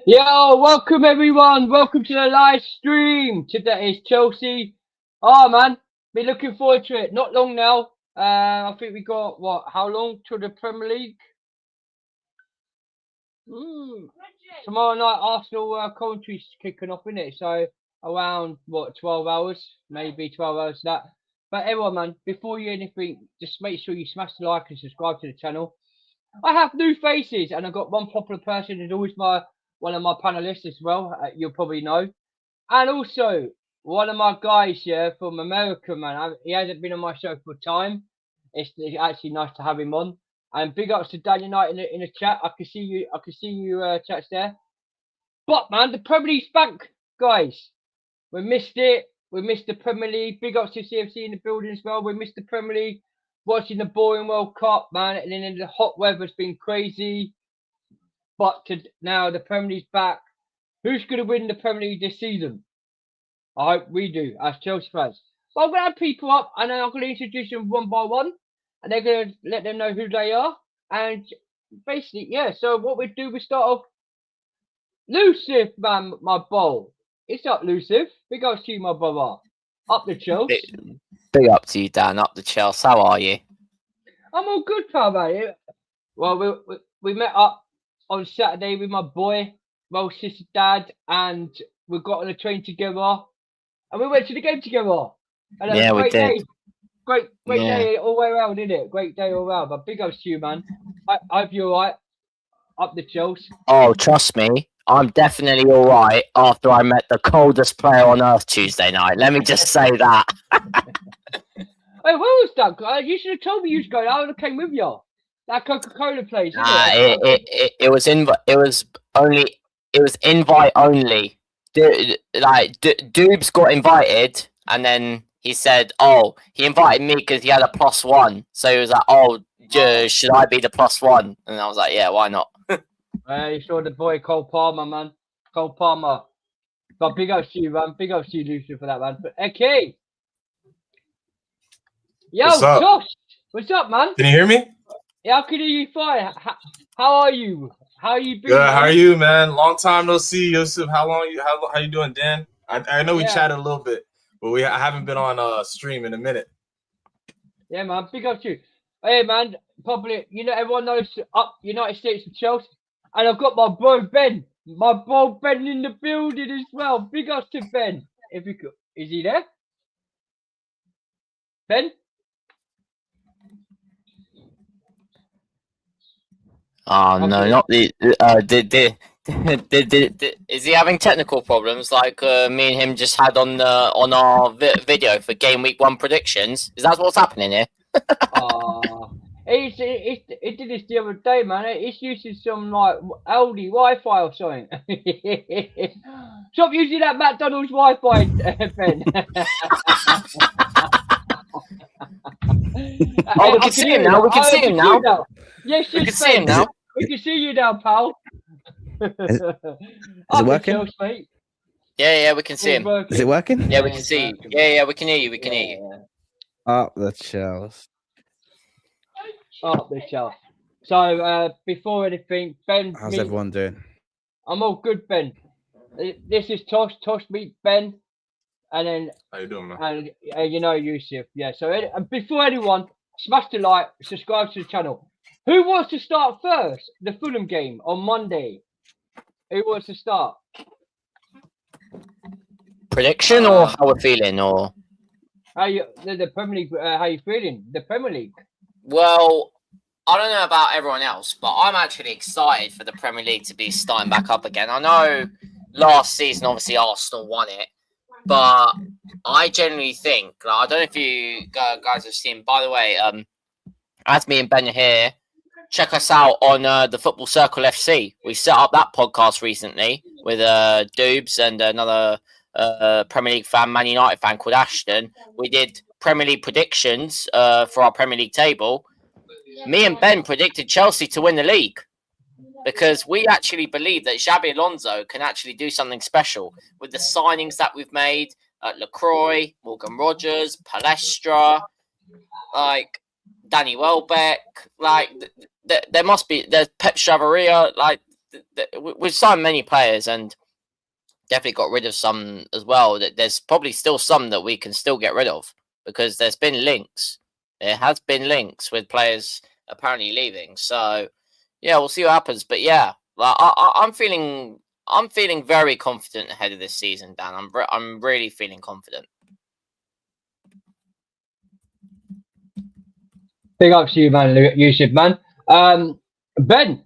Yo, welcome everyone. Welcome to the live stream. Today is Chelsea. Oh man, been looking forward to it. Not long now. I think we got how long to the Premier League? Tomorrow night, Arsenal Coventry's kicking off, isn't it? So around 12 hours, maybe 12 hours that. But everyone, man, before you anything, just make sure you smash the like and subscribe to the channel. I have new faces, and I've got one popular person who's always one of my panelists as well. You'll probably know, and also one of my guys here from America, man. He hasn't been on my show for time. It's actually nice to have him on. And big ups to Daniel Knight in the chat. I can see you chats there. But man, the Premier League's back, guys. We missed it. We missed the Premier League. Big ups to CFC in the building as well. We missed the Premier League. Watching the boring World Cup, man, and then the hot weather's been crazy. But now the Premier League's back. Who's going to win the Premier League this season? I hope we do, as Chelsea fans. But I'm going to have people up, and then I'm going to introduce them one by one, and they're going to let them know who they are. And basically, yeah, so what we do, we start off. Lucif, man, my bowl. It's up, Lucif. Big up to you, my brother. Up the Chelsea. Big up to you, Dan. Up the Chelsea. How are you? I'm all good, pal, man. Well, we met up on Saturday with my boy, sister, dad, and we got on a train together, and we went to the game together. And yeah, we did. Day. Great day all the way around, isn't it? Great day all around. But big ups to you, man. I hope you're all right. Up the Chelsea. Oh, trust me. I'm definitely all right after I met the coldest player on earth Tuesday night. Let me just say that. Hey, where was that? You should have told me you was going. I would have came with you. That Coca-Cola place, isn't it? It was invite only. Doobs got invited, and then he said, "Oh, he invited me because he had a +1." So he was like, "Oh, should I be the +1?" And I was like, "Yeah, why not?" You saw the boy Cole Palmer, man. Cole Palmer. But big ups to you, man. Big ups to you, Lucy, for that, man. But okay. Yo, Josh. What's up, man? Can you hear me? Yeah, I can hear you fine. How are you? How you been? Good. Man? How are you, man? Long time no see, Yusuf. How you doing, Dan? I know we chatted a little bit, but I haven't been on stream in a minute. Yeah, man. Big up to you. Hey, man. Probably, everyone knows up United States of Chelsea, and I've got my bro Ben. My bro Ben in the building as well. Big ups to Ben. If you could, is he there? Ben? Oh no, not the. Is he having technical problems like me and him just had on our video for game week 1 predictions? Is that what's happening here? It did this the other day, man. It's using some like Aldi Wi-Fi or something. Stop using that McDonald's Wi-Fi, Ben. Oh, we can see him now. We can see him now. Yes, we can see him now. We can see you now, pal. Is it working? Chelsea, yeah, we can see him. Is it working? Yeah, we can see you. Yeah, we can hear you. We can hear you. Up the Chelsea. Up the Chelsea. So, before anything, Ben. How's everyone doing? I'm all good, Ben. This is Tosh. Tosh meets Ben. And then, how you doing, man? And Yusuf. Yeah. So, before anyone, smash the like, subscribe to the channel. Who wants to start first? The Fulham game on Monday. Who wants to start? Prediction or how we're feeling, or how you the Premier League? How you feeling? The Premier League. Well, I don't know about everyone else, but I'm actually excited for the Premier League to be starting back up again. I know last season, obviously, Arsenal won it, but I generally think, I don't know if you guys have seen, by the way, as me and Ben are here, check us out on the Football Circle FC. We set up that podcast recently with Doobs and another Premier League fan, Man United fan called Ashton. We did Premier League predictions for our Premier League table. Me and Ben predicted Chelsea to win the league because we actually believe that Xabi Alonso can actually do something special with the signings that we've made. LaCroix, Morgan Rogers, Palestra, like Danny Welbeck, like there's Pep Chavaria, like we've signed many players and definitely got rid of some as well. That there's probably still some that we can still get rid of because there's been links. There has been links with players apparently leaving. So yeah, we'll see what happens. But yeah, like, I'm feeling very confident ahead of this season, Dan. I'm really feeling confident. Big up to you, man, Yusuf, man. Ben.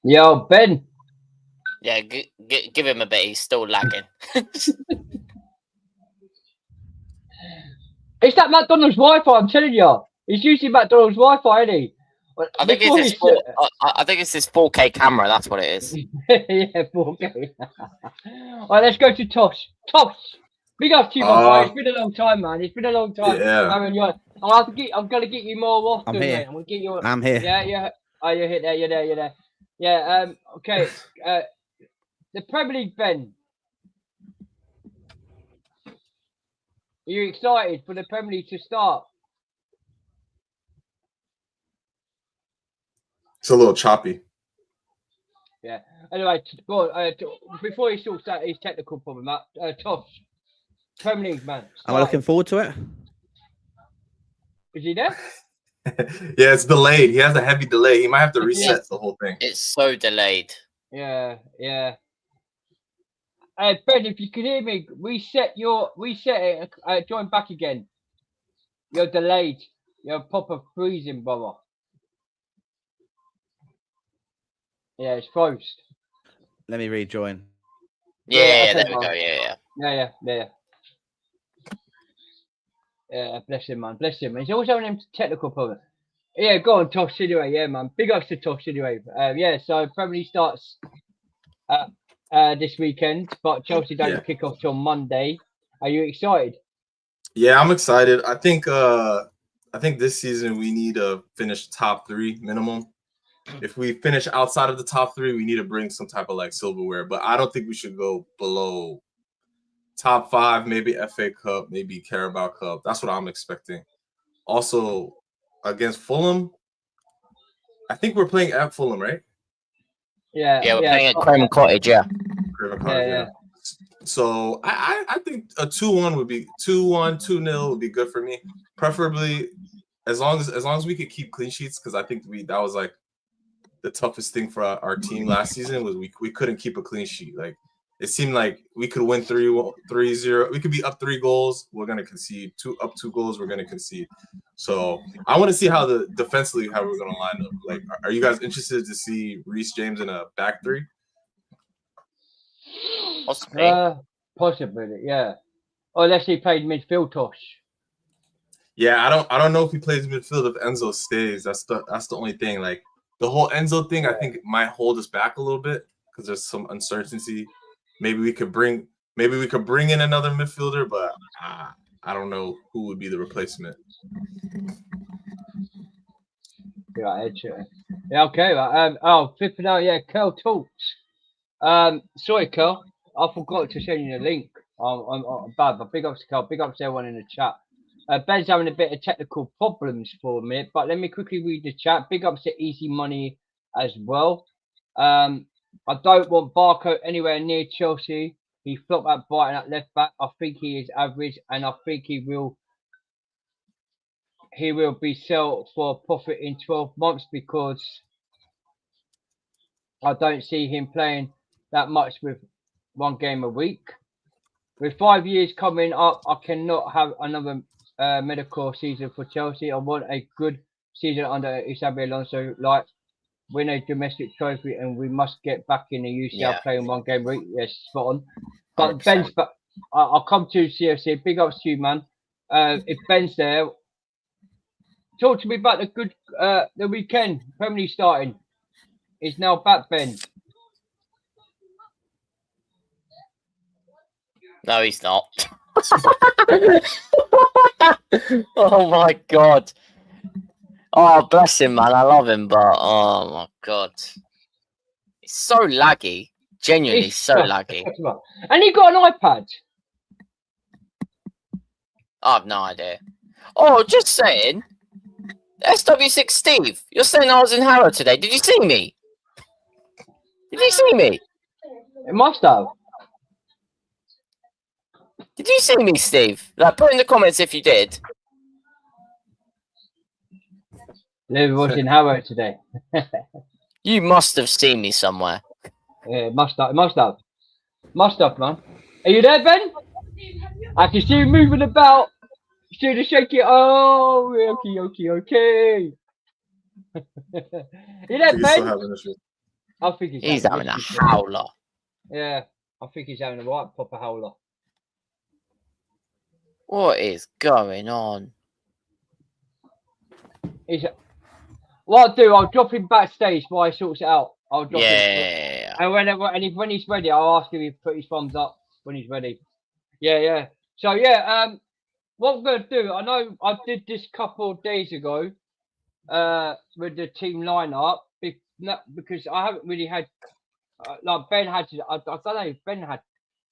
Yo, Ben. Yeah, give him a bit. He's still lagging. It's that McDonald's Wi-Fi, I'm telling you. It's usually McDonald's Wi-Fi, isn't he? I think it's this 4K camera. That's what it is. Yeah, 4K. All right, let's go to Tosh. Tosh, big up to you, my boy. It's been a long time, man. It's been a long time. Yeah. I'm gonna get you more often, I'm here. mate. I'm gonna get you. I'm here. Yeah. Oh, you're here. You're there. Yeah. Okay. The Premier League, Ben. Are you excited for the Premier League to start? It's a little choppy. Yeah. Anyway, go on. Before he sorts out his technical problem, Tosh, Premier League, man. Am I looking forward to it? Is he there? Yeah, it's delayed. He has a heavy delay. He might have to reset the whole thing. It's so delayed. Yeah. Ben, if you can hear me, reset it. Join back again. You're delayed. You're proper freezing, brother. Yeah, it's froze. Let me rejoin. Yeah, there we go. Yeah. Yeah, bless him, man. Bless him. He's always having them technical problems. Yeah, go on, Tosh. Anyway, yeah, man. Big ups to Tosh. Anyway, yeah. So Premier League starts this weekend, but Chelsea don't kick off till Monday. Are you excited? Yeah, I'm excited. I think this season we need to finish top 3 minimum. If we finish outside of the top 3, we need to bring some type of like silverware. But I don't think we should go below top 5, maybe FA Cup, maybe Carabao Cup. That's what I'm expecting. Also, against Fulham, I think we're playing at Fulham, right? Yeah, we're playing at Craven Cottage, yeah. Craven Cottage, yeah. So I think a 2-1 would be 2-1, 2-0 would be good for me. Preferably as long as we could keep clean sheets, because I think that was like the toughest thing for our team last season was we couldn't keep a clean sheet. Like it seemed like we could win 3-0. We could be up 3 goals. We're gonna concede. 2 goals. We're gonna concede. So I want to see how defensively how we're gonna line up. Like, are you guys interested to see Reece James in a back 3? Possibly, yeah. Unless he played midfield, Tosh. Yeah, I don't know if he plays midfield if Enzo stays. That's the only thing. Like the whole Enzo thing, I think might hold us back a little bit because there's some uncertainty. Maybe we could bring in another midfielder, but I don't know who would be the replacement. Yeah, okay. Flipping out, yeah, Curl talks. Sorry, Curl. I forgot to send you the link. I'm bad, but big ups to Curl. Big ups to everyone in the chat. Ben's having a bit of technical problems for a minute, but let me quickly read the chat. Big ups to Easy Money as well. I don't want Barco anywhere near Chelsea. He flopped at Brighton at left back. I think he is average, and I think he will be sold for a profit in 12 months because I don't see him playing that much with 1 game a week. With 5 years coming up, I cannot have another medical season for Chelsea. I want a good season under Xabi Alonso, like win a domestic trophy, and we must get back in the UCL playing 1 game a week. Yes, spot on. But 100%. Ben's, but I'll come to CFC. Big ups to you, man. If Ben's there, talk to me about the weekend. Premier League starting. It's now back, Ben. No, he's not. Oh my god. Oh, bless him, man. I love him, but oh my god. It's so laggy. Genuinely so laggy. And he got an iPad. I have no idea. Oh, just saying. SW6 Steve, you're saying I was in Harrow today. Did you see me? Did you see me? It must have. Did you see me, Steve? Like, put in the comments if you did. Liv was in Harrow today. You must have seen me somewhere. Yeah, must have. Must have, man. Are you there, Ben? I can see you moving about. See the shaky. Oh, okay. You there, Ben? I think He's having a howler. Yeah, I think he's having a right proper howler. What is going on? What I'll do, I'll drop him backstage while he sorts it out. I'll drop him. Yeah. And when he's ready, I'll ask him to put his thumbs up when he's ready. Yeah. So yeah, what I'm gonna do, I know I did this a couple of days ago, with the team lineup, because I haven't really had, like Ben had to. I don't know if Ben had.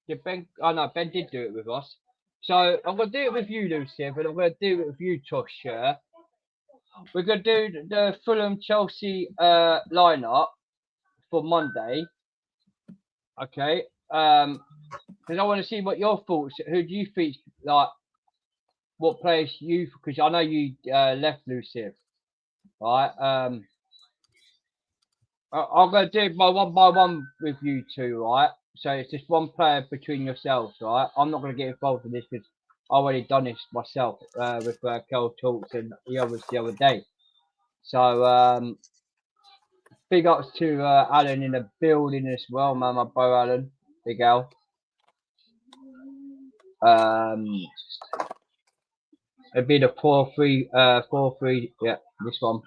Did Ben? I know Ben did do it with us. So I'm gonna do it with you, Lucy, but I'm gonna do it with you, Tosh. Yeah? We're gonna do the Fulham Chelsea lineup for Monday. Okay. Because I want to see what your thoughts. Who do you think, like, what players you? Because I know you left Lucy, right? I'm gonna do my one by one with you two, right? So it's just one player between yourselves, right? I'm not gonna get involved in this because I already done this myself with Kel Talks and the others the other day. So big ups to Alan in the building as well, man. My bro Alan, big Al. It'd be the 4-3, yeah, this one.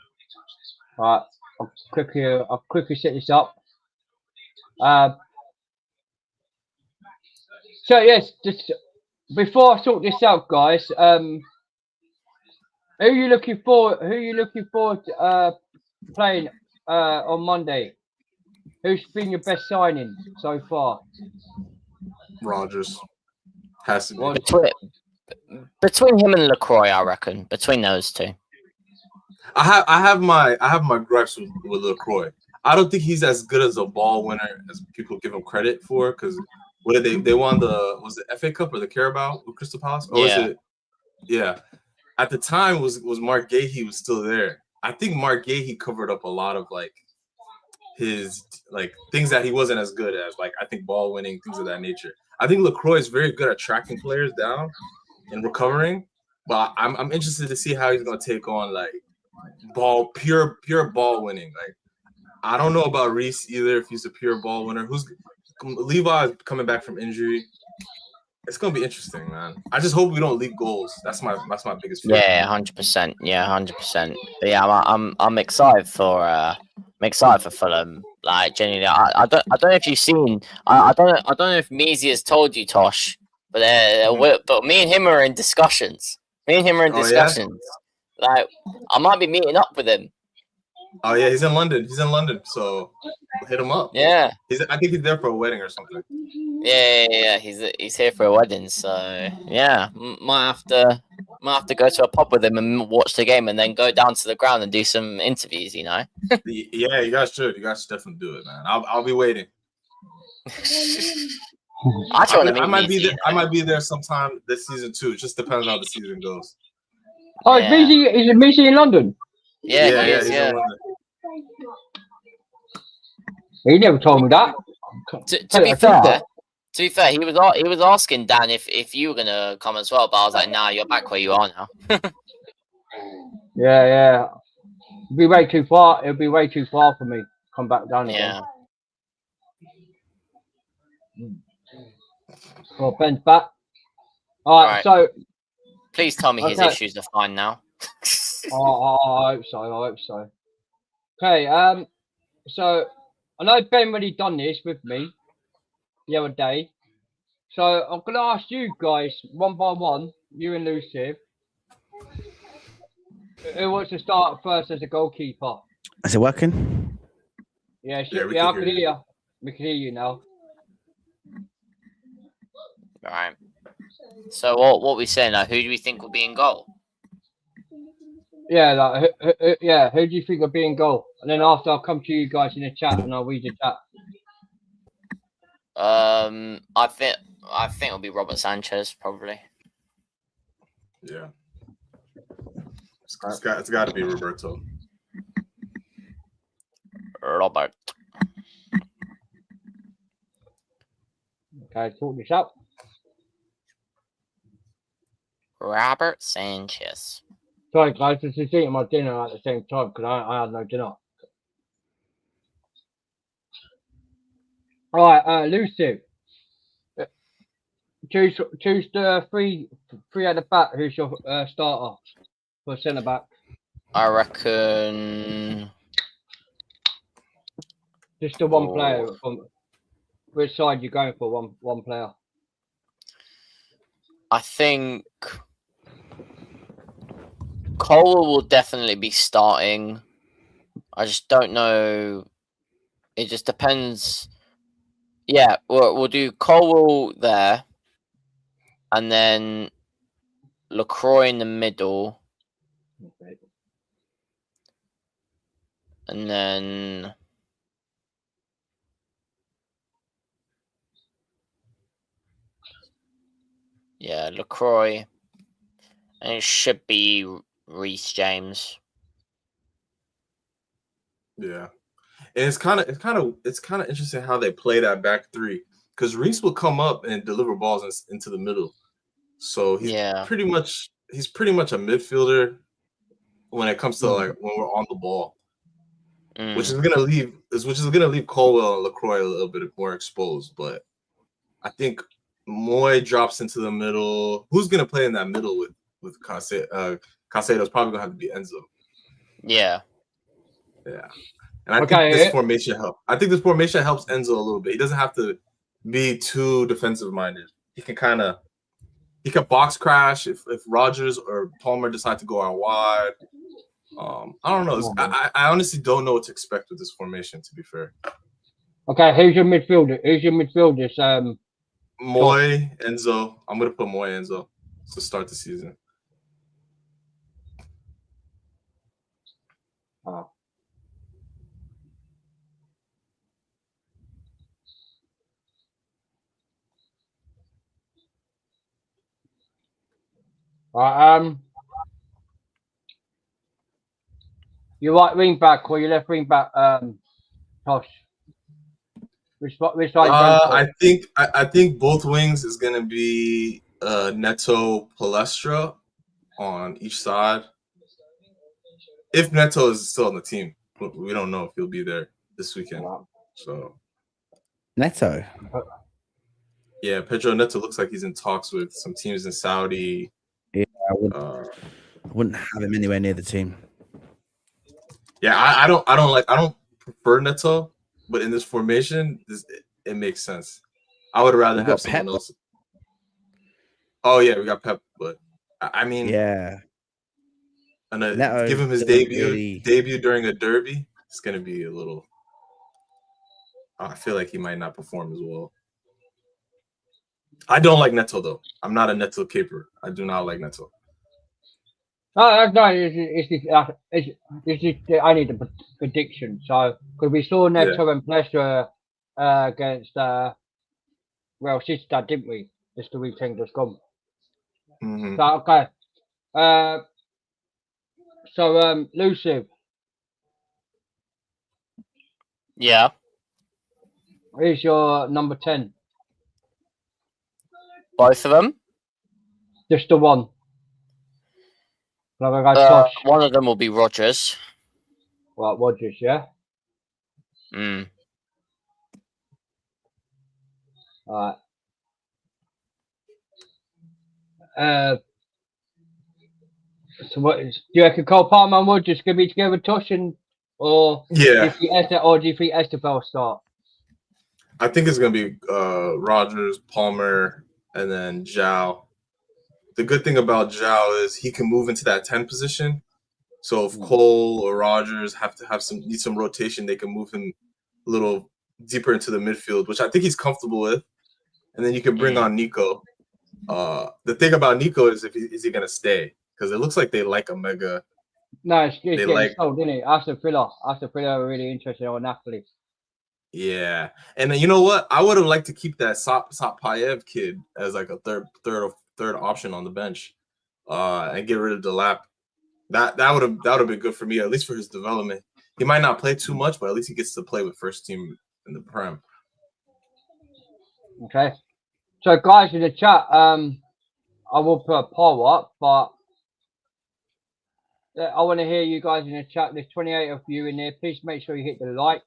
Right, I'll quickly set this up. So yes, just before I sort this out, guys, who are you looking for? Who are you looking forward to playing on Monday? Who's been your best signing so far? Rogers has to be. Between him and LaCroix, I reckon. Between those two. I have my gripes with LaCroix. I don't think he's as good as a ball winner as people give him credit for. Because what did they won was it FA Cup or the Carabao with Crystal Palace? Or was it? Yeah. At the time was Mark Gahey was still there. I think Mark Gahey covered up a lot of like his like things that he wasn't as good as. Like I think ball winning, things of that nature. I think LaCroix is very good at tracking players down and recovering. But I'm interested to see how he's gonna take on like pure ball winning. Like I don't know about Reece either if he's a pure ball winner. Levi coming back from injury. It's gonna be interesting, man. I just hope we don't leak goals. That's my biggest fear. Yeah, 100%. Yeah, 100%. But yeah, I'm excited for Fulham. Like genuinely, I don't know if you've seen. I don't know if Measy has told you, Tosh. But but me and him are in discussions. Yeah? Like I might be meeting up with him. Oh yeah, he's in London. So hit him up. Yeah. I think he's there for a wedding or something. Yeah. He's here for a wedding, so yeah, might have to go to a pub with him and watch the game, and then go down to the ground and do some interviews. You know. Yeah, you guys should. You guys should definitely do it, man. I'll be waiting. I might be there sometime this season too. It just depends on how the season goes. Oh, yeah. Is it Measy in London? Yeah, he's in London. He never told me that. To be fair, he was asking Dan if you were gonna come as well, but I was like, nah, you're back where you are now. Yeah. It'll be way too far. It'll be way too far for me to come back down again. Well, Ben's back. All right. So please tell me his issues are fine now. I hope so. Okay. So I know Ben already done this with me the other day. So I'm gonna ask you guys one by one, you and Lucy, who wants to start first as a goalkeeper. Is it working? Yeah, I can hear you. We can hear you now. All right. So what we saying now? Who do we think will be in goal? Yeah, like who do you think will be in goal? And then after I'll come to you guys in the chat and I'll read the chat. I think it'll be Robert Sanchez probably. Yeah. It's got to be Roberto. Robert. Okay, talk this up. Robert Sanchez. Sorry, guys, just eating my dinner at the same time because I had no dinner. All right, Lucy. Choose the three at the back. Who's your starter for centre back? I reckon. Just the one player. From which side you going for? One player. I think Cole will definitely be starting. I just don't know. It just depends. Yeah, we'll do Cole there, and then LaCroix in the middle, and then LaCroix, and it should be Reece James. Yeah. And it's kind of interesting how they play that back three, because Reece will come up and deliver balls into the middle. So he's pretty much a midfielder when it comes to like when we're on the ball, which is gonna leave Colwell and LaCroix a little bit more exposed. But I think Moy drops into the middle. Who's gonna play in that middle with Caicedo? Caicedo's probably gonna have to be Enzo. Yeah. And I think this formation helps. I think this formation helps Enzo a little bit. He doesn't have to be too defensive minded. He can box crash if Rodgers or Palmer decide to go out wide. I don't know. I honestly don't know what to expect with this formation, to be fair. Okay, who's your midfielder? Moy, Enzo. I'm gonna put Moy, Enzo to start the season. Your right wing back or your left wing back, Tosh? Which side? I think both wings is gonna be Neto Palestra on each side. If Neto is still on the team, we don't know if he'll be there this weekend. So Neto. Yeah, Pedro Neto looks like he's in talks with some teams in Saudi. Yeah, I wouldn't have him anywhere near the team. Yeah, I don't prefer Neto, but in this formation, it makes sense. I would rather have someone else. Oh yeah, we got Pep, but I mean, yeah, and give him his debut during a derby. It's gonna be a little. I feel like he might not perform as well. I don't like Neto though. I'm not a Neto caper. I do not like Neto. No, I need a prediction. So, because we saw Neto and Plestra against Real Sociedad, didn't we? Just the weekend just gone. Mm-hmm. So, okay. Lucy. Yeah. Who's your number 10? Both of them? Just the one. One of them will be Rodgers. Well, Rodgers, yeah? Alright. So what do you reckon Cole Palmer and Rodgers gonna be together, Tosh, or do you think Estevao start? I think it's gonna be Rodgers, Palmer, and then João. The good thing about João is he can move into that 10 position. So if Cole or Rodgers need some rotation, they can move him a little deeper into the midfield, which I think he's comfortable with. And then you can bring on Nico. The thing about Nico is is he gonna stay? Because it looks like they like Omega No, it's They getting like, sold, isn't it? Aston Villa are really interested on Napoli. yeah. And then you know what? I would have liked to keep that Sapayev kid as like a third option on the bench, and get rid of Delap. That would have been good for me, at least for his development. He might not play too much, but at least he gets to play with first team in the Prem. Okay. So guys in the chat, I will put a poll up, but I want to hear you guys in the chat. There's 28 of you in there. Please make sure you hit the likes,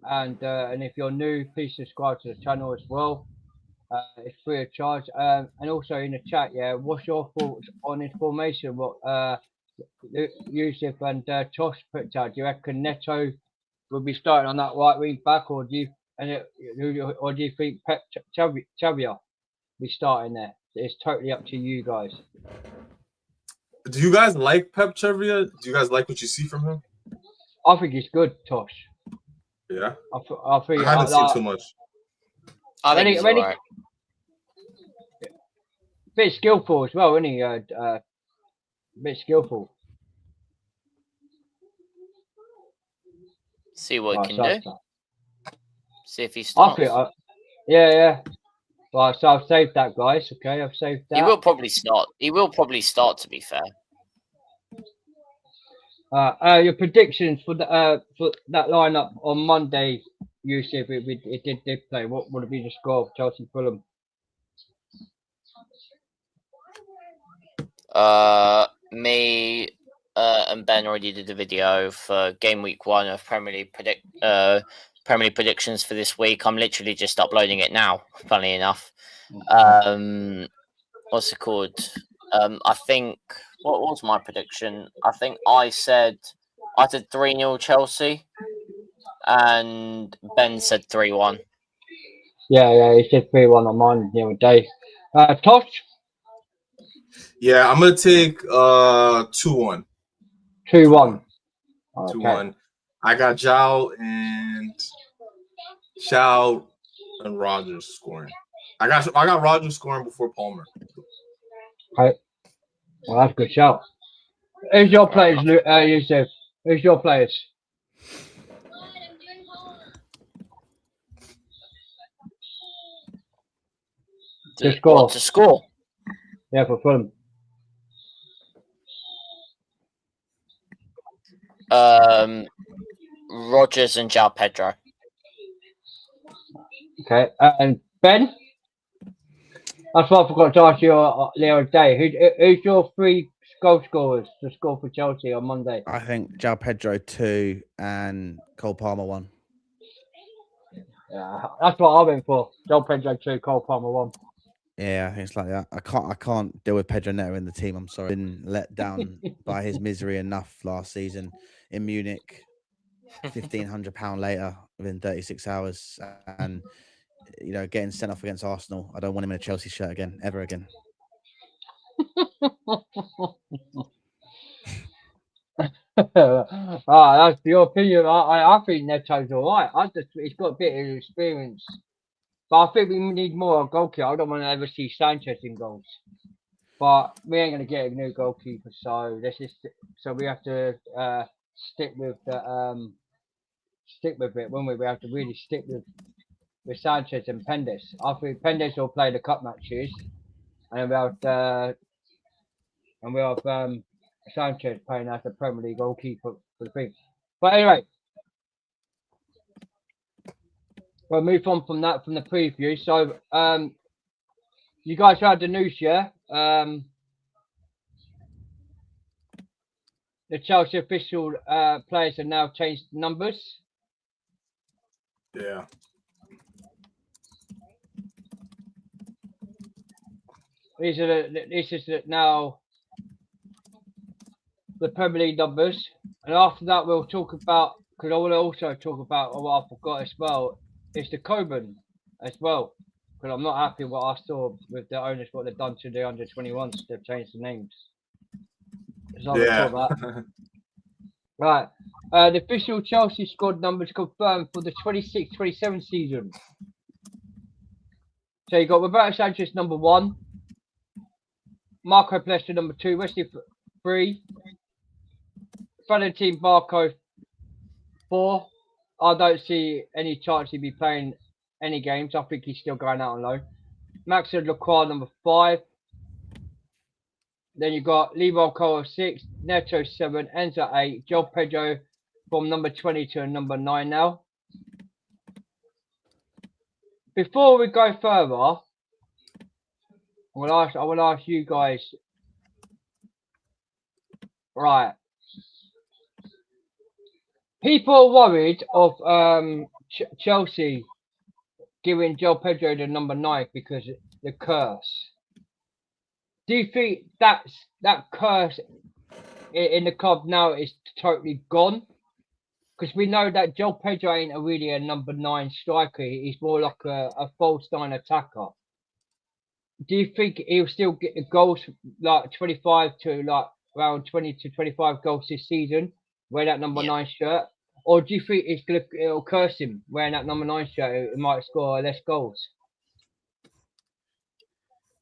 and if you're new, please subscribe to the channel as well. It's free of charge. And also in the chat, yeah, what's your thoughts on this formation? What Yusuf and Tosh put out? Do you reckon Neto will be starting on that right wing back, or do you think Pep Xabi will be starting there? It's totally up to you guys. Do you guys like Pep Xabi? Do you guys like what you see from him? I think he's good, Tosh. Yeah. I think I haven't seen too much. I think he's alright. Bit skillful as well, isn't he? Bit skillful. See what he can do. See if he starts. Yeah. Right, so I've saved that, guys. Okay, I've saved that. He will probably start. To be fair. Your predictions for that lineup on Monday, Yusuf, it did play. What would it be the score of Chelsea Fulham? Me and Ben already did a video for game week 1 of Premier League predictions for this week. I'm literally just uploading it now, funnily enough. What's it called? I think, what was my prediction? I think I did 3-0 Chelsea, and Ben said 3-1. Yeah, he said 3-1 on mine the other day. Tosh? Yeah, I'm gonna take 2-1. 2-1. Okay. 2-1. I got João and Rogers scoring. I got Rogers scoring before Palmer. Okay. Well, that's a good shout. Who's your players, Yusuf? Who's your players? To score. What, to score? Yeah, for Fulham. Rogers and João Pedro. Okay, and Ben? That's what I forgot to ask you the other day. Who's your 3 goal scorers to score for Chelsea on Monday? I think João Pedro 2 and Cole Palmer 1. Yeah, that's what I went for. João Pedro 2, Cole Palmer 1. Yeah, it's like that. I can't deal with Pedro Neto in the team. I'm sorry. Been let down by his misery enough last season in Munich. £1,500 later within 36 hours, and getting sent off against Arsenal. I don't want him in a Chelsea shirt again, ever again. That's your opinion. I think Neto's all right. He's got a bit of experience, but I think we need more goalkeeper. I don't want to ever see Sanchez in goals, but we ain't going to get a new goalkeeper. So we have to stick with it when we have to really stick with Sanchez and Pendes. I think Pendes will play the cup matches, and we'll have Sanchez playing as the Premier League goalkeeper for the thing. But anyway, we'll move on from the preview. So you guys heard the news, yeah? The Chelsea official players have now changed numbers. Yeah. This is now the Premier League numbers, and after that we'll talk about, because I want to also talk about what I forgot as well. It's the Coben as well, because I'm not happy with what I saw with the owners, what they've done to the under-21s. They've changed the names. So that. Right. The official Chelsea squad numbers confirmed for the 26-27 season. So you got Roberto Sanchez number 1, Marco Plestra number 2, Wesley 3, Valentin Barco 4. I don't see any chance he'd be playing any games. I think he's still going out on loan. Maxim Lacroix number 5. Then you got Leroy Cole 6, Neto 7, Enzo 8, João Pedro from number 20 to number 9 now. Before we go further, I will ask you guys. Right. People are worried of Chelsea giving João Pedro the number 9 because of the curse. Do you think that curse in the club now is totally gone? Because we know that João Pedro ain't really a number 9 striker. He's more like a false 9 attacker. Do you think he'll still get the goals like 25 to like around 20 to 25 goals this season wearing that number 9 shirt? Or do you think it'll curse him wearing that number 9 shirt? It might score less goals.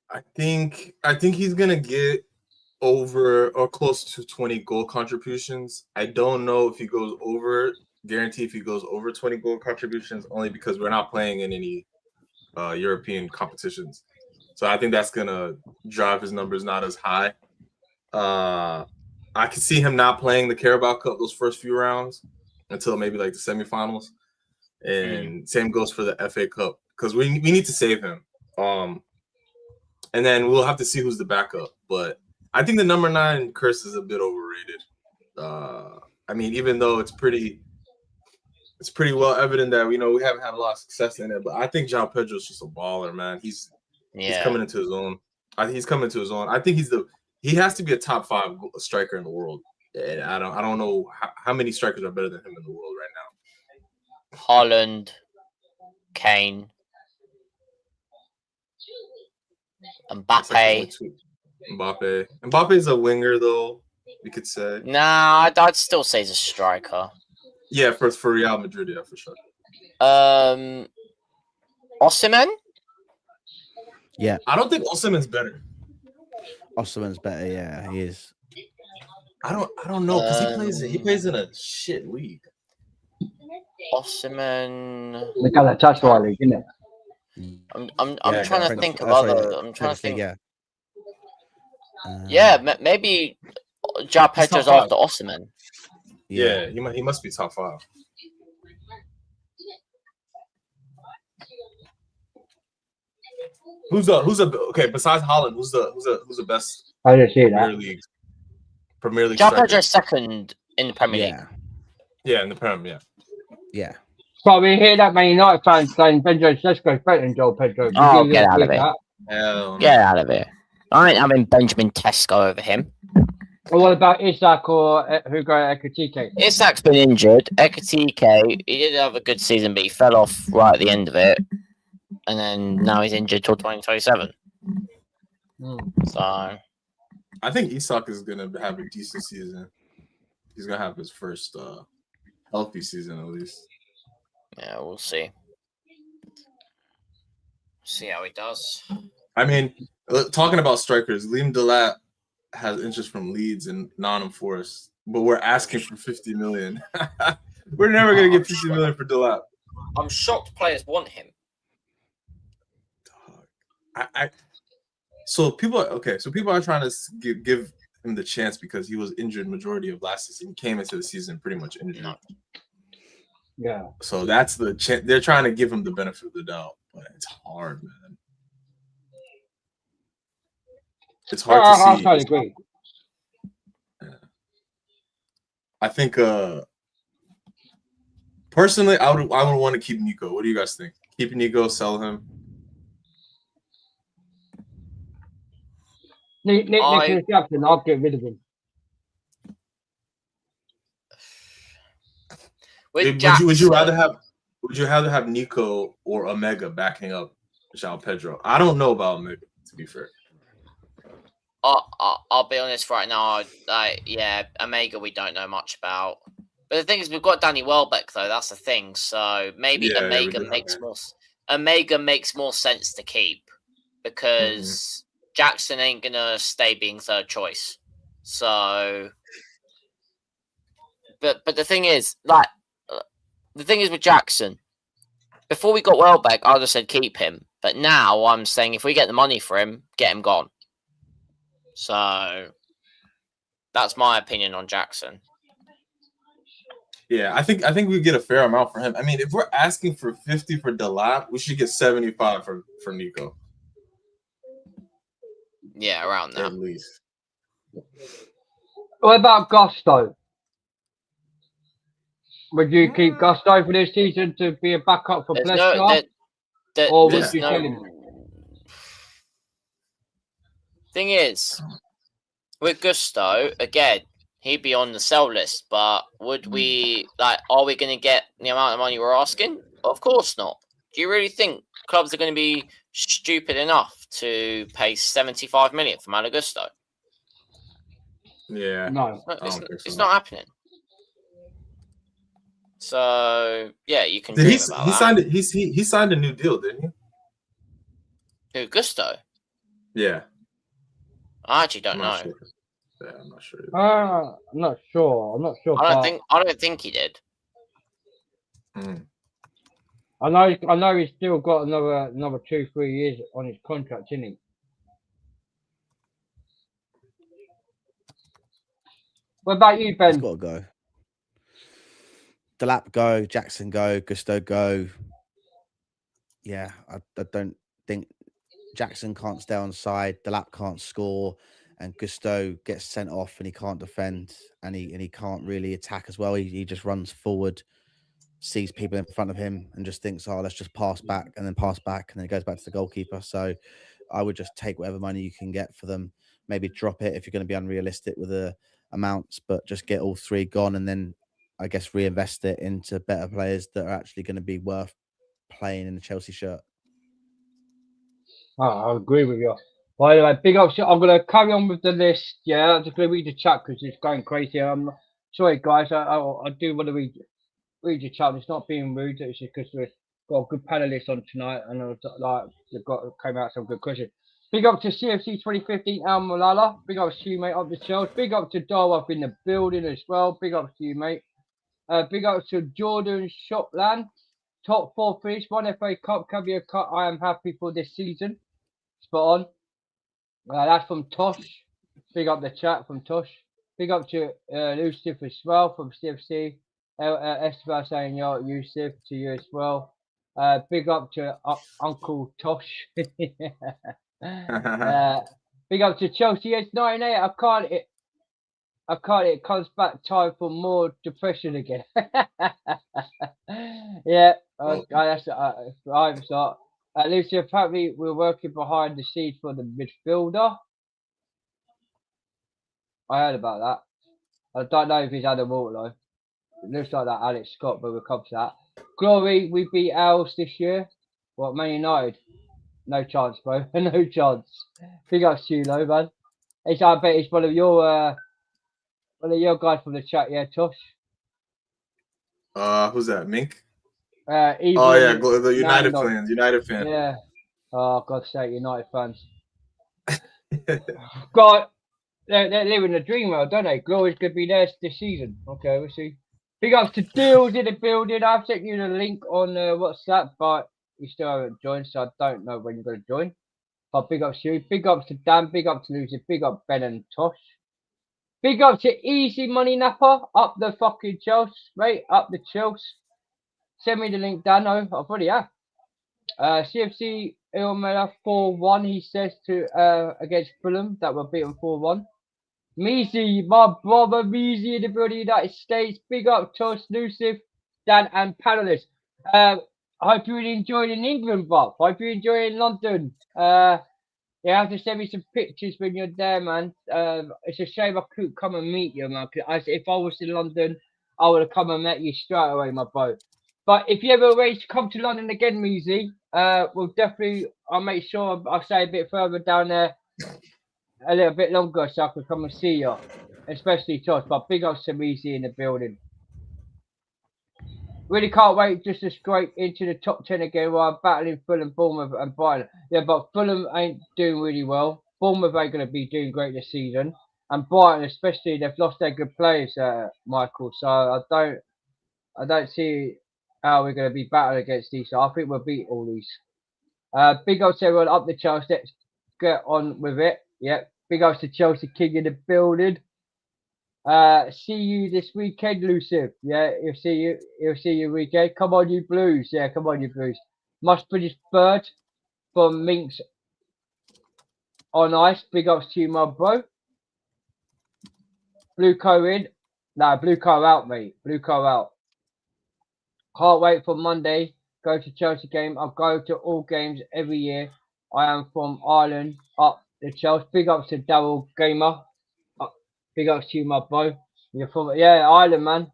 I think he's gonna get over or close to 20 goal contributions. I don't know if he goes over. Guarantee if he goes over 20 goal contributions, only because we're not playing in any European competitions. So I think that's gonna drive his numbers not as high. I can see him not playing the Carabao Cup those first few rounds until maybe like the semifinals, and same goes for the FA Cup because we need to save him. And then we'll have to see who's the backup. But I think the number 9 curse is a bit overrated. I mean, even though it's pretty well evident that we haven't had a lot of success in it, but I think João Pedro is just a baller, man. He's coming into his own. He's coming into his own. I think he has to be a top 5 striker in the world. And I don't know how many strikers are better than him in the world right now. Haaland, Kane, Mbappe. Mbappe is a winger, though, we could say. Nah, I'd still say he's a striker. Yeah, for Real Madrid, yeah, for sure. Osimhen? Yeah. I don't think Osimhen's better. Osimhen's better, yeah, he is. I don't know, because he plays in a shit league. Osimhen. They got that touch right league, isn't it? I'm trying to think of other. I'm trying to think. Maybe João Pedro's after Osimhen. Yeah, he must be top 5. Who's okay? Besides Haaland, who's the best? I didn't see that. Premier League. João Pedro's second in the Premier League. Yeah, in the Premier. Yeah. But we hear that Man United fans saying Benjamin Sesko's better than João Pedro. Oh, get out of it. Hell Get out of here. I ain't having Benjamin Tesco over him. Well, what about Isak or Hugo Ekitike? Isak's been injured. Ekitike, he did have a good season, but he fell off right at the end of it. And then now he's injured till 2027. So I think Isak is going to have a decent season. He's going to have his first healthy season, at least. Yeah, we'll see. See how he does. I mean, talking about strikers, Liam Delap has interest from Leeds and Nottingham Forest, but we're asking for 50 million. We're never going to get 50 million for Delap. I'm shocked players want him. So people are trying to give him the chance because he was injured majority of last season. He came into the season pretty much injured. Yeah. So that's the they're trying to give him the benefit of the doubt, but it's hard, man. It's hard to see. I agree. Yeah. I think personally, I would want to keep Nico. What do you guys think? Keep Nico, sell him. Nicholas Jackson, I'll get rid of him. Would you rather have Nico or Omega backing up João Pedro? I don't know about Omega, to be fair. I'll be honest right now. Omega we don't know much about. But the thing is, we've got Danny Welbeck though. That's the thing. So maybe Omega makes more sense to keep because Jackson ain't gonna stay being third choice. So the thing is, like, the thing is with Jackson. Before we got Welbeck, I'd have said keep him. But now I'm saying if we get the money for him, get him gone. So that's my opinion on Jackson. Yeah, I think we get a fair amount for him. I mean, if we're asking for 50 for Delap, we should get 75 for Nico. Yeah, around that. At least. What about Gusto? Would you keep Gusto for this season to be a backup for Plescar? Or would you sell him? Thing is, with Gusto, again, he'd be on the sell list, but would we, like, are we going to get the amount of money we're asking? Of course not. Do you really think clubs are going to be stupid enough to pay 75 million for Malo Gusto? Yeah. No. It's not happening. So, yeah, you can dream about that. He signed a new deal, didn't he? Who, Gusto? Yeah. I actually don't know. Sure. Yeah, I'm not sure. I'm not sure. I don't think he did. I know he's still got another 2-3 years on his contract, isn't he? What about you, Ben? He's got to go. Delap go, Jackson go, Gusto go. Yeah, I don't think Jackson can't stay on side, Delap can't score, and Gusto gets sent off and he can't defend and he can't really attack as well. He just runs forward, sees people in front of him and just thinks, oh, let's just pass back and then it goes back to the goalkeeper. So I would just take whatever money you can get for them. Maybe drop it if you're going to be unrealistic with the amounts, but just get all three gone and then I guess reinvest it into better players that are actually going to be worth playing in the Chelsea shirt. I agree with you. By the way, big up. I'm going to carry on with the list. Yeah, I'm just going to read the chat because it's going crazy. I'm sorry, guys. I do want to read your chat. It's not being rude. It's just because we've got a good panelist on tonight and they've came out some good questions. Big up to CFC 2015 Al Malala. Big up to you, mate, up the Chelsea. Big up to Darwin in the building as well. Big up to you, mate. Big up to Jordan Shopland. Top 4 fish, 1 FA Cup, Caviar Cup. I am happy for this season. Spot on. That's from Tosh. Big up the chat from Tosh. Big up to Yusuf as well from CFC. Esteban saying yo, Yusuf to you as well. Big up to Uncle Tosh. Big up to Chelsea S98. It comes back time for more depression again. Yeah, that's I'm sorry. At least apparently we're working behind the scenes for the midfielder. I heard about that. I don't know if he's had a water though. It looks like that Alex Scott, but we'll come to that. Glory, we beat Els this year. What, Man United? No chance, bro. No chance. Big up to you, though, man. I bet it's one of your guys from the chat, yeah, Tosh. Who's that? Mink? Yeah, the United fans. United fan. Yeah. Oh, God's sake, United fans. God, they're living the dream world, don't they? Glory's going to be there this season. Okay, we'll see. Big ups to Deals in the building. I've sent you the link on WhatsApp, but you still haven't joined, so I don't know when you're going to join. But big ups to you. Big ups to Dan. Big up to Lucy. Big up Ben and Tosh. Big up to Easy Money Napper. Up the fucking Chelsea, mate. Up the Chelsea. Send me the link, Dan. I've already have. CFC Ilmela 4-1, he says, to against Fulham, that were beaten 4-1. Measy, my brother Measy in the building, United States. Big up, Tosh, Lucif, Dan, and panelists. I hope you're enjoying in England, Bob. Hope you're enjoying London. You have to send me some pictures when you're there, man. It's a shame I couldn't come and meet you, man. If I was in London, I would have come and met you straight away, my bro. But if you ever arrange to come to London again, Measy, we'll definitely, I'll make sure I'll stay a bit further down there, a little bit longer, so I can come and see you, especially Tosh. But big ups to Measy in the building. Really can't wait just to scrape into the top 10 again while I'm battling Fulham, Bournemouth and Brighton. Yeah, but Fulham ain't doing really well. Bournemouth ain't going to be doing great this season. and Brighton especially, they've lost their good players, Michael. So I don't see how we're going to be battling against these. So I think we'll beat all these. Big ups to everyone up the Chelsea. Let's get on with it. Yep. Big ups to Chelsea King in the building. See you this weekend, Luciv. Yeah, he'll see you weekend. Come on, you Blues. Yeah, come on, you Blues. Must British Bird from Minx on Ice. Big ups to you, my bro. Blue Co in. Nah, Blue Co out, mate. Blue Co out. Can't wait for Monday. Go to Chelsea game. I go to all games every year. I am from Ireland. Up the Chelsea. Big ups to Daryl Gamer. Big ups to you, my bro. You're from Ireland, man.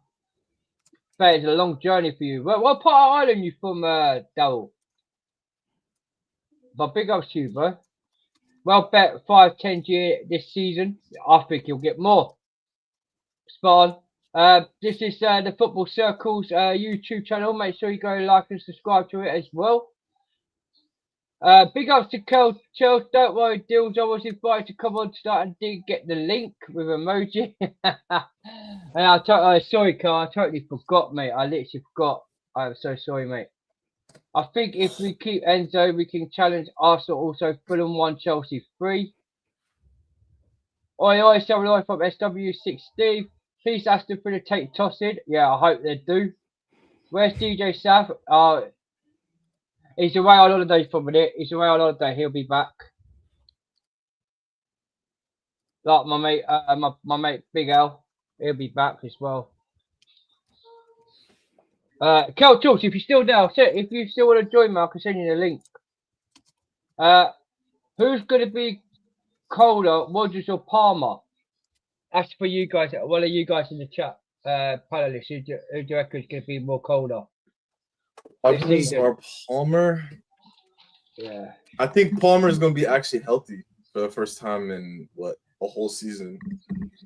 Bet it's a long journey for you. What part of Ireland you from, Daryl? But big ups to you, bro. Well bet 5-10 year this season. I think you'll get more. Spot on. This is the Football Circles YouTube channel. Make sure you go like and subscribe to it as well. Big ups to Chels. Don't worry, Dills. I was invited to come on tonight and did get the link with emoji. And sorry, Carl. I totally forgot, mate. I literally forgot. I'm so sorry, mate. I think if we keep Enzo, we can challenge Arsenal. Also, Fulham 1, Chelsea 3. Oi, someone from SW16. Please ask them for the take tossing. Yeah, I hope they do. Where's DJ South? He's away on holiday for a minute. He's away on holiday. He'll be back. Like my mate, my mate Big Al. He'll be back as well. Kel George, if you're still there, if you still want to join me, I can send you the link. Who's going to be colder, Rodgers or Palmer? That's for you guys. One of you guys in the chat, panelists. Who do you reckon is going to be more colder? Rodgers or Palmer? Yeah. I think Palmer is going to be actually healthy for the first time in a whole season.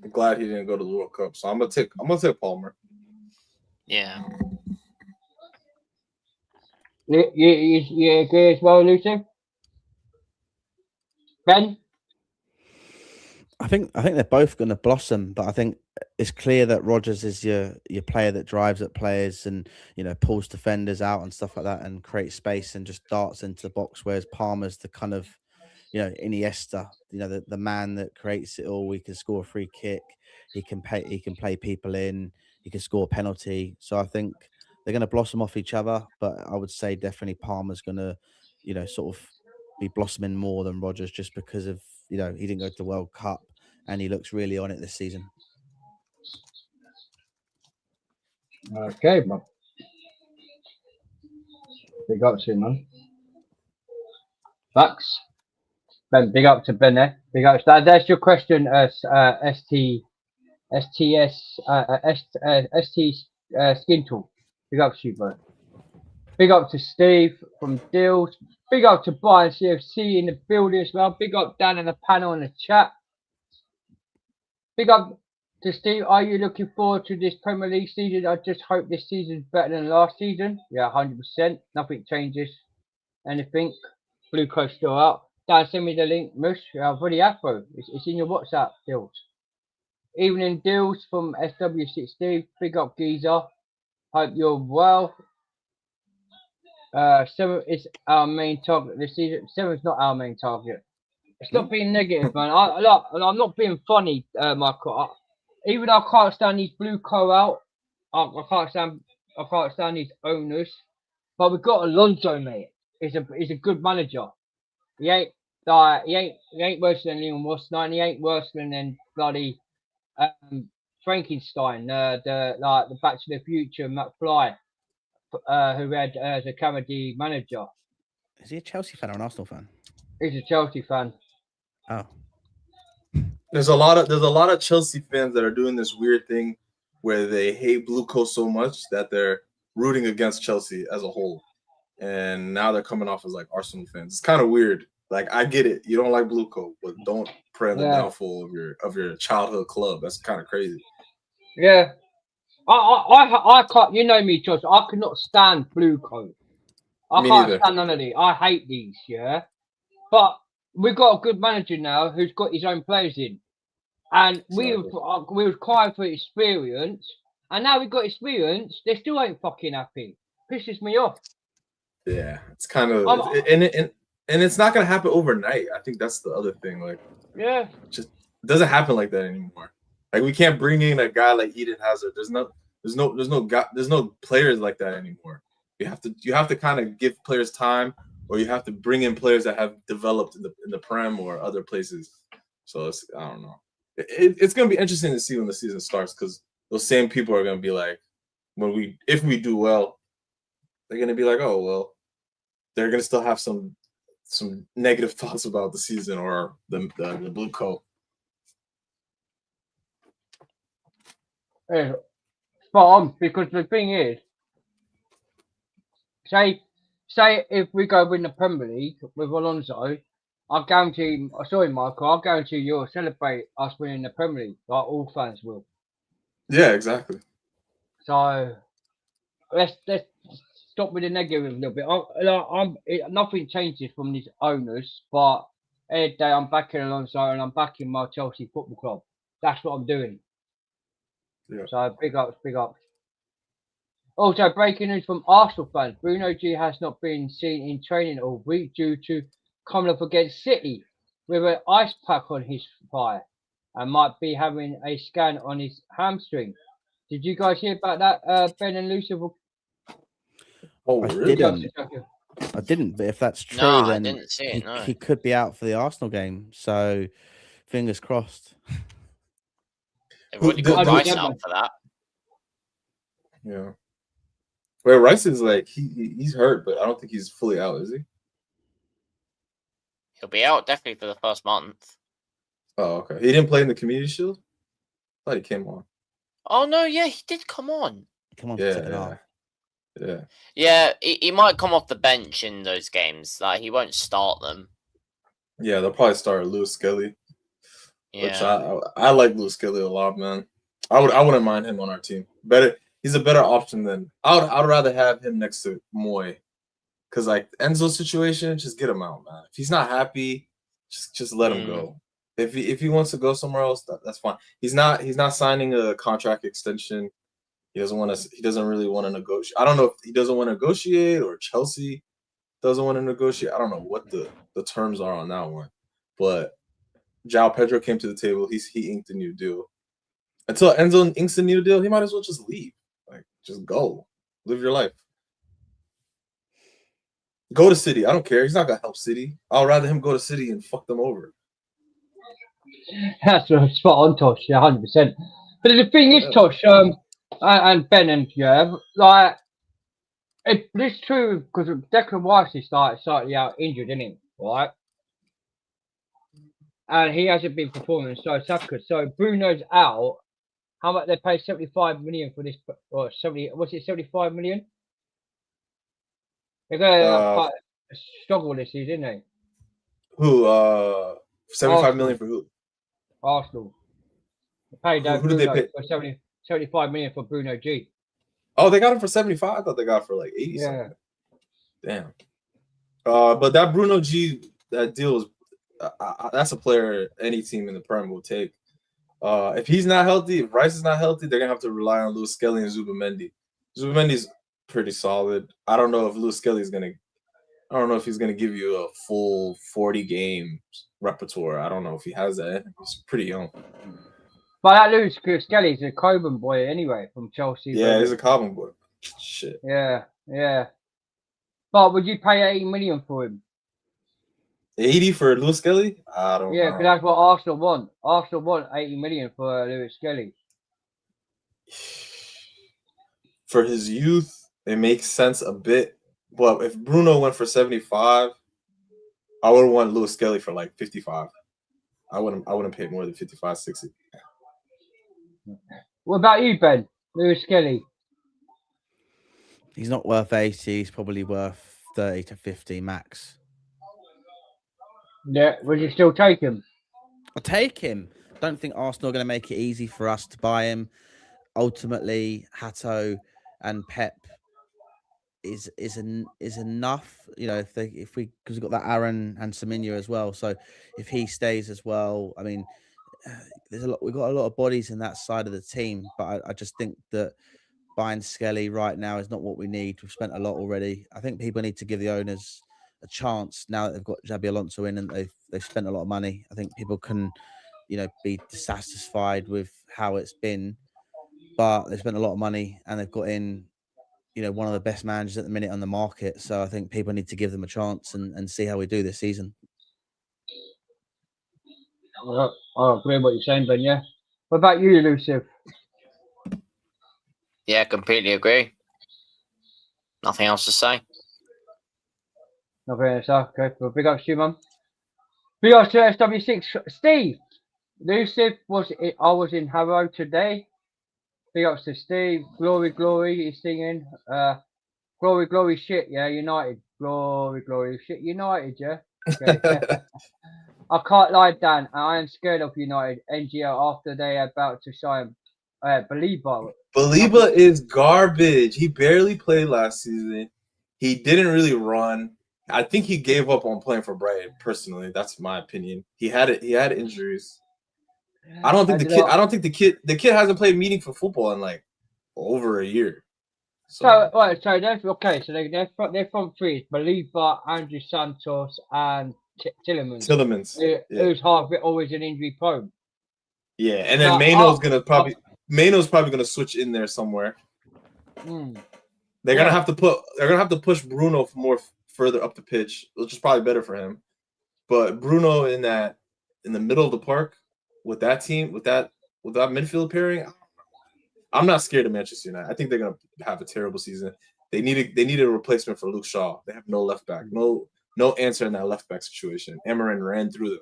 I'm glad he didn't go to the World Cup, so I'm gonna take Palmer. Yeah. You agree as well, Lucy? Ben? I think they're both going to blossom, but I think it's clear that Rodgers is your player that drives at players and pulls defenders out and stuff like that and creates space and just darts into the box. Whereas Palmer's the kind of Iniesta, the man that creates it all. He can score a free kick, he can play people in, he can score a penalty. So I think they're going to blossom off each other, but I would say definitely Palmer's going to sort of be blossoming more than Rodgers just because of he didn't go to the World Cup and he looks really on it this season. Okay, man. Big up to you, man. Facts. Ben, big up to Ben there. Big up. That's your question, ST Skin Tool. Big up to you, bro. Big up to Steve from Deals. Big up to Brian CFC in the building as well. Big up Dan in the panel in the chat. Big up to Steve. Are you looking forward to this Premier League season? I just hope this season's better than last season. Yeah, 100%. Nothing changes. Anything. Blue Coast still out. Dan, send me the link, Mush. I've already have, bro. It's in your WhatsApp, Deals. Evening Deals from SW16. Big up, Geezer. Hope you're well. 7 is our main target this season. 7 is not our main target. Stop being negative, man. I'm not being funny, Michael. Even though I can't stand these Blue Co out, I can't stand these owners. But we've got Alonso, mate. He's a good manager. He ain't worse than Leon Rossnine. He ain't worse than bloody Frankenstein, the Back to the Future McFly, who had as a comedy manager. Is he a Chelsea fan or an Arsenal fan? He's a Chelsea fan. Oh. There's a lot of Chelsea fans that are doing this weird thing where they hate Blue Coast so much that they're rooting against Chelsea as a whole, and now they're coming off as like Arsenal fans. It's kind of weird. Like, I get it, you don't like Blue Coat, but don't pray on the downfall of your childhood club. That's kind of crazy. Yeah, I can't. You know me, Josh. I cannot stand Blue Coat. I can't stand none of these. I hate these. Yeah, but we've got a good manager now who's got his own players in. And we were crying for experience, and now we've got experience. They still ain't fucking happy. Pisses me off. Yeah, it's kind of and it's not gonna happen overnight. I think that's the other thing. Like, yeah, just it doesn't happen like that anymore. Like, we can't bring in a guy like Eden Hazard. There's no players like that anymore. You have to kind of give players time, or you have to bring in players that have developed in the Prem or other places. So I don't know. It's gonna be interesting to see when the season starts, because those same people are gonna be like, if we do well, they're gonna be like, oh well, they're gonna still have some negative thoughts about the season or the blue coat. yeah. Spot on, because the thing is, say if we go win the Premier League with Alonso, I guarantee, sorry Michael, I guarantee you'll celebrate us winning the Premier League, like all fans will. Yeah, exactly. So let's stop with the negative a little bit. Nothing changes from these owners, but every day I'm backing Alonso and I'm backing my Chelsea Football Club. That's what I'm doing. Yeah. So big ups, big ups. Also, breaking news from Arsenal fans: Bruno G has not been seen in training all week due to coming up against City with an ice pack on his thigh and might be having a scan on his hamstring. Did you guys hear about that, Ben and Lucy? Oh, really? I didn't, but if that's true, No, then I didn't see it. No. he could be out for the Arsenal game. So, fingers crossed. They've already got Rice out for that. Yeah. Well, Rice is like he's hurt, but I don't think he's fully out, is he? He'll be out definitely for the first month. Oh, okay. He didn't play in the Community Shield? I thought he came on. Oh no, yeah, he did come on. Come on, second half. Yeah. Yeah, he might come off the bench in those games. Like, he won't start them. Yeah, they'll probably start Lewis Skelly. Yeah. Which I like Lewis Skelly a lot, man. I wouldn't mind him on our team. He's a better option than I'd rather have him next to Moy. Cause like Enzo's situation, just get him out, man. If he's not happy, just let him go. If he wants to go somewhere else, that's fine. He's not signing a contract extension. He doesn't really want to negotiate. I don't know if he doesn't want to negotiate or Chelsea doesn't want to negotiate. I don't know what the terms are on that one. But João Pedro came to the table. He inked a new deal. Until Enzo inks a new deal, he might as well just leave. Like, just go. Live your life. Go to City. I don't care. He's not gonna help City. I'd rather him go to City and fuck them over. That's spot on, Tosh. Yeah, 100%. But the thing is, Tosh, and Ben and like, it's true because Declan Rice is slightly out injured, isn't he? Right? And he hasn't been performing, so Saka. So Bruno's out. How much they pay? 75 million for this, or 70? Was it 75 million? They're gonna struggle this season, isn't they? Who? 75 million for who? Arsenal. They paid who did they pay? For 75 million for Bruno G. Oh, they got him for 75. I thought they got for like 80. Yeah. Something. Damn. But that Bruno G, that deal is that's a player any team in the Prem will take. If he's not healthy, if Rice is not healthy, they're gonna have to rely on Lewis Skelly and Zubamendi. Zubamendi's pretty solid. I don't know if Lewis Skelly's gonna. I don't know if he's gonna give you a full 40 games repertoire. I don't know if he has that. He's pretty young. But that Lewis Skelly's a Coburn boy anyway from Chelsea. Yeah, he's a Coburn boy. Shit. Yeah. But would you pay 80 million for him? 80 for Lewis Skelly? I don't know. Yeah, because that's what Arsenal want. Arsenal want 80 million for Lewis Skelly. For his youth, it makes sense a bit. But if Bruno went for 75, I would want Lewis Skelly for like 55. I wouldn't pay more than 55, 60. What about you, Ben? Lewis Skelly? He's not worth 80. He's probably worth 30 to 50 max. Yeah, would you still take him? I'll take him. Don't think Arsenal are going to make it easy for us to buy him. Ultimately, Hato and Pep is enough. You know, because we've got that Aaron and Semenyo as well. So if he stays as well, I mean, we've got a lot of bodies in that side of the team, but I just think that buying Skelly right now is not what we need. We've spent a lot already. I think people need to give the owners a chance now that they've got Xabi Alonso in and they've spent a lot of money. I think people can, be dissatisfied with how it's been, but they've spent a lot of money and they've got in, one of the best managers at the minute on the market. So I think people need to give them a chance and see how we do this season. I agree with what you're saying, Ben. Yeah. What about you, Elusive? Yeah, completely agree. Nothing else to say. Nothing else. Okay. Well, big up to you, Mum. Big up to SW6. Steve. Elusive I was in Harrow today. Big up to Steve. Glory, glory. He's singing. Glory, glory. Shit. Yeah. United. Glory, glory. Shit. United. Yeah. Okay. I can't lie, Dan. I am scared of United. NGL after they are about to sign Belieber. Belieber is garbage. He barely played last season. He didn't really run. I think he gave up on playing for Brighton. Personally, that's my opinion. He had injuries. I don't think the kid hasn't played meaningful football in like over a year. So they're okay. So they're front three: Belieber, Andrew Santos, and Tillemans. Who's always an injury prone. Yeah, and then Mano's probably gonna switch in there somewhere. They're gonna have to push Bruno further up the pitch, which is probably better for him. But Bruno in the middle of the park with that team, with that midfield pairing, I'm not scared of Manchester United. I think they're gonna have a terrible season. They need a replacement for Luke Shaw. They have no left back, no answer in that left back situation. Amarin ran through them.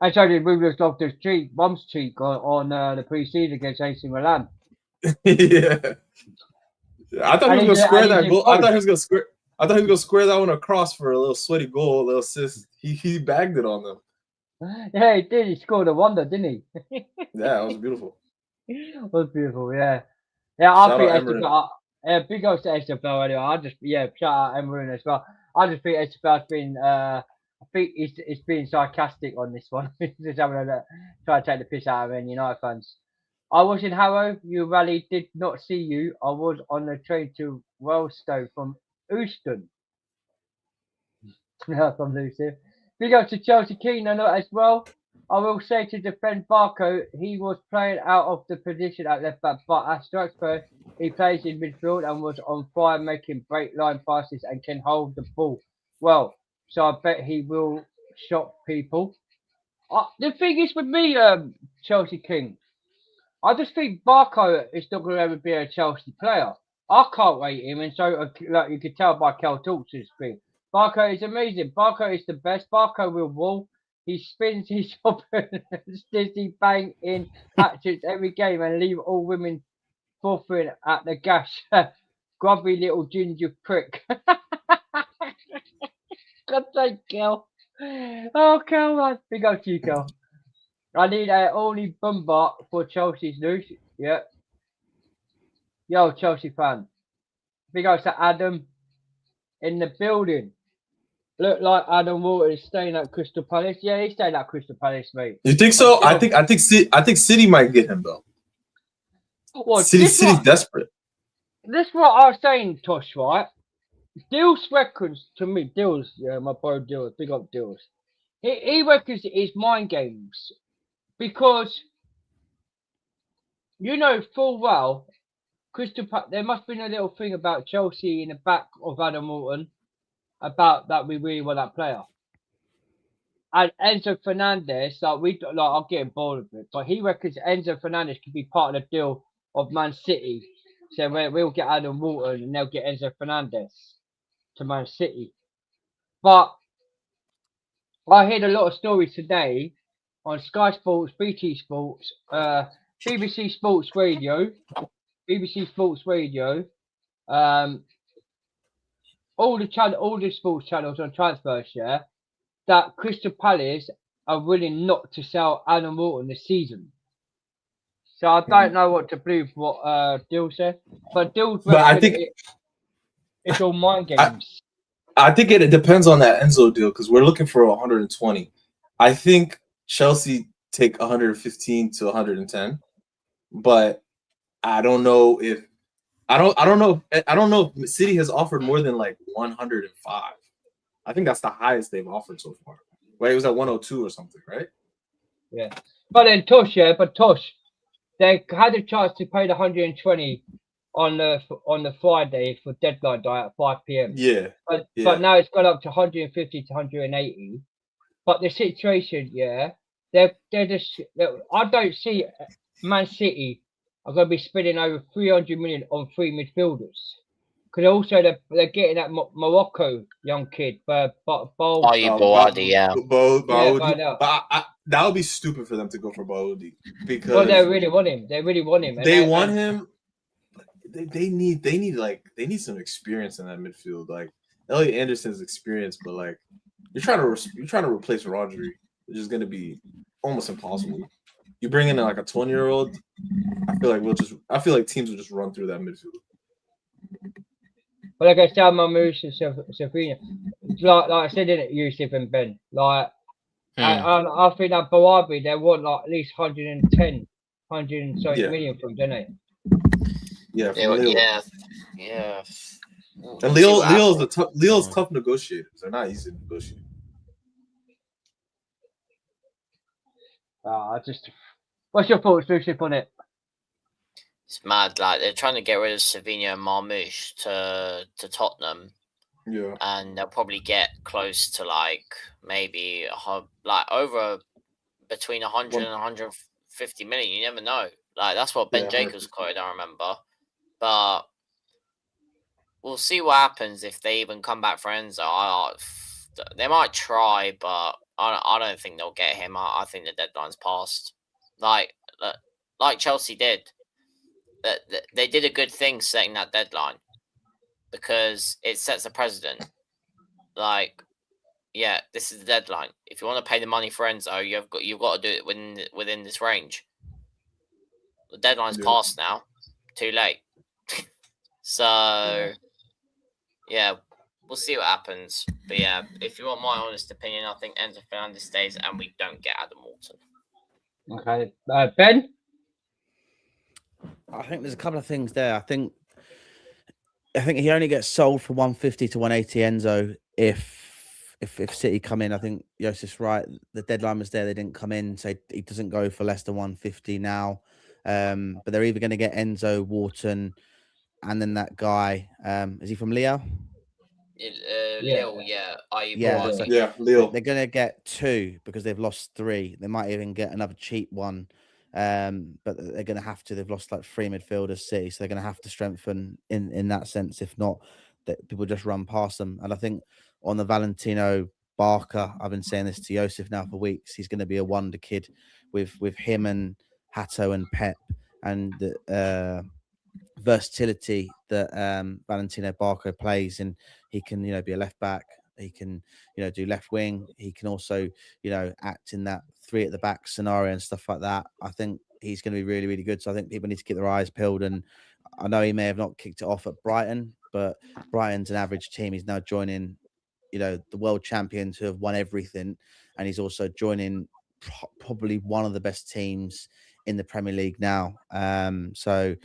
I tried to move this off this Mom's cheek on the pre-season against AC Milan. Yeah. I thought he was gonna square that goal. I thought he was gonna square that one across for a little sweaty goal, a little assist. He bagged it on them. Yeah, he did. He scored a wonder, didn't he? Yeah, it was beautiful. It was beautiful, yeah. Yeah, I think big ups to Estefel anyway. Shout out Emery as well. I just think Estefel's been I think he's being sarcastic on this one. Just having try to take the piss out of United fans. I was in Harrow. You rally did not see you. I was on the train to Wellstowe from Euston. From Lucy. Big up to Chelsea Keenan as well. I will say to defend Barco, he was playing out of the position at left back, but at Strasbourg, he plays in midfield and was on fire, making break line passes and can hold the ball well. So I bet he will shock people. The thing is with me, Chelsea King, I just think Barco is not going to ever be a Chelsea player. I can't rate him, and so like you could tell by Kel Talks this thing. Barco is amazing. Barco is the best. Barco will wall. He spins his opponents, dizzy bang in hat-tricks every game and leave all women buffering at the gash. Grubby little ginger prick. God sake, Kel. Oh, Kel, man. Big up to you, Kel. I need a only bumper for Chelsea's news. Yeah. Yo, Chelsea fan. Big up to Adam in the building. Look like Adam Walter is staying at Crystal Palace. Yeah, he's staying at Crystal Palace, mate. You think so? I think City might get him though. What, City's desperate. This is what I was saying, Tosh, right? Dills reckons to me, Dills, yeah, my boy Dills, big up Dills. He reckons it's mind games because you know full well Crystal Palace. There must have been a little thing about Chelsea in the back of Adam Walton about that we really want that player. And Enzo Fernandez, I'm getting bored of it, but he reckons Enzo Fernandez could be part of the deal of Man City. So we'll get Adam Walton and they'll get Enzo Fernandez to Man City. But I heard a lot of stories today on Sky Sports, BT Sports, BBC Sports Radio, all the sports channels on transfer share that Crystal Palace are willing not to sell Adam Walton this season. So I don't know what to believe what Dill said, but I think it's all mind games. I think it depends on that Enzo deal because we're looking for 120. I think Chelsea take 115 to 110, but I don't know if I don't know if City has offered more than like 105. I think that's the highest they've offered so far. Right, it was at 102 or something, right? Yeah, but then Tosh, they had a chance to pay the 120 on the Friday for deadline day at 5 p.m. Yeah, but now it's gone up to 150 to 180. But the situation, they're just. I don't see Man City are going to be spending over 300 million on 3 midfielders. Because also they're getting that Morocco young kid, but Boadi, yeah. But that would be stupid for them to go for Boadi because they really want him. They really want him. They want him. They need some experience in that midfield. Like Elliot Anderson's experience, but like you're trying to replace Rodri, which is going to be almost impossible. You bring in like a 20-year-old. I feel like teams will just run through that midfield. But like I said, my move to Sabrina, like I said in it, Yusuf and Ben, like I think that Barabi, they want like at least 110, 130 million from, don't they? Yeah, yeah. And Leo's tough negotiators. They're not easy to negotiate. What's your thoughts, Yusuf, on it? It's mad. Like they're trying to get rid of Savinho and Marmoush to Tottenham. Yeah, and they'll probably get close to like maybe like over between 100 and 150 million. You never know. Like that's what Ben Jacobs quoted, I remember. But we'll see what happens if they even come back for Enzo. They might try, but I don't think they'll get him. I think the deadline's passed. Like Chelsea did. They did a good thing setting that deadline because it sets a precedent. Like, yeah, this is the deadline. If you want to pay the money for Enzo, you've got to do it within this range. The deadline's passed now. Too late. So, yeah, we'll see what happens. But yeah, if you want my honest opinion, I think Enzo Fernandez stays and we don't get Adam Walton. Okay, Ben. I think there's a couple of things there. I think he only gets sold for 150 to 180 Enzo if City come in. I think Yosef's right. The deadline was there. They didn't come in, so he doesn't go for less than 150 now. But they're either going to get Enzo, Wharton, and then that guy. Is he from Leo? Lille, Lille. They're going to get 2 because they've lost 3. They might even get another cheap one. But they're going to have to. They've lost like 3 midfielders, City, so they're going to have to strengthen in that sense. If not, that people just run past them. And I think on the Valentino Barker, I've been saying this to Joseph now for weeks. He's going to be a wonder kid with him and Hato and Pep and the versatility that Valentino Barker plays, and he can be a left back. He can do left wing. He can also act in that 3 at the back scenario and stuff like that. I think he's going to be really, really good. So I think people need to keep their eyes peeled. And I know he may have not kicked it off at Brighton, but Brighton's an average team. He's now joining the world champions who have won everything, and he's also joining probably one of the best teams in the Premier League now. So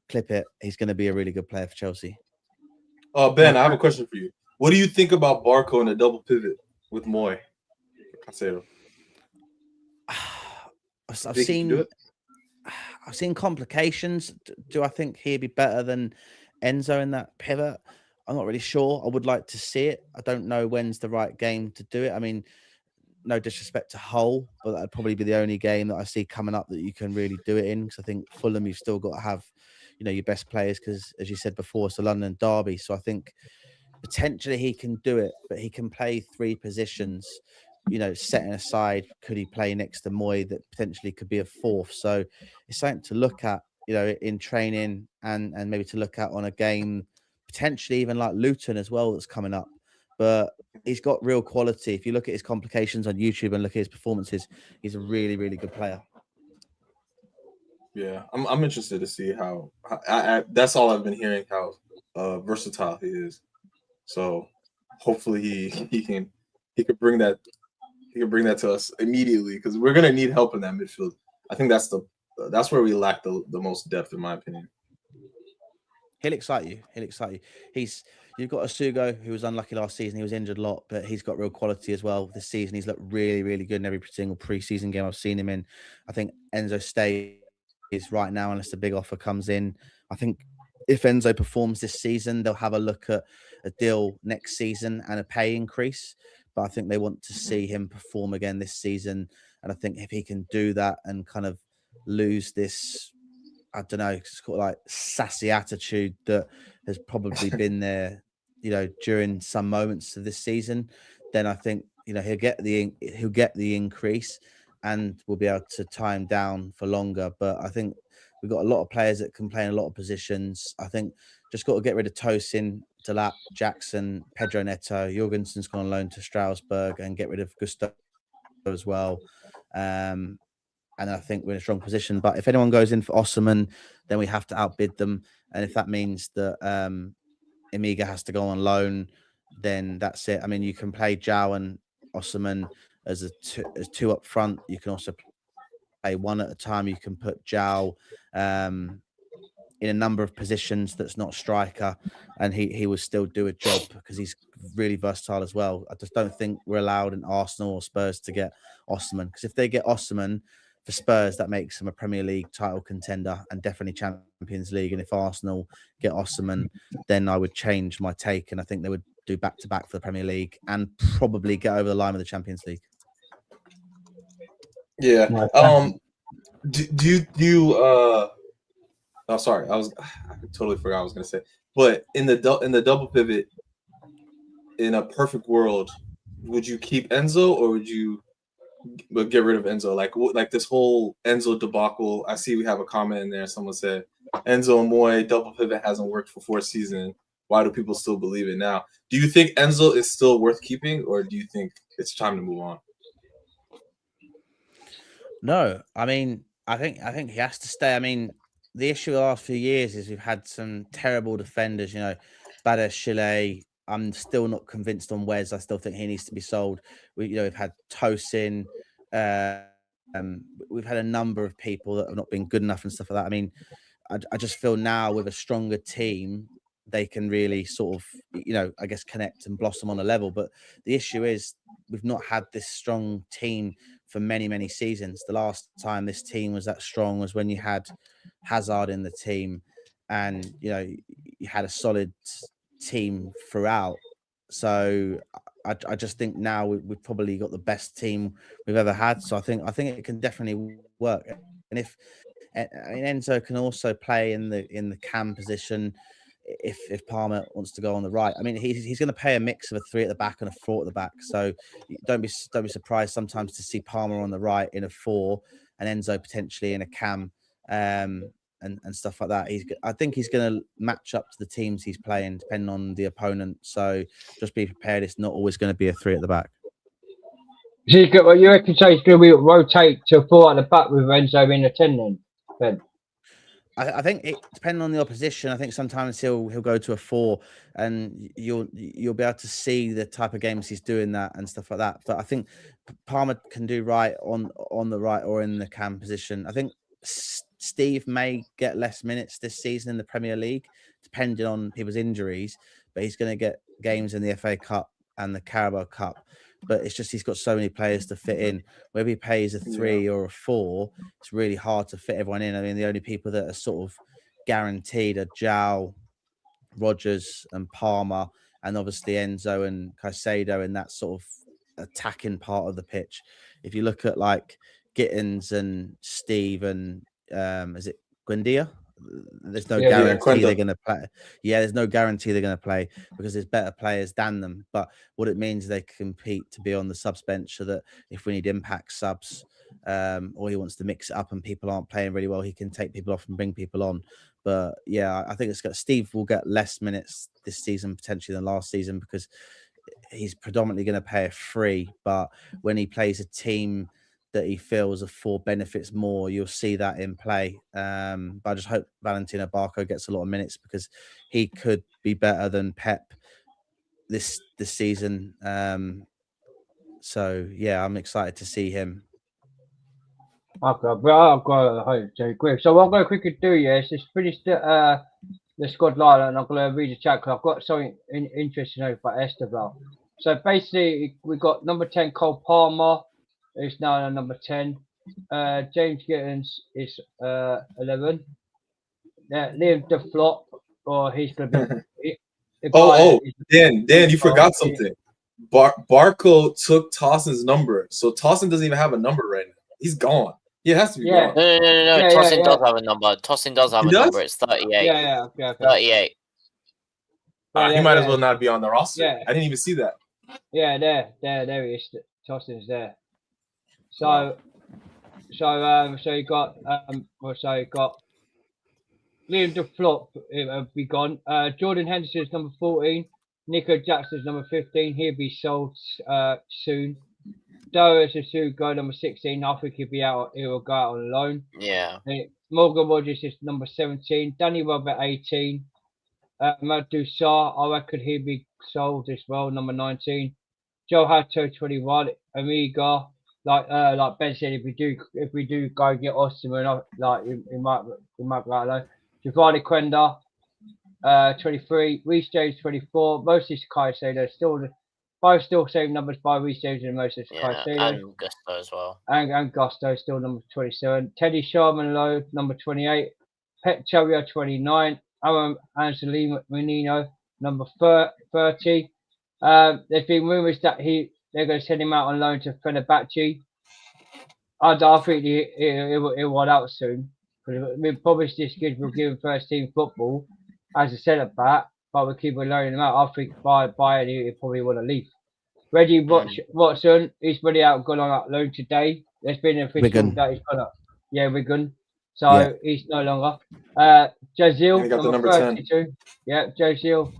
clip it. He's going to be a really good player for Chelsea. Ben, I have a question for you. What do you think about Barco in a double pivot with Moy? I've seen complications. Do I think he'd be better than Enzo in that pivot? I'm not really sure. I would like to see it. I don't know when's the right game to do it. I mean, no disrespect to Hull, but that'd probably be the only game that I see coming up that you can really do it in. Because I think Fulham, you've still got to have, your best players. Because as you said before, it's a London derby. So I think potentially he can do it, but he can play 3 positions. Setting aside, could he play next to Moy that potentially could be a 4th? So it's something to look at, in training and maybe to look at on a game, potentially even like Luton as well that's coming up. But he's got real quality. If you look at his complications on YouTube and look at his performances, he's a really, really good player. Yeah, I'm interested to see how that's all I've been hearing, how versatile he is. So hopefully he can bring that he can bring that to us immediately because we're gonna need help in that midfield. I think that's where we lack the most depth, in my opinion. He'll excite you. You've got Asugo, who was unlucky last season. He was injured a lot, but he's got real quality as well this season. He's looked really, really good in every single preseason game I've seen him in. I think Enzo stays right now unless the big offer comes in. I think if Enzo performs this season, they'll have a look at a deal next season and a pay increase. But I think they want to see him perform again this season. And I think if he can do that and kind of lose this, I don't know, it's called like sassy attitude that has probably been there, during some moments of this season, then I think, he'll get the increase and we'll be able to tie him down for longer. But I think we've got a lot of players that can play in a lot of positions. I think just got to get rid of Tosin, Delap, Jackson, Pedro Neto. Jorgensen's gone on loan to Strasbourg, and get rid of Gusto as well. And I think we're in a strong position. But if anyone goes in for Osimhen, then we have to outbid them. And if that means that Emiga has to go on loan, then that's it. I mean, you can play João and Osimhen as two up front. You can also play one at a time. You can put João in a number of positions that's not striker, and he will still do a job because he's really versatile as well. I just don't think we're allowed in Arsenal or Spurs to get Osimhen, because if they get Osimhen for Spurs, that makes them a Premier League title contender and definitely Champions League. And if Arsenal get Osimhen, then I would change my take, and I think they would do back-to-back for the Premier League and probably get over the line with the Champions League. Yeah. Do you oh, sorry. I totally forgot what I was gonna say. But in the double pivot, in a perfect world, would you keep Enzo or would you get rid of Enzo? Like this whole Enzo debacle. I see we have a comment in there. Someone said Enzo and Moy double pivot hasn't worked for 4 seasons. Why do people still believe it now? Do you think Enzo is still worth keeping, or do you think it's time to move on? No, I mean, I think he has to stay. I mean, the issue the last few years is we've had some terrible defenders, Bada Chile. I'm still not convinced on Wes. I still think he needs to be sold. We've had Tosin. We've had a number of people that have not been good enough and stuff like that. I mean, I just feel now with a stronger team, they can really sort of, I guess, connect and blossom on a level. But the issue is we've not had this strong team for many, many seasons. The last time this team was that strong was when you had Hazard in the team, and you had a solid team throughout. So I just think now we've probably got the best team we've ever had. So I think it can definitely work. And Enzo can also play in the cam position if Palmer wants to go on the right. I mean, he's going to play a mix of a 3 at the back and a 4 at the back. So don't be surprised sometimes to see Palmer on the right in a 4 and Enzo potentially in a cam and stuff like that. I think he's going to match up to the teams he's playing depending on the opponent. So just be prepared. It's not always going to be a 3 at the back. So you reckon he's going to rotate to a 4 at the back with Enzo in the 10 then? I think it depending on the opposition. I think sometimes he'll go to a 4, and you'll be able to see the type of games he's doing that and stuff like that. But I think Palmer can do right on the right or in the cam position. I think Steve may get less minutes this season in the Premier League, depending on people's injuries. But he's going to get games in the FA Cup and the Carabao Cup. But it's just he's got so many players to fit in. Whether he plays a 3 or a 4, it's really hard to fit everyone in. I mean, the only people that are sort of guaranteed are João, Rodgers, and Palmer, and obviously Enzo and Caicedo in that sort of attacking part of the pitch. If you look at like Gittins and Steve and is it Quenda? There's no guarantee they're going to play. Yeah, there's no guarantee they're going to play because there's better players than them. But what it means is they compete to be on the subs bench so that if we need impact subs or he wants to mix it up and people aren't playing really well, he can take people off and bring people on. But yeah, I think Steve will get less minutes this season potentially than last season because he's predominantly going to play a 3. But when he plays a team that he feels a 4 benefits more, you'll see that in play. But I just hope Valentino Barco gets a lot of minutes because he could be better than Pep this season. So yeah, I'm excited to see him. Okay, but I've got to agree. So what I'm going to quickly do, is just finish the squad line, and I'm going to read the chat because I've got something interesting over about Esteval. So basically, we got number 10 Cole Palmer, who's now number 10. James Gittins is 11. Liam the Flop, or he's going to be. Dan, you forgot something. Barco took Towson's number, so Towson doesn't even have a number right now. He's gone. He has to be gone. No. Tossin does have a number. Tossin does have a number. It's 38. Yeah. 38. He might as well not be on the roster. Yeah. I didn't even see that. Yeah, there he is. Tossin's there. So, Wow. so you got Liam the Flop be gone. Jordan Henderson's number 14. Nico Jackson's number 15. He'll be sold soon. Darius Asugo, number 16. I think he'll be out. He will go out on loan. Yeah. Morgan Rogers is number 17. Danny Robert 18. Madou Sarr, I reckon he'll be sold as well. Number 19. Joe Hato 21. Amiga, like Ben said, if we do go and get Osterman, like we might go out loan. Geovany Quenda 23. Reece James 24. Moses Caicedo still same numbers by Reece James and Moses Caicedo. And Gusto as well. And Gusto still number 27. Teddy Sharman Lowe, number 28. Pet Choria 29. Angelino Menino, number 30. There's been rumours that they're going to send him out on loan to Fenerbahce. I think he'll want out soon. Probably this kid will give him first team football as a centre back, but we'll keep loaning him out. I think by he'll probably want to leave. Reggie Watson, he's really gone on loan today. There's been an official that he's gone up. Yeah, Wigan. So he's no longer. Jazil, number 32. 10. Yeah, Jazil,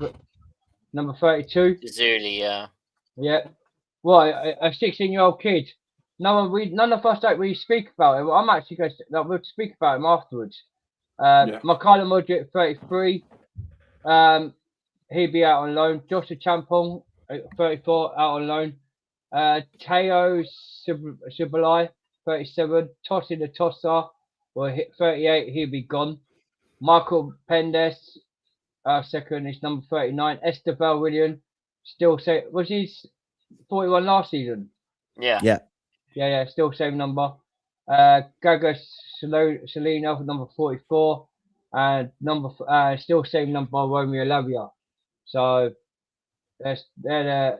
number 32. Zuli, yeah. Yeah. What, a 16-year-old kid? None of us don't really speak about him. I'm actually going to we'll speak about him afterwards. Mikhailo Modric, 33. He'll be out on loan. Joshua Champong, 34, out on loan. Teo Sibalai, 37. Tossin the Tosser will hit 38. He'll be gone. Michael Pendes, second, is number 39. Esteval William, still say was he 41 last season? Yeah. Still same number. Gaga Salino, number 44, and still same number Romeo Lavia. So that's the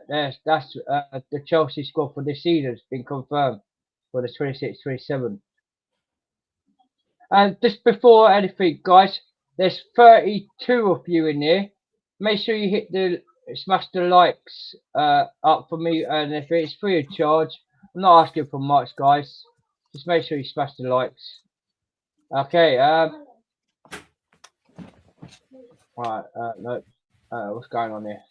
Chelsea squad for this season has been confirmed for the 26-27. And just before anything, guys, there's 32 of you in here. Make sure you smash the likes up for me, and if it's free of charge, I'm not asking for much, guys. Just make sure you smash the likes. Okay. Right. No. What's going on here?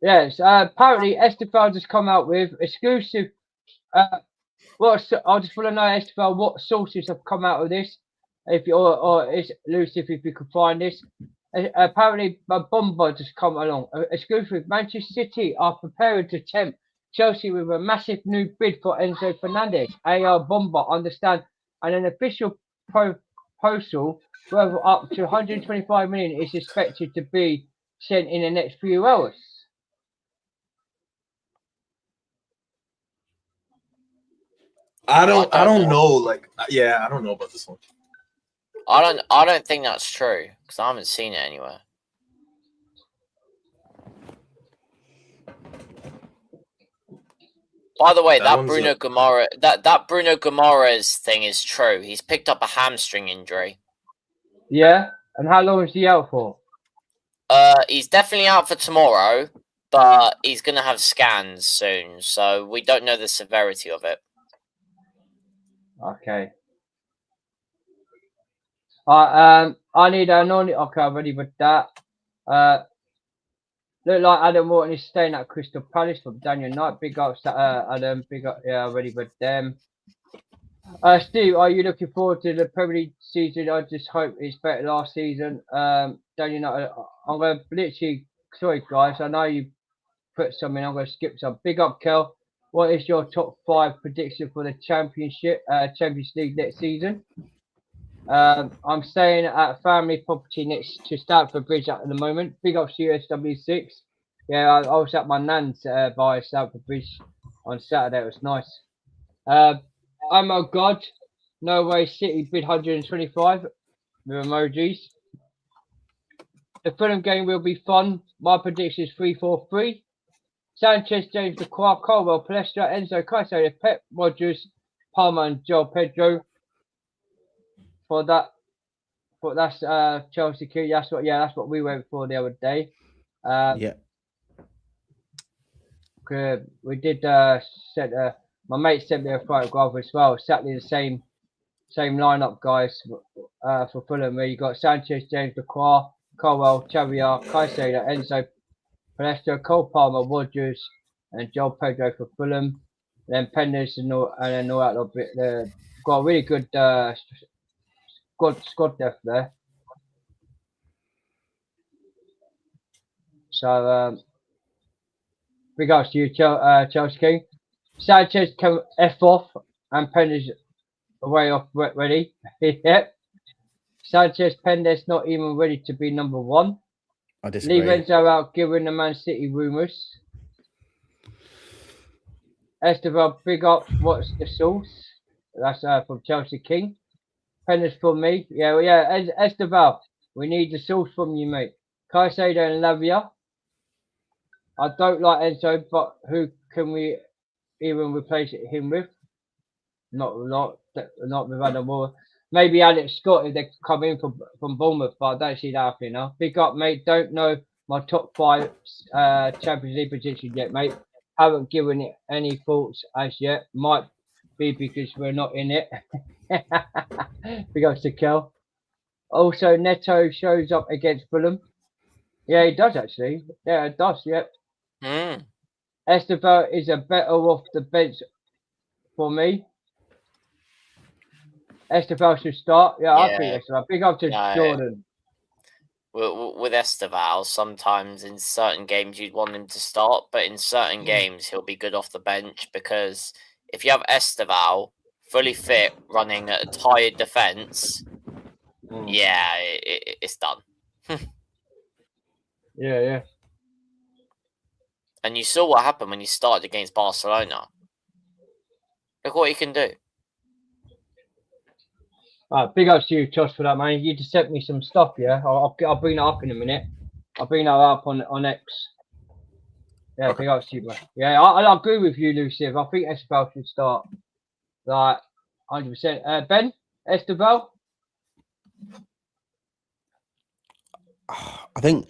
Yes. Apparently, Estefan just come out with exclusive. I just want to know, Estefan, what sources have come out of this? Or is Lucifer, if you can find this. Apparently, Bomba just come along. Exclusive, Manchester City are preparing to tempt Chelsea with a massive new bid for Enzo Fernandez. AR Bomba understand, and an official proposal worth up to 125 million is expected to be sent in the next few hours. I don't know. I don't know about this one. I don't think that's true because I haven't seen it anywhere. By the way, that Bruno Guimaraes thing is true. He's picked up a hamstring injury. Yeah, and how long is he out for? He's definitely out for tomorrow, but he's gonna have scans soon, so we don't know the severity of it. Okay. I need a non. Okay, I'm ready with that. Look like Adam Morton is staying at Crystal Palace from Daniel Knight. Big ups to Adam. Big up, yeah, ready with them. Steve, are you looking forward to the Premier League season? I just hope it's better last season. Daniel Knight, I'm going to literally sorry guys, I know you put something. I'm going to skip some. Big up, Kel. What is your top 5 prediction for the Champions League next season? I'm staying at family property next to Stamford Bridge at the moment. Big up to USW6. Yeah, I was at my nan's by Stamford Bridge on Saturday. It was nice. I'm a god. No way City bid 125 with emojis. The Fulham game will be fun. My prediction is 3-4-3. Sanchez, James Lacroix, Colwell, Palestra, Enzo, Caicedo, Pep, Rogers, Palmer, and João Pedro. For that's Chelsea key. That's what we went for the other day. Yeah. We did set my mate sent me a photograph as well. Exactly the same lineup, guys, for Fulham. Where you got Sanchez, James Lacroix, Colwell, Xavier, Caicedo, Enzo, Palestra, Cole Palmer, Rogers, and João Pedro for Fulham. Then Penders and then all that little bit. Got a really good squad depth there. So regards to you, Chelsea King. Sanchez can F off and Penders away off ready. Yep. Sanchez Penders not even ready to be number 1. I disagree. Leave Enzo out given the Man City rumours. Esteban, big up. What's the sauce? That's from Chelsea King. Penders from me. Yeah. Esteban, we need the sauce from you, mate. Caicedo and Lavia. I don't like Enzo, but who can we even replace him with? Not with Adam Moore. Maybe Alex Scott if they come in from Bournemouth, but I don't see that happening now. Big up, mate. Don't know my top 5 Champions League position yet, mate. Haven't given it any thoughts as yet. Might be because we're not in it. Big up to Kel. Also, Neto shows up against Fulham. Yeah, he does actually. Yeah, it does. Yep. Esteban is a better off the bench for me. Esteban should start. Yeah, I think Esteban. Big up to Jordan. With Esteban, sometimes in certain games you'd want him to start, but in certain games he'll be good off the bench because if you have Esteban fully fit, running at a tired defence, it's done. Yeah. And you saw what happened when he started against Barcelona. Look what he can do. Big ups to you, Josh, for that, man. You just sent me some stuff, yeah? I'll bring that up in a minute. I'll bring that up on X. Yeah, big ups to you, man. Yeah, I agree with you, Luciv. I think Esteban should start. Like, 100%. Ben? Esteban? I think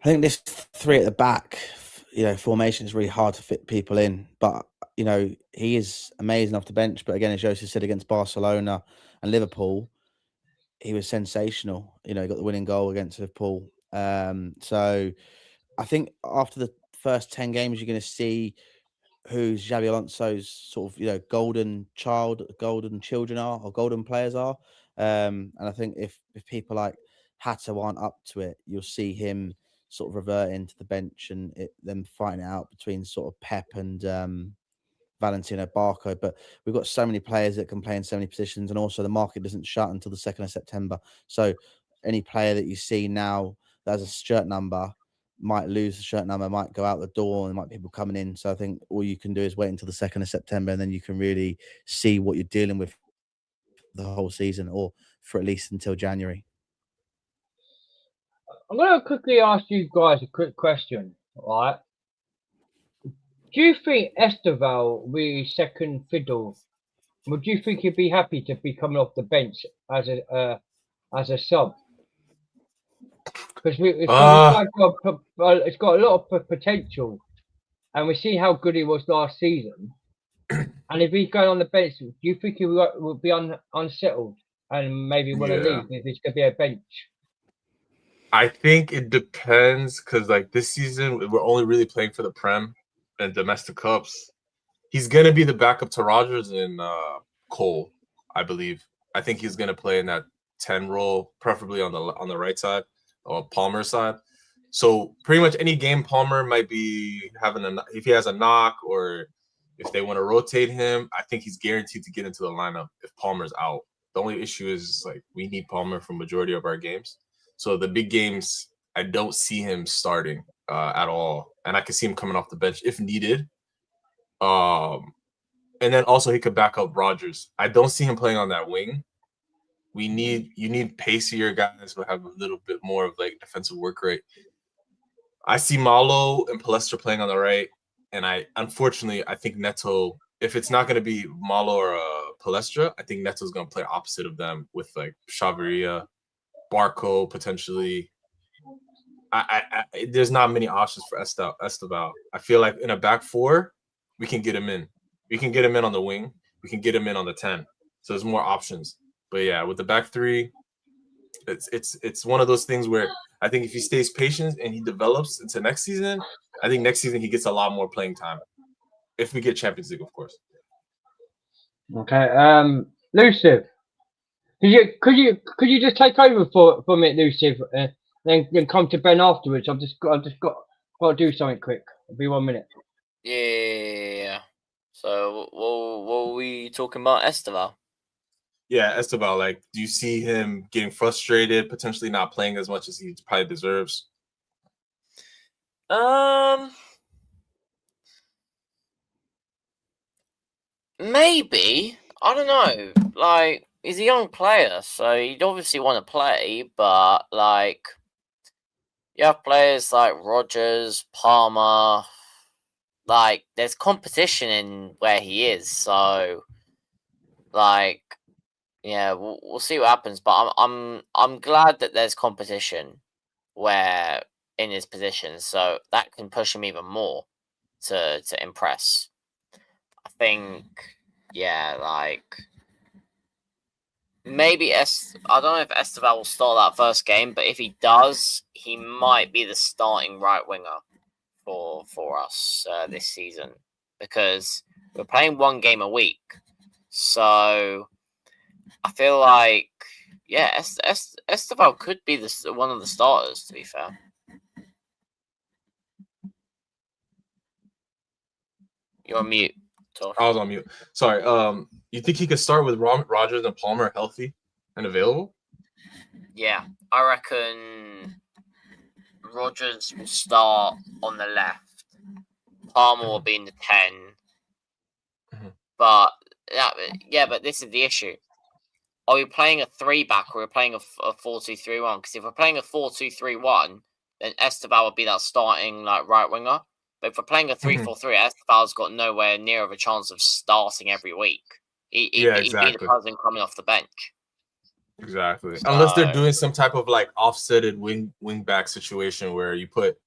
this 3 at the back, formation is really hard to fit people in. But, he is amazing off the bench. But again, as Joseph said, against Barcelona and Liverpool, he was sensational. He got the winning goal against Liverpool. So I think after the first 10 games, you're going to see who Xabi Alonso's sort of, golden children are, or golden players are. And I think if people like Hatter aren't up to it, you'll see him sort of reverting to the bench and them fighting it out between sort of Pep and Valentino Barco. But we've got so many players that can play in so many positions, and also the market doesn't shut until the 2nd of September. So any player that you see now that has a shirt number might lose the shirt number, might go out the door, and there might be people coming in. So I think all you can do is wait until the 2nd of September, and then you can really see what you're dealing with the whole season, or for at least until January. I'm going to quickly ask you guys a quick question, right? Do you think Esteban will be second fiddle? Would you think he'd be happy to be coming off the bench as a sub? Because it's got a lot of potential, and we see how good he was last season. And if he's going on the bench, do you think he will be unsettled and maybe want to leave if it's going to be a bench? I think it depends because, like, this season we're only really playing for the Prem and domestic cups. He's gonna be the backup to Rogers and Cole, I believe. I think he's gonna play in that 10 role, preferably on the right side or Palmer's side. So pretty much any game Palmer might be having if he has a knock or if they want to rotate him, I think he's guaranteed to get into the lineup if Palmer's out. The only issue is like we need Palmer for majority of our games. So the big games, I don't see him starting at all, and I can see him coming off the bench if needed. And then also he could back up Rodgers. I don't see him playing on that wing. You need pacier guys who have a little bit more of like defensive work rate. I see Malo and Palestra playing on the right, and I think Neto, if it's not going to be Malo or Palestra, I think Neto's going to play opposite of them with like Chavarria, Barco potentially. There's not many options for Esteval. I feel like in a back four, we can get him in. We can get him in on the wing. We can get him in on the 10. So there's more options. But yeah, with the back three, it's one of those things where I think if he stays patient and he develops into next season, I think next season he gets a lot more playing time. If we get Champions League, of course. Okay. Luciv, could you just take over for a minute, Luciv, then come to Ben afterwards? I've just got to do something quick. It'll be 1 minute. Yeah. So what were we talking about, Esteval? Yeah, Esteval, like, do you see him getting frustrated, potentially not playing as much as he probably deserves? Maybe. I don't know. Like, he's a young player, so he'd obviously want to play, but, like, you have players like Rodgers, Palmer. Like, there's competition in where he is, so, like, yeah, we'll see what happens. But I'm glad that there's competition where in his position, so that can push him even more to impress. I think, yeah, like maybe I don't know if Esteval will start that first game, but if he does, he might be the starting right winger for us this season because we're playing one game a week. So I feel like, yeah, Esteval could be one of the starters, to be fair. You're on mute. I was on mute. Sorry. You think he could start with Rodgers and Palmer healthy and available? Yeah, I reckon Rodgers will start on the left. Palmer will be in the 10. Mm-hmm. But but this is the issue. Are we playing a 3-back or are we playing a 4-2-3-1? Because if we're playing a 4-2-3-1, then Esteval would be that starting like right winger. But if we're playing a 3-4-3, Esteval's got nowhere near of a chance of starting every week. He'd be the person coming off the bench. Exactly. So, unless they're doing some type of like offsetted wing back situation where you put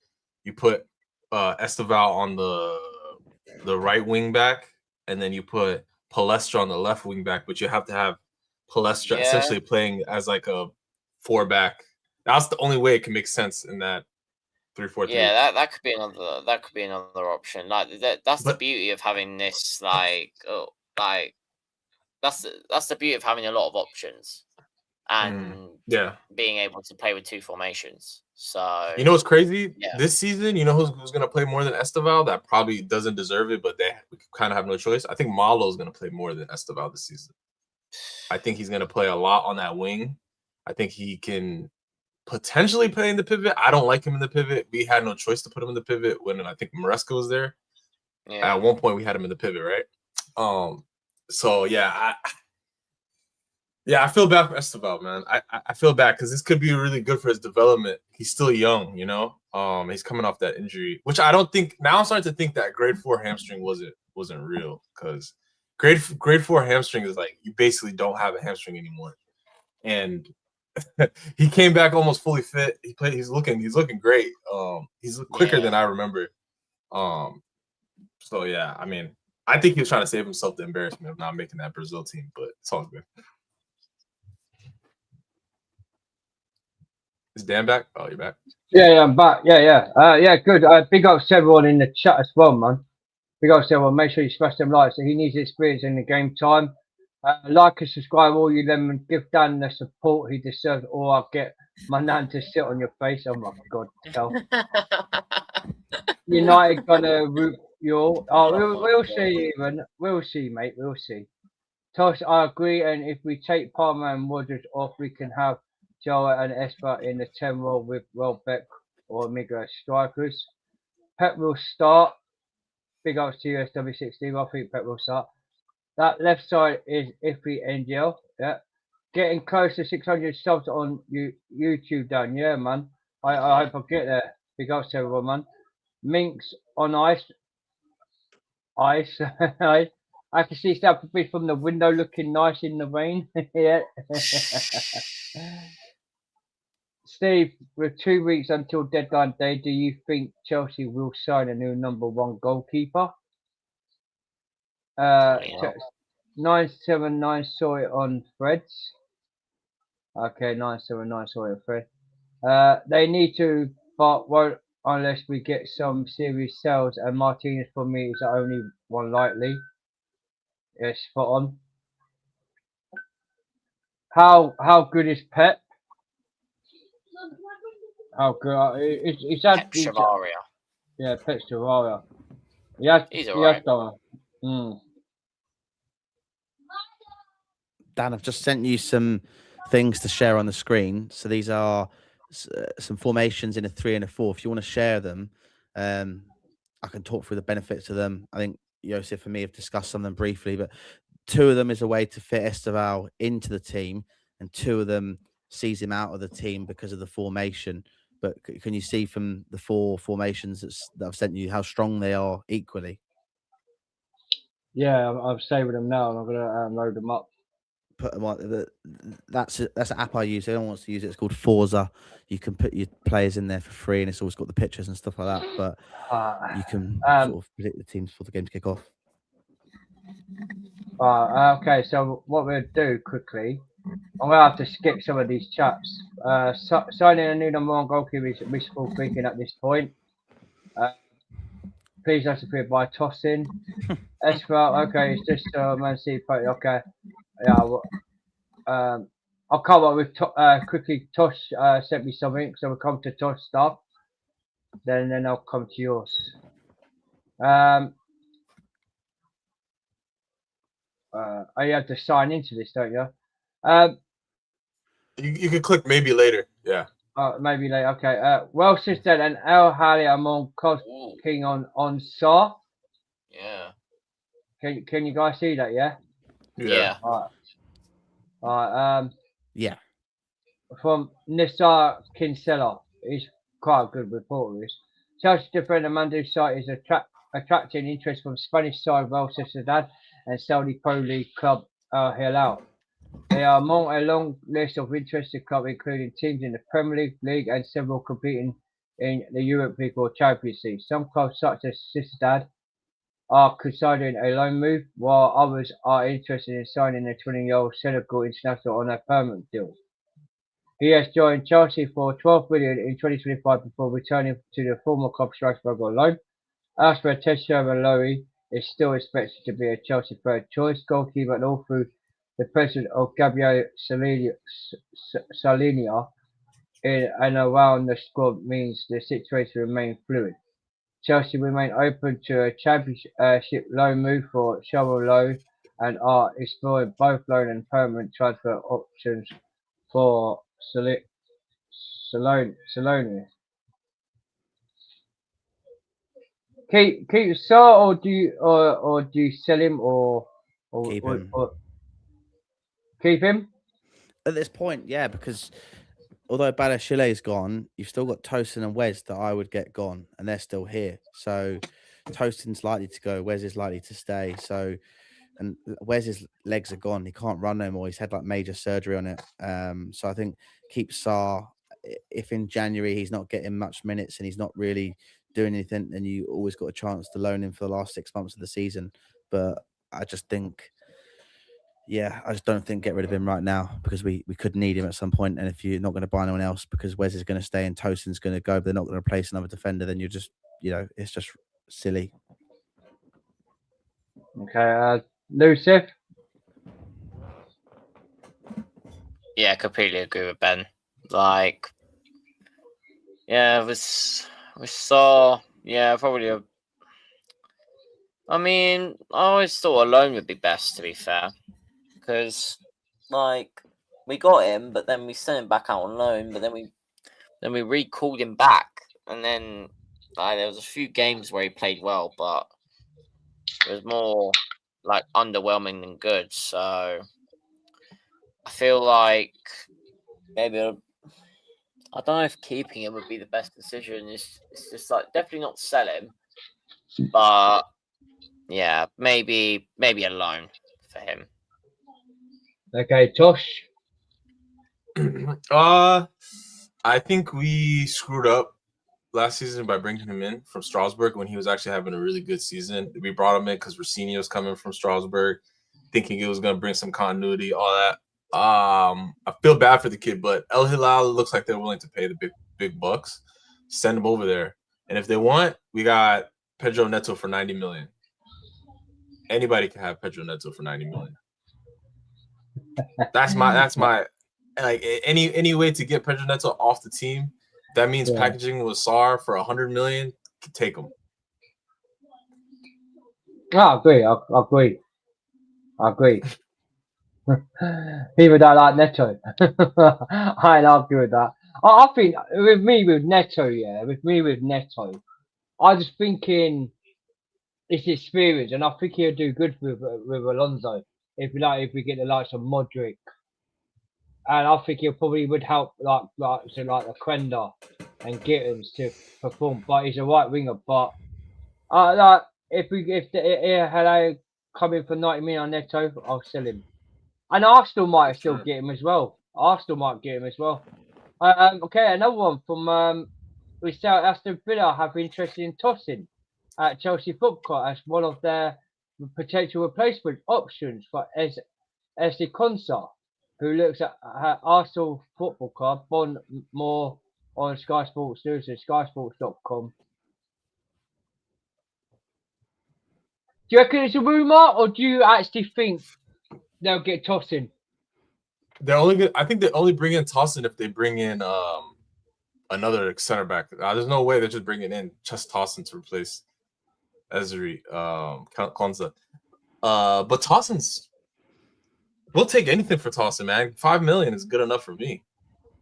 Esteval on the right wing back and then you put Palestra on the left wing back, but you have to have Palestra essentially playing as like a 4-back. That's the only way it can make sense in that 3-4-3. Yeah, that could be another option. Like that's the beauty of having this. That's the beauty of having a lot of options and being able to play with 2 formations. So you know what's crazy? Yeah. This season, you know who's going to play more than Esteval? That probably doesn't deserve it, but they kind of have no choice. I think Malo is going to play more than Esteval this season. I think he's going to play a lot on that wing. I think he can potentially play in the pivot. I don't like him in the pivot. We had no choice to put him in the pivot when I think Maresca was there. Yeah. At one point, we had him in the pivot, right? So yeah, I feel bad for Esteval, man. I feel bad because this could be really good for his development. He's still young, you know. He's coming off that injury, which I don't think. Now I'm starting to think that grade 4 hamstring wasn't real because grade 4 hamstring is like you basically don't have a hamstring anymore, and he came back almost fully fit. He's looking great. He's quicker than I remember. So yeah, I mean, I think he was trying to save himself the embarrassment of not making that Brazil team, but it's all good. Is Dan back? Oh, you're back. Yeah, I'm back. Yeah, good. Big ups to everyone in the chat as well, man. Big ups to everyone. Make sure you smash them likes. So he needs experience in the game time. Like and subscribe, all you them, and give Dan the support he deserves, or I'll get my nan to sit on your face. Oh my God, tell. United gonna root you all. Oh, we'll see, even. We'll see, mate. We'll see. Tosh, I agree. And if we take Palmer and Rodgers off, we can have Joa and Esper in the 10 role with Welbeck or Amiga strikers. Pep will start. Big ups to USW16. I think Pep will start. That left side is iffy NGL. Yeah. Getting close to 600 subs on YouTube, Dan. Yeah, man. I hope I get there. Big ups to everyone, man. Minks on ice. Ice. I can see South from the window looking nice in the rain. Yeah. Steve, with 2 weeks until deadline day, do you think Chelsea will sign a new number 1 goalkeeper? 979 saw it on Threads. Okay, 979 saw it on Threads. They need to, but won't unless we get some serious sales. And Martinez for me is the only one likely. Yes, spot on. How good is Pep? How good? Is that Pep Chavaria. Yeah, Pep Chavaria. He's alright. Dan, I've just sent you some things to share on the screen. So these are some formations in a 3 and a 4. If you want to share them, I can talk through the benefits of them. I think Joseph and me have discussed some of them briefly, but 2 of them is a way to fit Esteval into the team, and 2 of them sees him out of the team because of the formation. But can you see from the 4 formations that I've sent you how strong they are equally? Yeah, I'm saving them now, and I'm gonna load them up. Put them on. That's an app I use. Anyone wants to use it? It's called Forza. You can put your players in there for free, and it's always got the pictures and stuff like that. But you can sort of predict the teams for the game to kick off. Okay, so what we'll do quickly, I'm gonna have to skip some of these chaps. Signing a new number 1 goalkeeper is wishful thinking at this point. Please don't appear by tossing. Esfel, okay, it's just Man City party. Okay, yeah. I'll come up with quickly. Tosh sent me something, so we'll come to Tosh stuff. Then I'll come to yours. You have to sign into this, don't you? You can click maybe later. Yeah. Maybe later. Okay. Welsh is dead, and El Hali among King on Saw. Yeah. Can you guys see that? Yeah. Yeah. All right. Yeah. From Nissa Kinsella, he's quite a good reporter. Chelsea defender Mandu site is attracting interest from Spanish side Real Sociedad and Saudi Pro League club Al Hilal. They are among a long list of interested clubs, including teams in the Premier League and several competing in the Europe League or Champions League. Some clubs, such as Sociedad, are considering a loan move, while others are interested in signing a 20-year-old Senegal international on a permanent deal. He has joined Chelsea for $12 million in 2025 before returning to the former club Strasbourg on loan. As for Tesha Lowy, is still expected to be a Chelsea third choice goalkeeper, and all through the presence of Gabriel Salinia in and around the squad means the situation remains fluid. Chelsea remain open to a championship loan move for Cheryl Lowe and are exploring both loan and permanent transfer options for Salonia. Keep Saar, or do you sell him or Keep him? Or keep him? At this point, yeah, because although Balachile's gone, you've still got Tosin and Wes that I would get gone, and they're still here. So Tosin's likely to go, Wes is likely to stay. So, and Wes's legs are gone; he can't run no more. He's had like major surgery on it. So I think keep Saar. If in January he's not getting much minutes and he's not really doing anything, then you always got a chance to loan him for the last 6 months of the season. But I just think. Yeah, I just don't think get rid of him right now because we could need him at some point. And if you're not going to buy anyone else because Wes is going to stay and Tosin's going to go, but they're not going to replace another defender, then you're just, it's just silly. Okay, Lucif. Yeah, completely agree with Ben. Like, yeah, we saw, yeah, probably. I mean, I always thought a loan would be best, to be fair, because like we got him, but then we sent him back out on loan, but then we recalled him back, and then like there was a few games where he played well, but it was more like underwhelming than good. So I feel like maybe I don't know if keeping him would be the best decision. It's just like definitely not sell him, but yeah, maybe a loan for him. Okay, Tosh. I think we screwed up last season by bringing him in from Strasbourg when he was actually having a really good season. We brought him in because Rossini was coming from Strasbourg, thinking it was going to bring some continuity, all that. I feel bad for the kid, but El Hilal looks like they're willing to pay the big bucks. Send him over there, and if they want, we got Pedro Neto for 90 million. Anybody can have Pedro Neto for 90 million. That's my like any way to get Pedro Neto off the team. That means packaging with Sar for 100 million. Take him. I agree. I agree. People don't like Neto. I ain't argue with that. I think with Neto, I just thinking it's experience, and I think he'll do good with Alonso if we get the likes of Modric, and I think he probably would help like the Quenda and Gittins to perform. But he's a right winger. But like if they come in for 90 million on Neto, I'll sell him. And Arsenal might still get him as well. Okay, another one from we saw Aston Villa have interest in tossing at Chelsea Football Club as one of their potential replacement options for Ezri Konsa, who looks at Arsenal Football Club on more on Sky Sports News and SkySports.com. Do you reckon it's a rumour, or do you actually think they'll get tossing? I think they only bring in Tossin if they bring in another center back. There's no way they're just bringing in just Tossin to replace Ezri Konsa. But Tossin's, we'll take anything for Tossin, man. 5 million is good enough for me.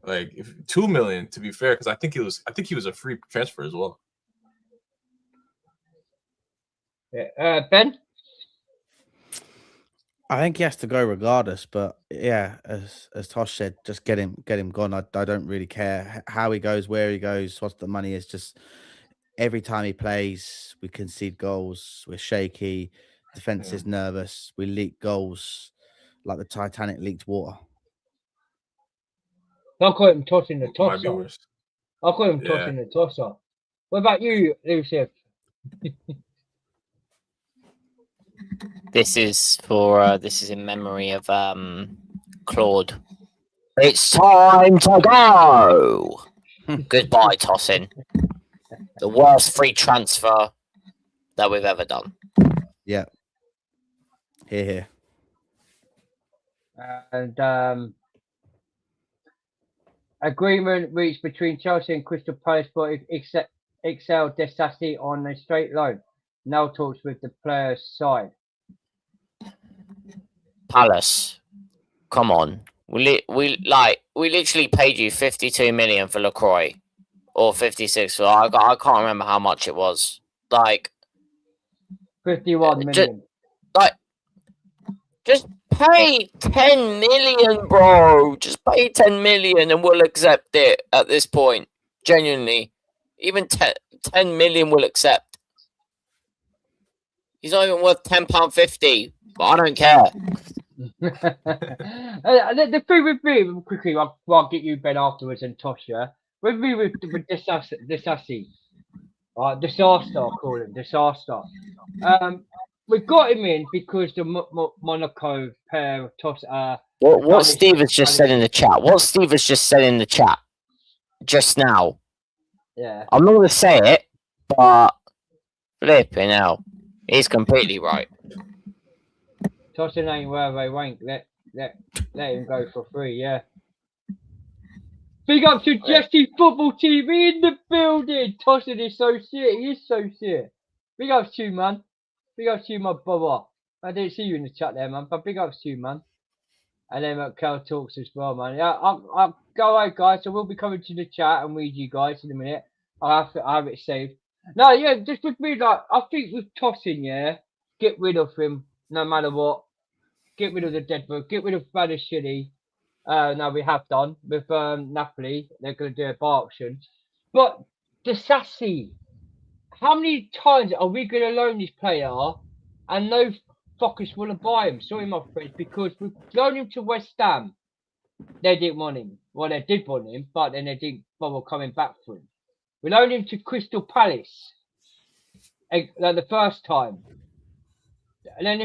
Like 2 million to be fair, because I think he was a free transfer as well. Ben? I think he has to go regardless, but yeah, as Tosh said, just get him gone. I don't really care how he goes, where he goes, what the money is. Just every time he plays, we concede goals. We're shaky. Defense is nervous. We leak goals like the Titanic leaked water. I'll call him tossing the tosser. Tossing the tosser. What about you, Lucius? This is in memory of Claude. It's time to go. Goodbye, Tosin. The worst free transfer that we've ever done. Yeah. Here. And agreement reached between Chelsea and Crystal Palace for Excel Desassi on a straight loan. Now talks with the player's side. Palace, come on. We literally paid you 52 million for LaCroix, or 56. For I can't remember how much it was. Like 51 million. Just pay 10 million, bro. Just pay 10 million, and we'll accept it at this point. Genuinely, even 10 million we'll accept. He's not even worth £10.50, but I don't care. The thing with me, quickly, I'll get you Ben afterwards and Tosha. With me with Desassi, disaster, I'll call him disaster. We got him in because the Monaco pair of toss. What Steve has just said in the chat. What Steve has just said in the chat just now. Yeah. I'm not going to say it, but flipping hell, he's completely right. Tossing ain't where they wank. Let him go for free. Yeah. Big up to Jesse Football TV in the building. Tossing is so shit. He is so shit. Big ups to you, man. Big ups to you, my brother. I didn't see you in the chat there, man. But big ups to you, man. And then Cal talks as well, man. Yeah, I'll go away, guys. So we'll be coming to the chat and read you guys in a minute. I have it saved. No, yeah, just with me, like, I think with Tossing, yeah, get rid of him no matter what. Get rid of the Deadwood. Get rid of Badashili. No, we have done with Napoli. They're going to do a bar auction. But the Sassy, how many times are we going to loan this player and no fuckers want to buy him? Sorry, my friends, because we've loaned him to West Ham. They didn't want him. Well, they did want him, but then they didn't bother coming back for him. We loaned him to Crystal Palace like the first time. And then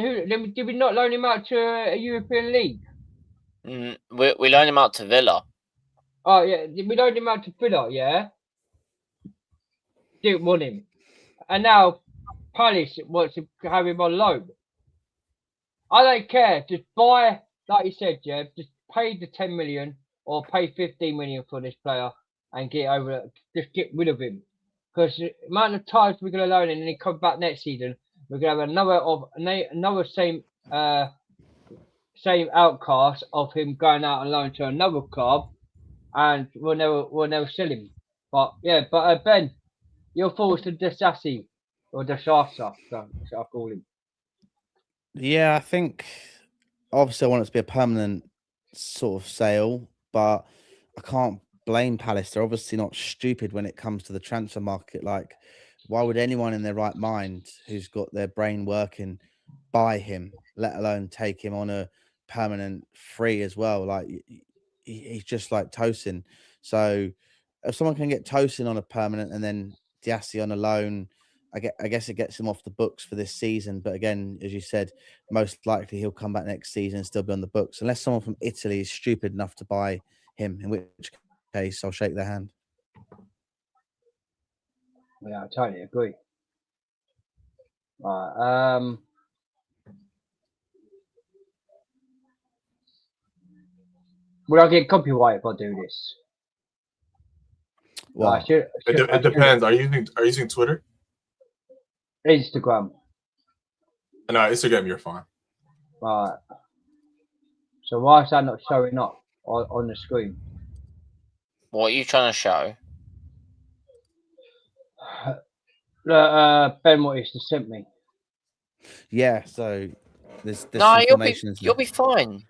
did we not loan him out to a European league? We loaned him out to Villa. Oh, yeah. We loaned him out to Villa, yeah? Didn't want him. And now Palace wants to have him on loan. I don't care. Just buy, like you said, yeah, just pay the 10 million or pay 15 million for this player and get over it. Just get rid of him. Because the amount of times we're going to loan him and he comes back next season, we're going to have another same outcast of him going out on loan to another club, and we'll never sell him. But yeah, Ben, your thoughts on Desassi or Deshasa, so I'll call him. Yeah, I think obviously I want it to be a permanent sort of sale, but I can't blame Palace. They're obviously not stupid when it comes to the transfer market. Like, why would anyone in their right mind who's got their brain working buy him, let alone take him on a permanent free as well? Like, he's just like Tosin. So if someone can get Tosin on a permanent and then Diassi on a loan, I guess it gets him off the books for this season. But again, as you said, most likely he'll come back next season and still be on the books, unless someone from Italy is stupid enough to buy him, in which case I'll shake their hand. Yeah, I totally agree. Will I get copyright if I do this? Well, it depends. Are you using Twitter? Instagram. No, Instagram, you're fine. Right. So why is that not showing up on the screen? What are you trying to show? Ben, what is to sent me? Yeah, so there's No, information. you'll be fine.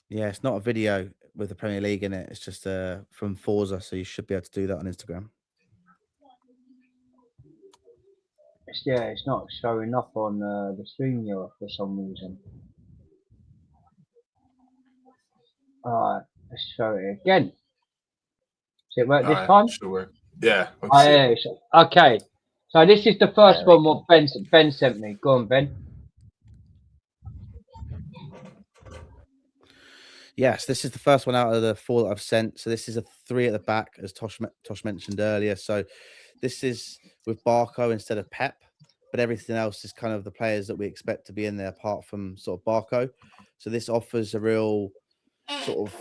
Yeah, it's not a video with the Premier League in it. It's just from Forza, so you should be able to do that on Instagram. It's not showing up on the stream here for some reason. Alright, let's show it again. Does it work this time? Should work. Yeah. Okay. So this is the first one what Ben sent me. Go on, Ben. Yes, this is the first one out of the 4 that I've sent. So this is a 3 at the back, as Tosh mentioned earlier. So this is with Barco instead of Pep, but everything else is kind of the players that we expect to be in there, apart from sort of Barco. So this offers a real sort of,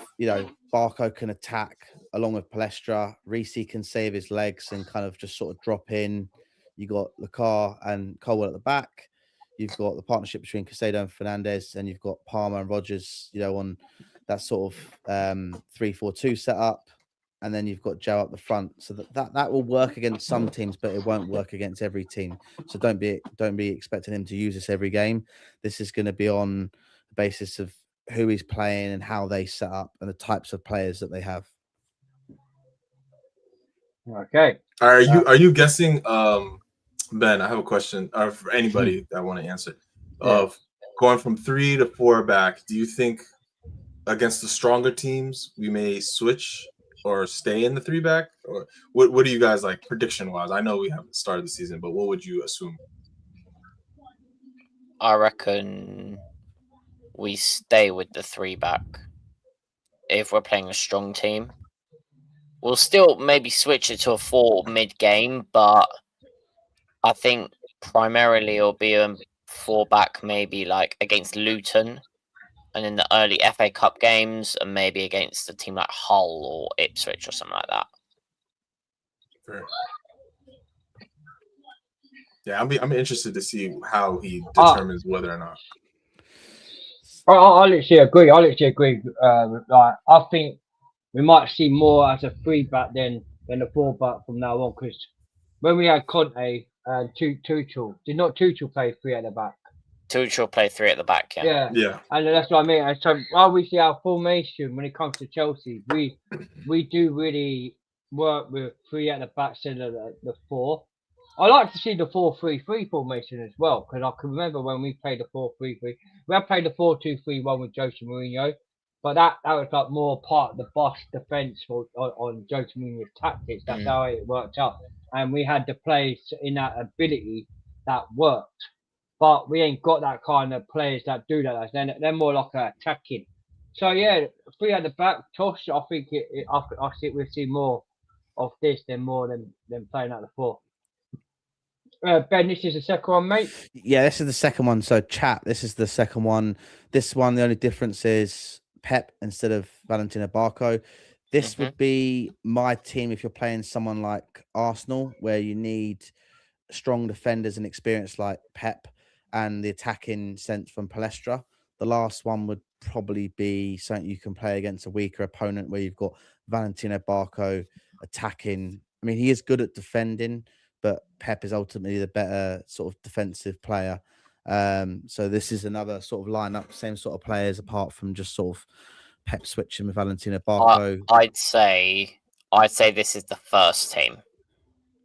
Barco can attack along with Palestra. Reece can save his legs and kind of just sort of drop in. You got Lacar and Colwell at the back. You've got the partnership between Caicedo and Fernandes, and you've got Palmer and Rodgers, on that sort of 3-4-2 setup, and then you've got Joe up the front. So that will work against some teams, but it won't work against every team. So don't be expecting him to use this every game. This is going to be on the basis of who he's playing and how they set up and the types of players that they have. Okay. Are you guessing? Ben, I have a question, or for anybody that want to answer. Of going from 3 to 4 back, do you think against the stronger teams we may switch or stay in the 3 back? Or what do you guys like prediction wise? I know we haven't started the season, but what would you assume? I reckon we stay with the 3 back if we're playing a strong team. We'll still maybe switch it to a 4 mid-game, but I think primarily it'll be a 4 back maybe like against Luton and in the early FA Cup games, and maybe against a team like Hull or Ipswich or something like that. Fair. Yeah, I'm interested to see how he determines whether or not. I literally agree. Like, I think we might see more as a 3-back than a 4-back from now on. Because when we had Conte and Tuchel, did not Tuchel play 3 at the back? Tuchel play 3 at the back. Yeah. And that's what I mean. And so while we see our formation when it comes to Chelsea, we do really work with 3 at the back instead of the 4. I like to see the 4-3-3 formation as well, because I can remember when we played the 4-3-3. We had played the 4-2-3-1 with Jose Mourinho, but that was like more part of the boss defense on Jose Mourinho's tactics. That's how it worked out, and we had the players in that ability that worked. But we ain't got that kind of players that do that. They're more like attacking. So yeah, 3 at the back, Tosh. I think I think we'll see more of this than playing at the 4. Ben, this is the second one, mate. Yeah, this is the second one. So chat, this is the second one. This one, the only difference is Pep instead of Valentino Barco. This would be my team if you're playing someone like Arsenal, where you need strong defenders and experience like Pep and the attacking sense from Palestra. The last one would probably be something you can play against a weaker opponent where you've got Valentino Barco attacking. I mean, he is good at defending, but Pep is ultimately the better sort of defensive player. So this is another sort of lineup, same sort of players, apart from just sort of Pep switching with Valentino Barco. I'd say this is the first team.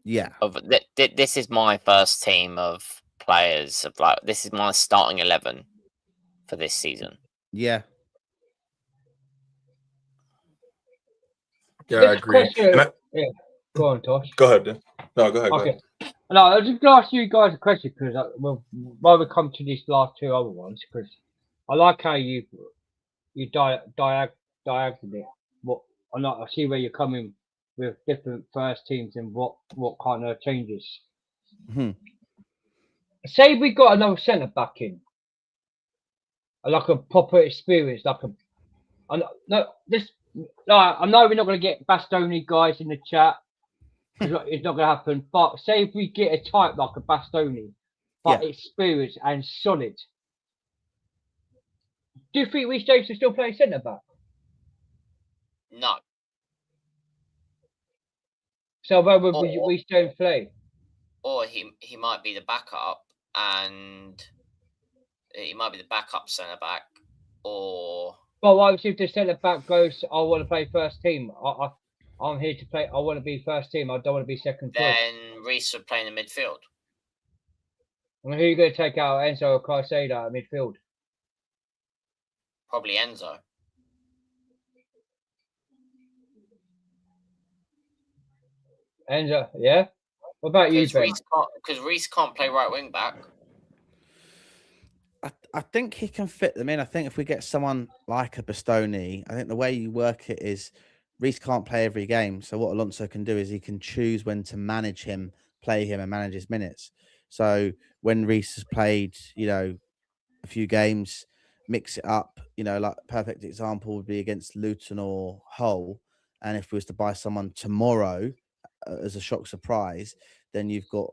Yeah. This is my first team of players. This is my starting 11 for this season. Yeah, Yeah. I agree. Yeah. Go on, Tosh. Go ahead, Dan. No, go ahead. Okay. No, I was just going to ask you guys a question because while we come to these last 2 other ones, because I like how you diagonal it. I see where you're coming with different first teams and what kind of changes. Mm-hmm. Say we got another centre back in, like a proper experience, I know we're not going to get Bastoni guys in the chat. It's not going to happen. But say if we get a type like a Bastoni, but experienced and solid, do you think Reece James will still play centre back? No. So where would Reece James play? Or he might be the backup, and he might be the backup centre back, or. Well, what if the centre back goes? I want to play first team. I'm here to play. I want to be first team. I don't want to be second choice. Then Reece would play in the midfield. I mean, who are you going to take out, Enzo or Caicedo at midfield? Probably Enzo. Enzo, yeah. What about you, Ben? Because Reece can't play right wing back. I think he can fit them in. I think if we get someone like a Bastoni, I think the way you work it is Reece can't play every game. So what Alonso can do is he can choose when to manage him, play him, and manage his minutes. So when Reece has played, a few games, mix it up, like perfect example would be against Luton or Hull. And if we was to buy someone tomorrow as a shock surprise, then you've got,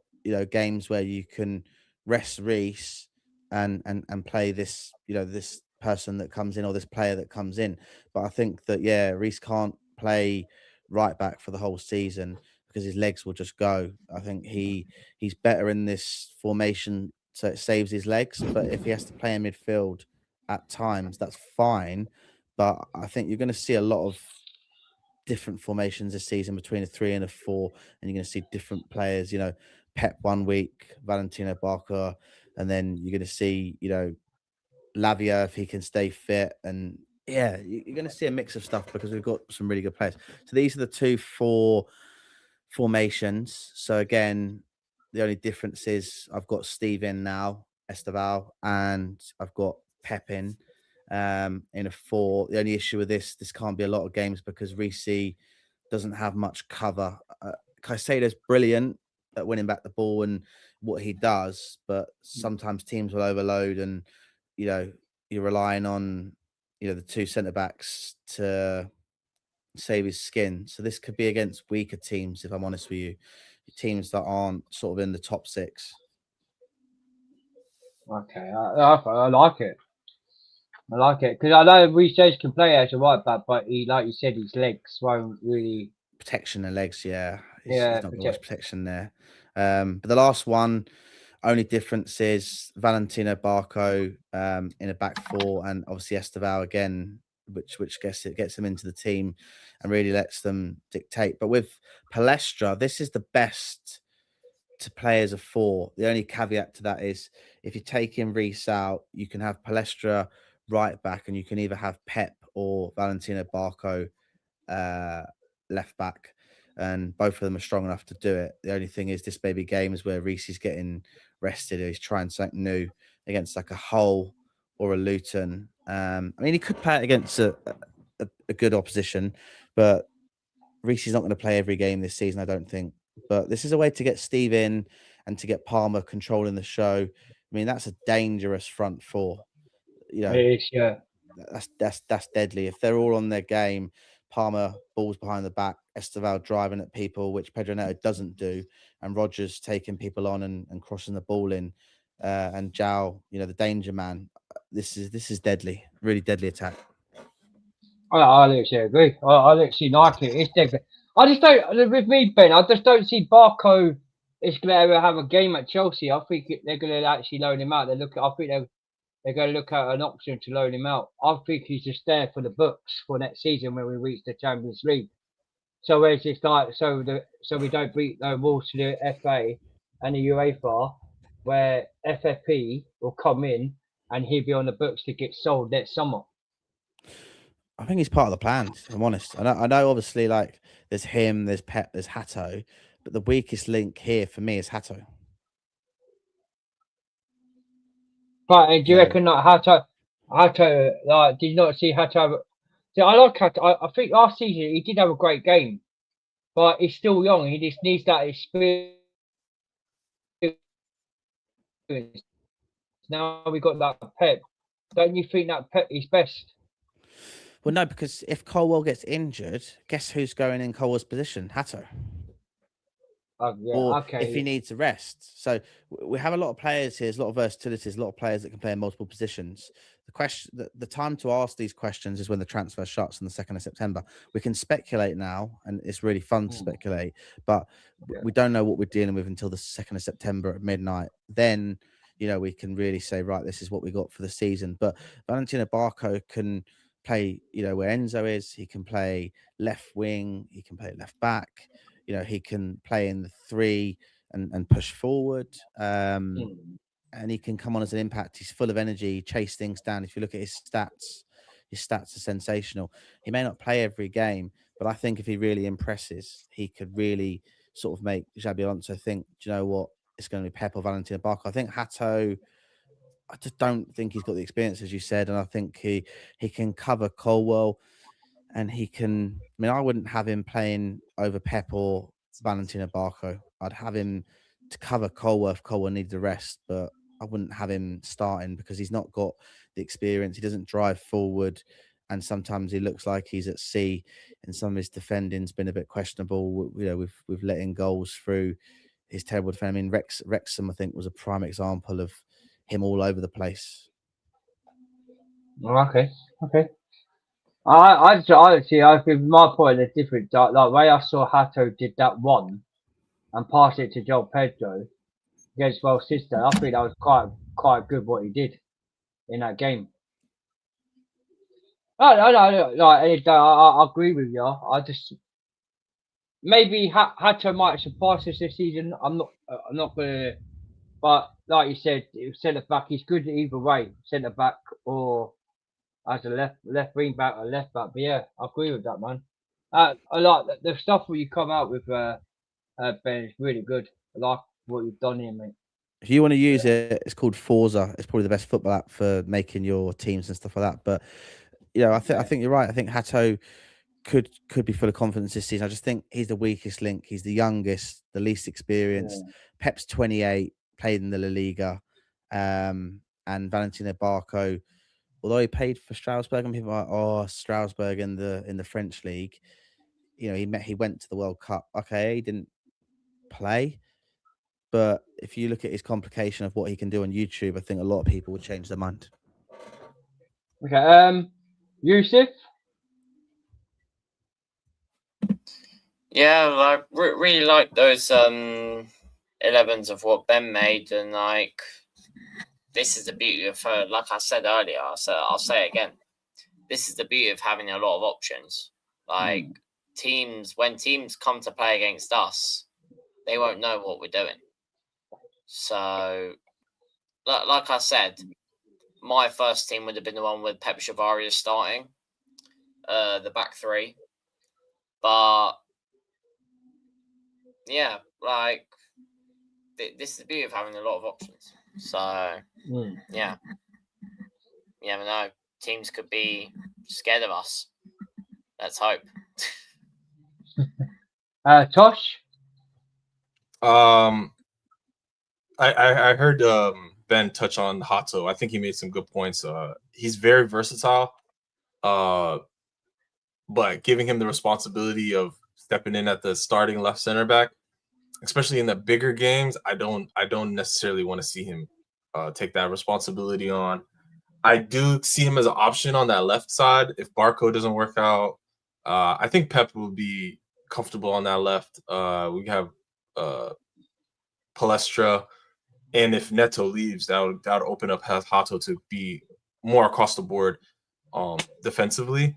games where you can rest Reece and play this, this person that comes in or this player that comes in. But I think that, Reece can't play right back for the whole season because his legs will just go. I think he's better in this formation, so it saves his legs. But if he has to play in midfield at times, that's fine. But I think you're going to see a lot of different formations this season between a 3 and a 4, and you're going to see different players, Pep 1 week, Valentino Barco, and then you're going to see, Lavia if he can stay fit. And you're going to see a mix of stuff because we've got some really good players. So these are the 2-4 formations. So again, the only difference is I've got Steve in now, Esteval, and I've got Pep in a 4. The only issue with this can't be a lot of games because Reece doesn't have much cover. Caicedo's brilliant at winning back the ball and what he does, but sometimes teams will overload and, you're relying on the two centre backs to save his skin. So this could be against weaker teams, if I'm honest with you, teams that aren't sort of in the top 6. Okay, I like it. I like it because I know Reece can play as a right back, but he, like you said, his legs won't really protection and legs. Yeah, Yeah, he's not got much protection there. But the last one, only difference is Valentino Barco in a back 4, and obviously Esteval again, which gets him into the team and really lets them dictate. But with Palestra, this is the best to play as a 4. The only caveat to that is if you're taking Reece out, you can have Palestra right back, and you can either have Pep or Valentino Barco left back, and both of them are strong enough to do it. The only thing is this may be games where Reece is getting rested, or he's trying something new against like a Hull or a Luton. I mean, he could play it against a good opposition, but Reece is not going to play every game this season, I don't think. But this is a way to get Steve in and to get Palmer controlling the show. I mean, that's a dangerous front 4. it is, yeah. That's deadly. If they're all on their game, Palmer balls behind the back, Esteval driving at people, which Pedro Neto doesn't do, and Rodgers taking people on and crossing the ball in, and João, the danger man. This is deadly, really deadly attack. I literally agree. I literally like it. It's deadly. I just don't, with me, Ben, I just don't see Barco is going to have a game at Chelsea. I think they're going to actually loan him out. I think they're going to look at an option to loan him out. I think he's just there for the books for next season when we reach the Champions League. So it's just like so we don't beat the walls to the FA and the UEFA, where FFP will come in and he'll be on the books to get sold next summer. I think he's part of the plan, if I'm honest. I know obviously, like, there's him, there's Pep, there's Hato, but the weakest link here for me is Hato. But do you reckon that Hato, like, did you not see Hato? See, I like Hato. I think last season he did have a great game, but he's still young. He just needs that experience. Now we got that Pep. Don't you think that Pep is best? Well, no, because if Colwell gets injured, guess who's going in Colwell's position? Hato. Or if he needs a rest. So we have a lot of players here. There's a lot of versatility. There's a lot of players that can play in multiple positions. The time to ask these questions is when the transfer shuts on the 2nd of September. We can speculate now, and it's really fun to speculate, but we don't know what we're dealing with until the 2nd of September at midnight. Then, we can really say, right, this is what we got for the season. But Valentino Barco can play, where Enzo is. He can play left wing. He can play left back. He can play in the 3 and push forward. And he can come on as an impact. He's full of energy, chase things down. If you look at his stats are sensational. He may not play every game, but I think if he really impresses, he could really sort of make Xabi Alonso think, do you know what? It's going to be Pep or Valentino Barco. I think Hato, I just don't think he's got the experience, as you said. And I think he can cover Colwell, and he can, I wouldn't have him playing over Pep or Valentino Barco. I'd have him to cover Colwell if Colwell needs a rest, but I wouldn't have him starting because he's not got the experience. He doesn't drive forward, and sometimes he looks like he's at sea, and some of his defending's been a bit questionable. We've let in goals through his terrible defending. Wrexham, I think, was a prime example of him all over the place. Okay. I think my point is different. Like the way I saw Hato did that one and pass it to João Pedro against Sister, I think that was quite good what he did in that game. I agree with you. I just maybe Hato might surpass us this season. I'm not gonna. But like you said, centre back, he's good either way, centre back or as a left wing back or left back. But yeah, I agree with that, man. I like the stuff where you come out with, Ben. It's really good. I like what you've done here, mate. If you want to use it, it's called Forza. It's probably the best football app for making your teams and stuff like that. But I think you're right. I think Hato could be full of confidence this season. I just think he's the weakest link. He's the youngest, the least experienced. Yeah. Pep's 28, played in the La Liga, and Valentino Barco, although he played for Strasbourg, and people are like, oh, Strasbourg in the French league. You know, he went to the World Cup. Okay, he didn't play, but if you look at his complication of what he can do on YouTube, I think a lot of people would change their mind. Okay, Yusuf? Yeah, like really like those 11s of what Ben made, and like this is the beauty of like I said earlier, I'll say it again. This is the beauty of having a lot of options. Like when teams come to play against us, they won't know what we're doing. So, like I said, my first team would have been the one with Pep Chavaria starting, the back three. But yeah, like this is the beauty of having a lot of options. So yeah, you never know. Teams could be scared of us. Let's hope. Tosh? I heard Ben touch on Hato. I think he made some good points. He's very versatile. But giving him the responsibility of stepping in at the starting left center back, especially in the bigger games, I don't necessarily want to see him take that responsibility on. I do see him as an option on that left side if Barco doesn't work out. I think Pep will be comfortable on that left. We have Palestra, and if Neto leaves, that would open up Hato to be more across the board defensively.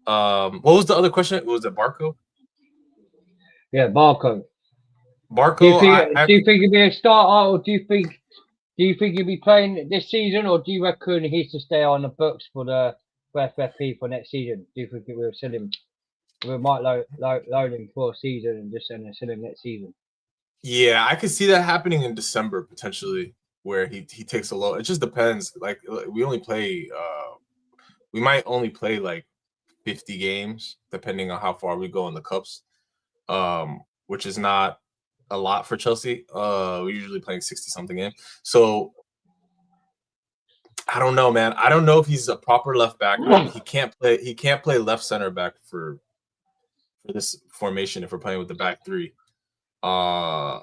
What was the other question? Was it Barco? Yeah, Barco. Barco. Do you think he'll be a starter, or do you think he'll be playing this season, or do you reckon he's to stay on the books for FFP for next season? Do you think we'll sell him? We might loan him for a season and just sell him next season. Yeah, I could see that happening in December potentially, where he takes a load. It just depends. Like we might only play like 50 games, depending on how far we go in the cups, which is not a lot for Chelsea. We're usually playing 60-something games. So I don't know, man. I don't know if he's a proper left back. He can't play left center back for this formation if we're playing with the back three. I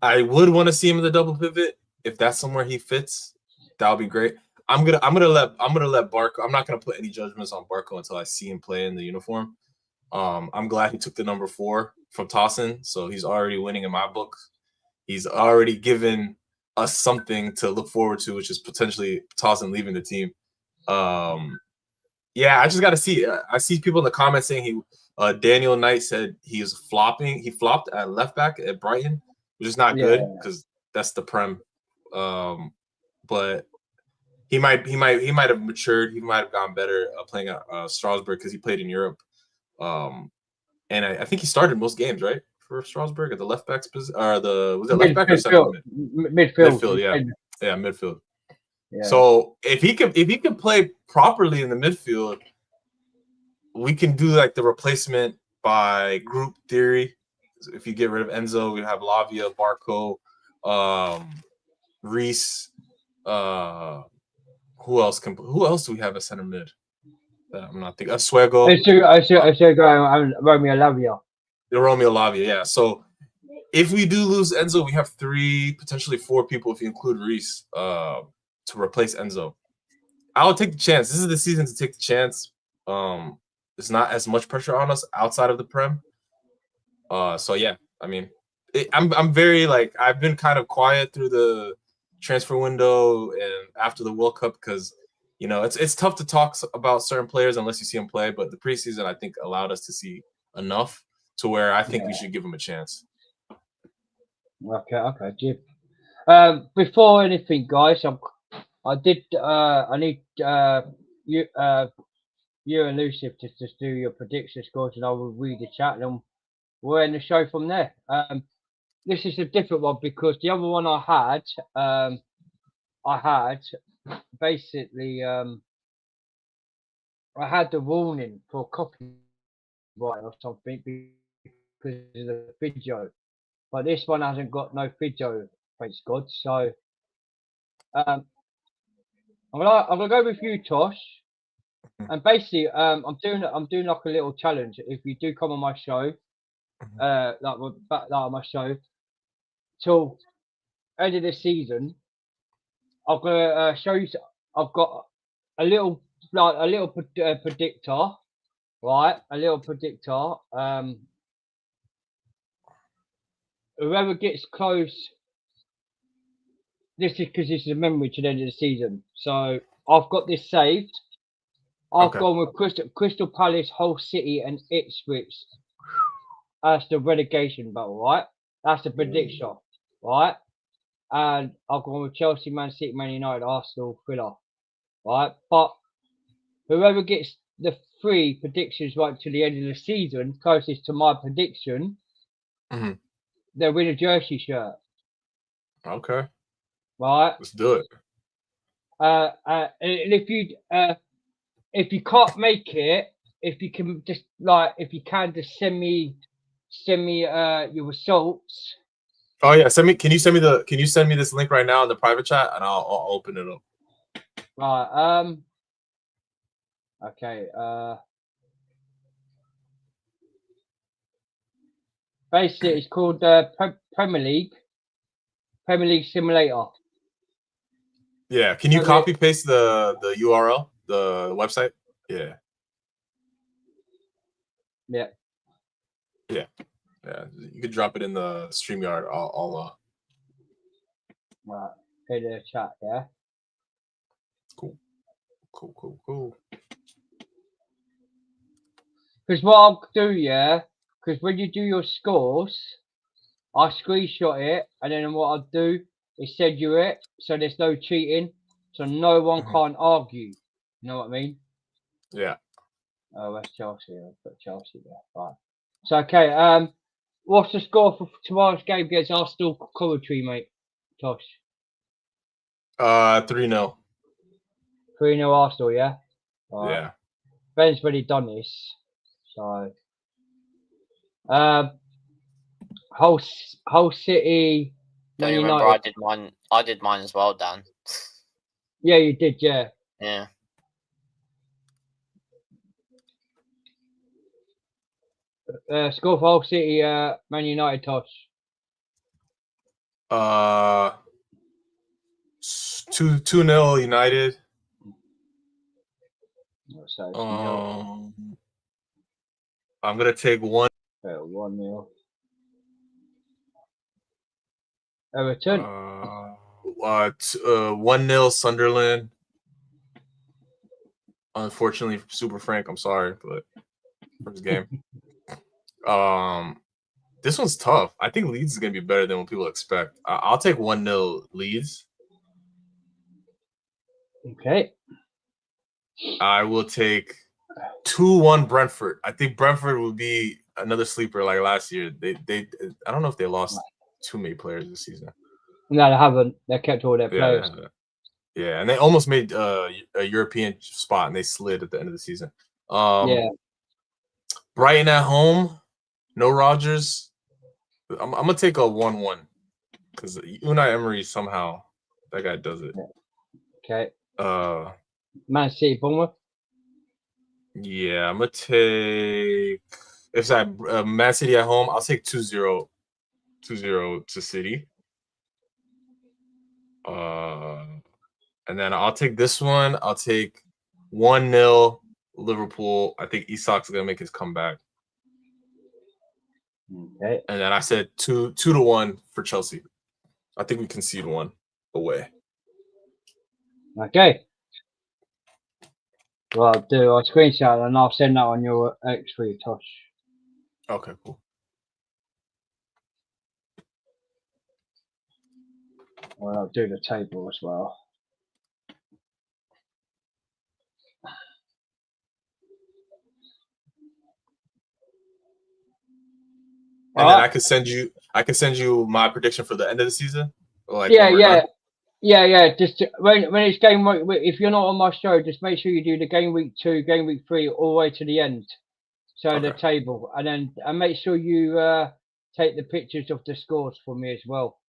would want to see him in the double pivot if that's somewhere he fits. That would be great. I'm gonna let Barco. I'm not gonna put any judgments on Barco until I see him play in the uniform. I'm glad he took the number 4 from Tossin, so he's already winning in my book. He's already given us something to look forward to, which is potentially Tossin leaving the team. Yeah, I just got to see. I see people in the comments saying Daniel Knight said he is flopping. He flopped at left back at Brighton, which is not good because that's the Prem. But he might have matured. He might have gotten better playing at Strasbourg because he played in Europe. And I think he started most games, right, for Strasbourg at the left back position, or was it left back or center mid? Midfield, yeah, midfield. Yeah. So if he can play properly in the midfield, we can do like the replacement by group theory. If you get rid of Enzo, we have Lavia, Barco, Reese. Who else do we have at center mid? I'm not thinking. Asuego. Romeo Lavia. Romeo Lavia, yeah. So if we do lose Enzo, we have 3, potentially 4 people if you include Reese to replace Enzo. I'll take the chance. This is the season to take the chance. There's not as much pressure on us outside of the Prem. So yeah, I mean, I'm very I've been kind of quiet through the transfer window and after the World Cup because it's tough to talk about certain players unless you see them play. But the preseason, I think, allowed us to see enough to where I think we should give them a chance. Okay, Jim. Before anything, guys, I need you and Lucifer to just do your prediction scores, and I will read the chat, and we'll end the show from there. This is a different one because the other one I had basically I had the warning for copyright or something because of the video, but this one hasn't got no video, thanks God. So I'm gonna go with you, Tosh. And basically, I'm doing like a little challenge. If you do come on my show, like on my show, till end of the season, I'm gonna show you. I've got a little predictor, right? A little predictor. Whoever gets close. This is because this is a memory to the end of the season. So I've got this saved. I've gone with Crystal Palace, Hull City, and Ipswich as the relegation battle, right? That's the prediction, right? And I've gone with Chelsea, Man City, Man United, Arsenal, Villa, right? But whoever gets the 3 predictions right to the end of the season, closest to my prediction, they'll win a jersey shirt. Okay. Right. Let's do it. And if you can't make it, if you can just send me your results. Oh yeah, can you send me this link right now in the private chat and I'll open it up. Right. Okay. Basically, it's called Premier League Simulator. Yeah. Can you copy paste the URL, the website? Yeah. Yeah. Yeah. Yeah. You could drop it in the StreamYard. I'll Right. In the chat. Yeah. Cool. Because what I'll do, because when you do your scores, I screenshot it, and then what I'll do is send you it, so there's no cheating, so no one can't argue. You know what I mean? Yeah. Oh, that's Chelsea. I'll put Chelsea there. Right. So okay. What's the score for tomorrow's game against Arsenal commentary, mate? Tosh. 3-0. 3-0 Arsenal, yeah. Right. Yeah. Ben's already done this, so. Hull City. Don't Man you remember United. I did mine as well, Dan. Yeah, you did, yeah. Yeah. Score for Hull City, Man United, Tosh. 2-0 United. So I'm gonna take 1. 1-0. Everton. 1-0 Sunderland. Unfortunately, Super Frank, I'm sorry, but first game. This one's tough. I think Leeds is gonna be better than what people expect. I'll take 1-0 Leeds. Okay. I will take 2-1 Brentford. I think Brentford will be another sleeper like last year. They I don't know if they lost too many players this season. No, they haven't. They kept all their players. Yeah, and they almost made a European spot and they slid at the end of the season. Yeah. Brighton at home, no Rodgers. I'm gonna take a 1-1 because Unai Emery somehow that guy does it. Okay. Man City, Bournemouth. Yeah, I'm gonna take if that Man City at home. I'll take 2-0 to City. And then I'll take this one. I'll take 1-0 Liverpool. I think Isak's gonna make his comeback. Okay. And then I said 2-1 for Chelsea. I think we concede 1 away. Okay. Well, I'll screenshot and I'll send that on your X3, Tosh. Okay, cool. Well, I'll do the table as well. And then I can send you my prediction for the end of the season. Like Yeah. Just when it's game week, if you're not on my show, just make sure you do the game week 2, game week 3, all the way to the end. So the table, and make sure you take the pictures of the scores for me as well.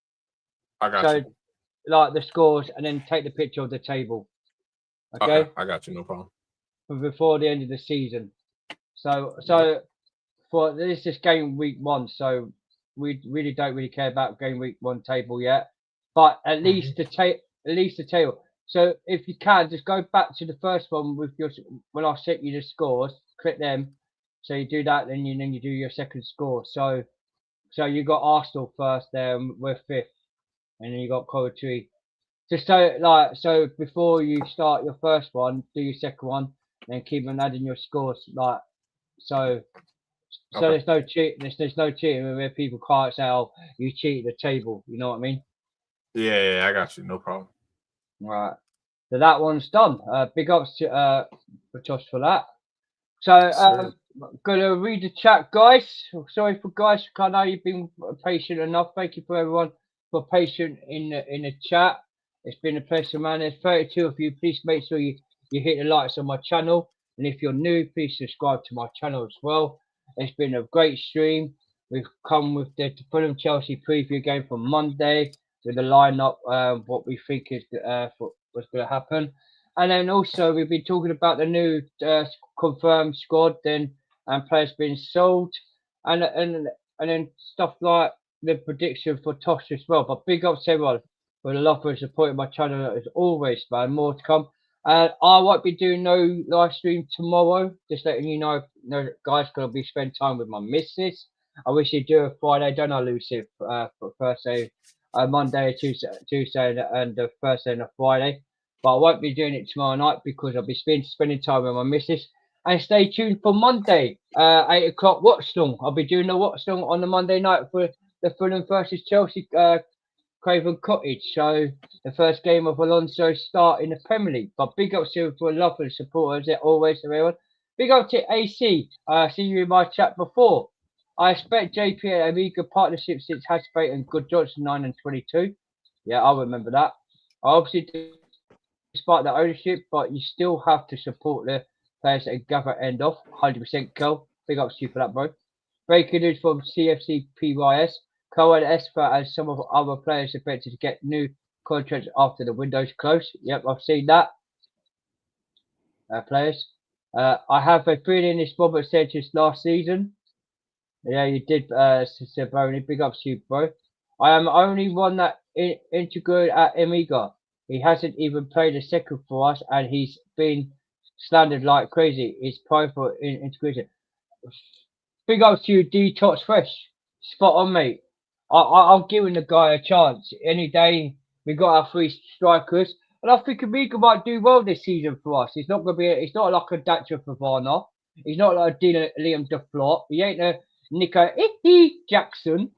I got you. Like the scores, and then take the picture of the table. Okay, I got you. No problem. before the end of the season. So for this is game week 1, so we really don't really care about game week 1 table yet, but at least the table. So if you can, just go back to the first one with your when I set you the scores, click them. So you do that, then you do your second score. So you got Arsenal first there, and we're 5th, and then you got Coventry. Just so before you start your first one, do your second one, and keep on adding your scores so there's no cheat. There's no cheating where people can't say, "Oh, you cheated the table." You know what I mean? Yeah, I got you. No problem. Right. So that one's done. Big ups to for Josh for that. So Sir. gonna read the chat, guys. Sorry for guys. I know you've been patient enough. Thank you for everyone for patient in the chat. It's been a pleasure, man. There's 32 of you. Please make sure you hit the likes on my channel, and if you're new, please subscribe to my channel as well. It's been a great stream. We've come with the Fulham Chelsea preview game for Monday with the lineup, what we think is what's going to happen, and then also we've been talking about the new confirmed squad, and players being sold, and then stuff like the prediction for Tosh as well. But big ups to everyone for the love for supporting my channel as always, man. More to come. I won't be doing no live stream tomorrow. Just letting you know, guys, gonna be spending time with my missus. I wish you'd do a Friday, don't I, Lucy? For Thursday, Monday, Tuesday, and the Thursday and a Friday. But I won't be doing it tomorrow night because I'll be spending time with my missus. And stay tuned for Monday, 8 o'clock watch-along. I'll be doing the watch-along on the Monday night for the Fulham versus Chelsea Craven Cottage. So the first game of Alonso's start in the Premier League. But big up to for love and support as always, everyone. Big up to AC. I see you in my chat before. I expect JP and Amiga partnership since Hatchbait and Good Johnson 9 and 22. Yeah, I remember that. I obviously despite the ownership, but you still have to support the players that gather end off. 100% go. Big ups to you for that, bro. Breaking news from CFC PYS. Cohen Esper and some of other players expected to get new contracts after the window's close. Yep, I've seen that. Players. I have a feeling this Robert Sanchez last season. Yeah, you did, Saboni. Big ups to you, bro. I am the only one that integrated at Amiga. He hasn't even played a second for us, and he's been slandered like crazy. It's prime for integration. Big ups to you, Detox Fresh. Spot on, mate. I'm giving the guy a chance. Any day, we got our 3 strikers, and I think Amiga might do well this season for us. It's not gonna be. It's not like a Dacia Favana. He's not like a Liam DeFlop. He ain't a Nico Jackson.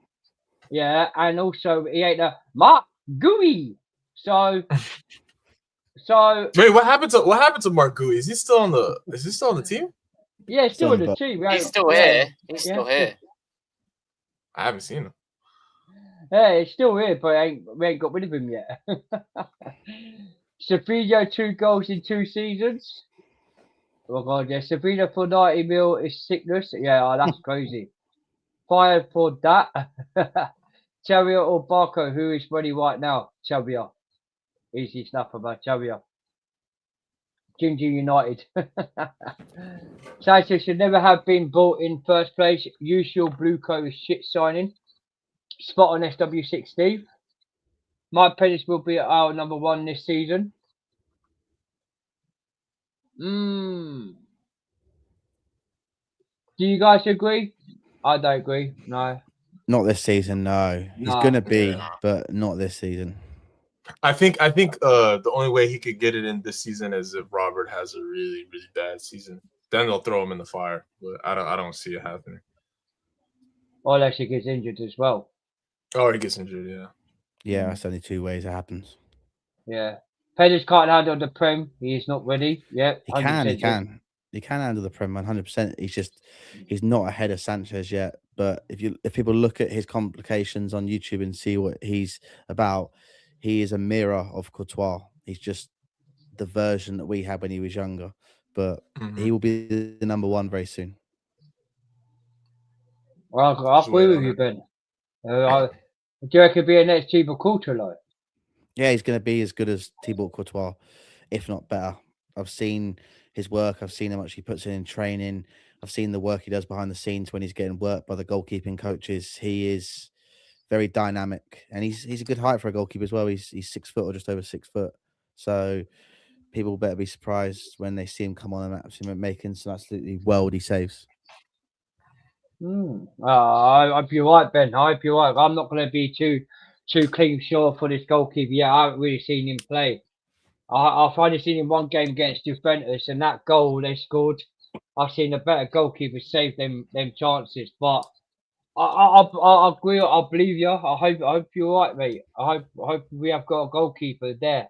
Yeah, and also he ain't a Mark Gooey. So wait, what happened to Mark Gui? Is he still on the team? Yeah, still in the team. He's still here. He's still here. I haven't seen him. Yeah, he's still here, but we ain't got rid of him yet. Sevilla 2 goals in 2 seasons. Oh god, yeah. Sevilla for 90 mil is sickness. Yeah, that's crazy. Fired for that. Xavier or Barco, who is ready right now? Xavier. Easy stuff about Xavier. Ginger United. Sanchez should never have been bought in first place. Usual blue coat is shit signing. Spot on SW6 Steve. Mike Pettis will be our number 1 this season. Do you guys agree? I don't agree. No. Not this season, no. He's gonna be, but not this season. I think the only way he could get it in this season is if Robert has a really, really bad season. Then they'll throw him in the fire. But I don't see it happening. Or unless he gets injured as well. Or he gets injured, yeah. Yeah, that's only 2 ways it happens. Yeah. Pettis can't handle the Prem. He is not ready. Yeah. He can handle the Prem 100%. He's not ahead of Sanchez yet. But if people look at his complications on YouTube and see what he's about, he is a mirror of Courtois. He's just the version that we had when he was younger. But he will be the number 1 very soon. Well, I agree with you, Ben. Do you reckon be a next Thibaut Courtois? Yeah, he's going to be as good as Thibaut Courtois, if not better. I've seen his work. I've seen how much he puts in training. I've seen the work he does behind the scenes when he's getting worked by the goalkeeping coaches. He is very dynamic, and he's a good height for a goalkeeper as well. He's 6 foot or just over 6 foot. So people better be surprised when they see him come on and actually making some absolutely worldy saves. I hope you're right, Ben. I hope you're right. I'm not going to be too clean sure for this goalkeeper. Yeah, I haven't really seen him play. I've only seen him one game against Juventus, and that goal they scored, I've seen a better goalkeeper save them chances. But I agree. I believe you. I hope you're right, mate. I hope we have got a goalkeeper there,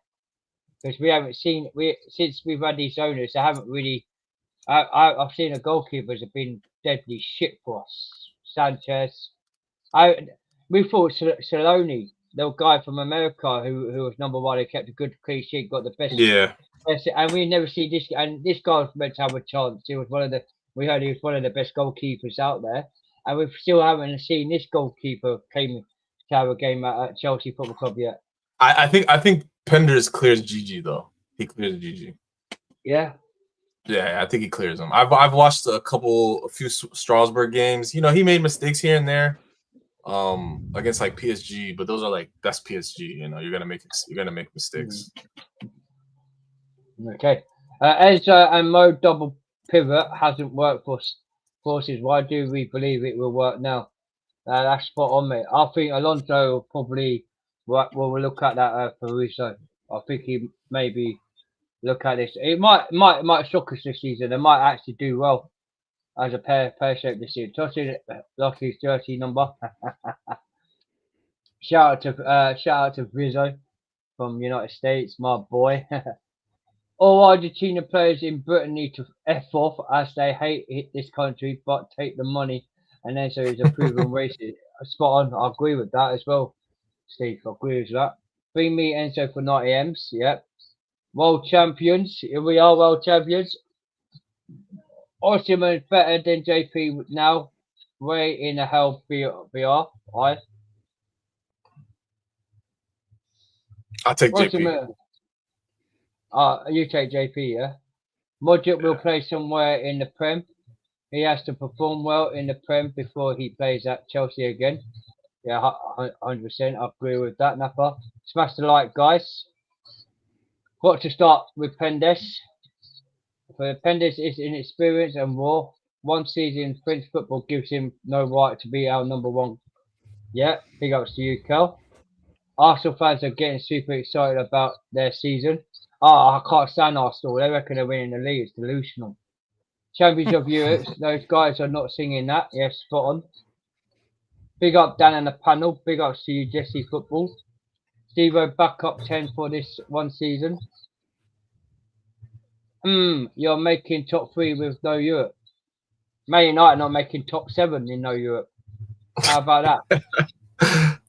because we haven't seen since we've had these owners. I haven't really. I've seen the goalkeepers have been deadly shit for us. Sanchez. We thought Saloni, the guy from America who was number 1, he kept a good clean sheet, got the best. Yeah. And we never see this. And this guy was meant to have a chance. He was we heard he was one of the best goalkeepers out there, and we still haven't seen this goalkeeper claim to have a game at Chelsea Football Club yet. I think Penders clears Gigi though. He clears Gigi. Yeah. Yeah, I think he clears him. I've watched a few Strasbourg games. You know, he made mistakes here and there, against like PSG, but those are like, that's PSG. You know, you're gonna make mistakes. Okay. Ezra and Mo double pivot hasn't worked for Forces. Why do we believe it will work now? That's spot on, mate. I think Alonso will probably will look at that for Russo. I think he maybe look at this. It might shock us this season. They might actually do well as a pair shape this year. Tossing Lockie's jersey number. Shout out to Rizzo from United States, my boy. All Argentina players in Britain need to F off, as they hate this country, but take the money. And then so he's a proven racist. Spot on. I agree with that as well, Steve. I agree with that. Bring me Enzo for 90 M's. Yep. World champions. Here we are, world champions. Osimhen better than JP now. Where in the hell we are? Right? I'll take Osimhen. JP. You take JP, yeah? Modric will play somewhere in the Prem. He has to perform well in the Prem before he plays at Chelsea again. Yeah, 100%. I agree with that, Napa. Smash the like, guys. Got to start with Pendes. For Pendes is inexperienced and raw. One season in French football gives him no right to be our number 1. Yeah, big ups to you, Kel. Arsenal fans are getting super excited about their season. I can't stand Arsenal. They reckon they're winning the league. It's delusional. Champions of Europe. Those guys are not singing that. Yes, spot on. Big up Dan and the panel. Big ups to you, Jesse Football. Stevo back up 10 for this one season. You're making top 3 with no Europe. Man United not making top 7 in no Europe. How about that?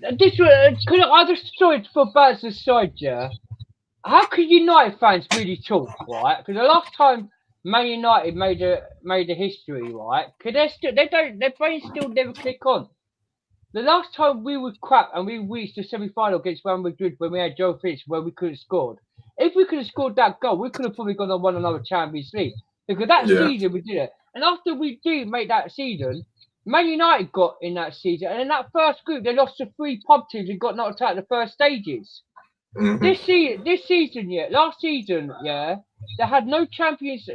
I just sorry for Baz aside, yeah. How could United fans really talk, right? Because the last time Man United made a history, right? Because their brains still never click on. The last time we were crap and we reached the semi-final against Real Madrid when we had Joe Fitch where we could have scored. If we could have scored that goal, we could have probably gone and won another Champions League. Because that season we did it. And after we did make that season, Man United got in that season. And in that first group, they lost to 3 pub teams and got knocked out in the first stages. This season, yeah, last season, yeah, they had no Champions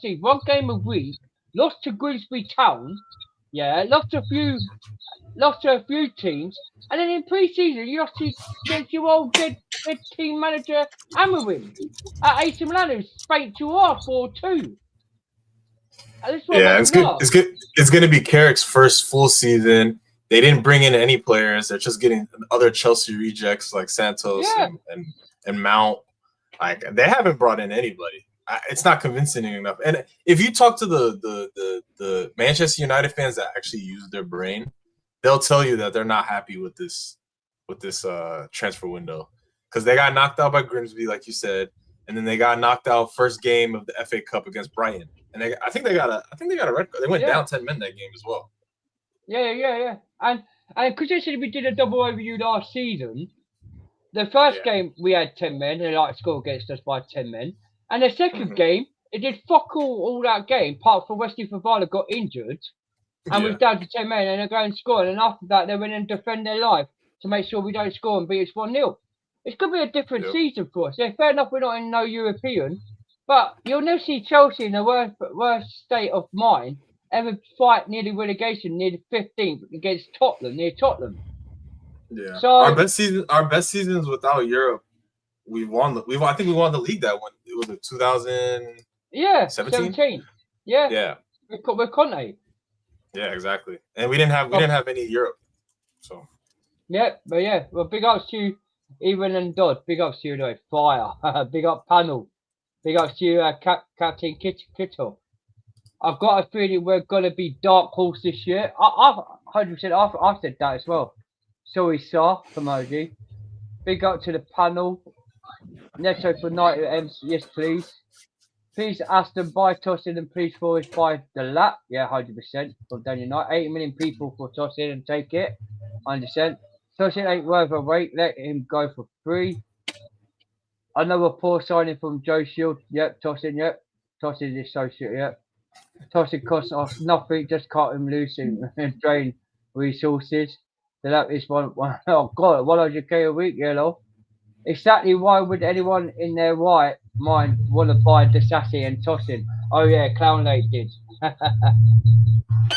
League, 1 game a week, lost to Grimsby Town, yeah, lost to a few teams, and then in pre-season you lost against your old dead team manager Amarim at AC Milan, who spanked you off 4-2. Yeah, it's good. It's going to be Carrick's first full season. They didn't bring in any players. They're just getting other Chelsea rejects like Santos and Mount. Like, they haven't brought in anybody. It's not convincing enough. And if you talk to the Manchester United fans that actually use their brain, they'll tell you that they're not happy with this transfer window, because they got knocked out by Grimsby, like you said, and then they got knocked out first game of the FA Cup against Brighton, and I think they got a red card. They went down 10 men that game as well. Yeah. And because they said we did a double overview last season, the first game we had 10 men, and like scored against us by 10 men. And the second game, it did fuck all that game, apart from Wesley Favalia got injured, and we're down to 10 men, and they're going to score. And after that, they went and defend their life to make sure we don't score and beat us 1-0. It's going to be a different season for us. Yeah, fair enough, we're not in no European, but you'll never see Chelsea in the worst state of mind ever fight near the relegation, near the 15th against Tottenham, near Tottenham. Yeah. So our best seasons without Europe, I think we won the league that one. It was in 2000. Yeah, 17. Yeah. Yeah. With Conte. Yeah, exactly. And we didn't have any Europe. So. Yeah, but yeah, well, big ups to you, Ewan and Dodd. Big ups to you, though. Fire. Big up panel. Big ups to you, Captain Kittle. I've got a feeling we're gonna be dark horse this year. I've 100%. I've said that as well. Sorry, sir, emoji. Big up to the panel. Neto for night M's. Yes, please. Please Aston buy Tosin and please forward buy the lap. Yeah, 100% from Daniel Knight. 80 million people for Tosin and take it. 100%. Tosin ain't worth a wait. Let him go for free. Another poor signing from Joe Shield. Yep, Tosin. Yep, Tosin is so shit. Yep. Tosin costs us nothing. Just cut him loose and drain resources. The lap is one. Oh god, 100k a week. Yellow. Exactly why would anyone in their right mind want to buy Desassi and Tosin? Oh yeah, Clown Lake did. And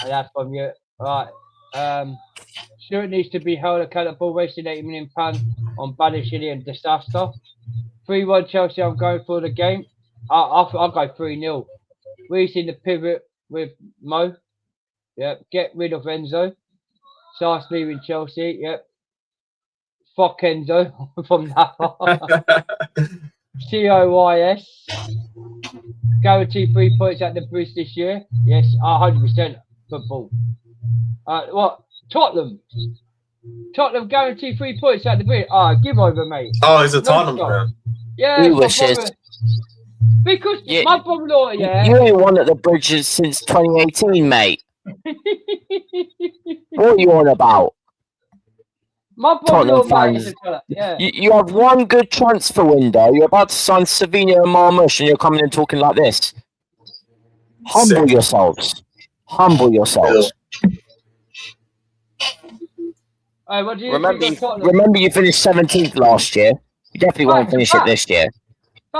that's from you. Right. Stewart needs to be held accountable, wasting £80 million on Banishini and Disaster. 3-1 Chelsea, I'm going for the game. I'll go 3-0. We've seen the pivot with Mo. Yep. Get rid of Enzo. Sars leaving Chelsea. Yep. Fuck Enzo from that COYS. Guarantee 3 points at the Bruce this year. Yes, 100% football. What? Tottenham guarantee 3 points at the Bruce. Give over, mate. Oh, he's a Tottenham fan. Yeah, he wishes. Because my brother-in-law, You ain't won at the Bridges since 2018, mate. What are you on about? My Tottenham fans. You have one good transfer window. You're about to sign Savinho and Marmoush, and you're coming and talking like this. Humble yourselves. Humble yourselves. What do you remember, you finished 17th last year. You definitely won't finish it this year.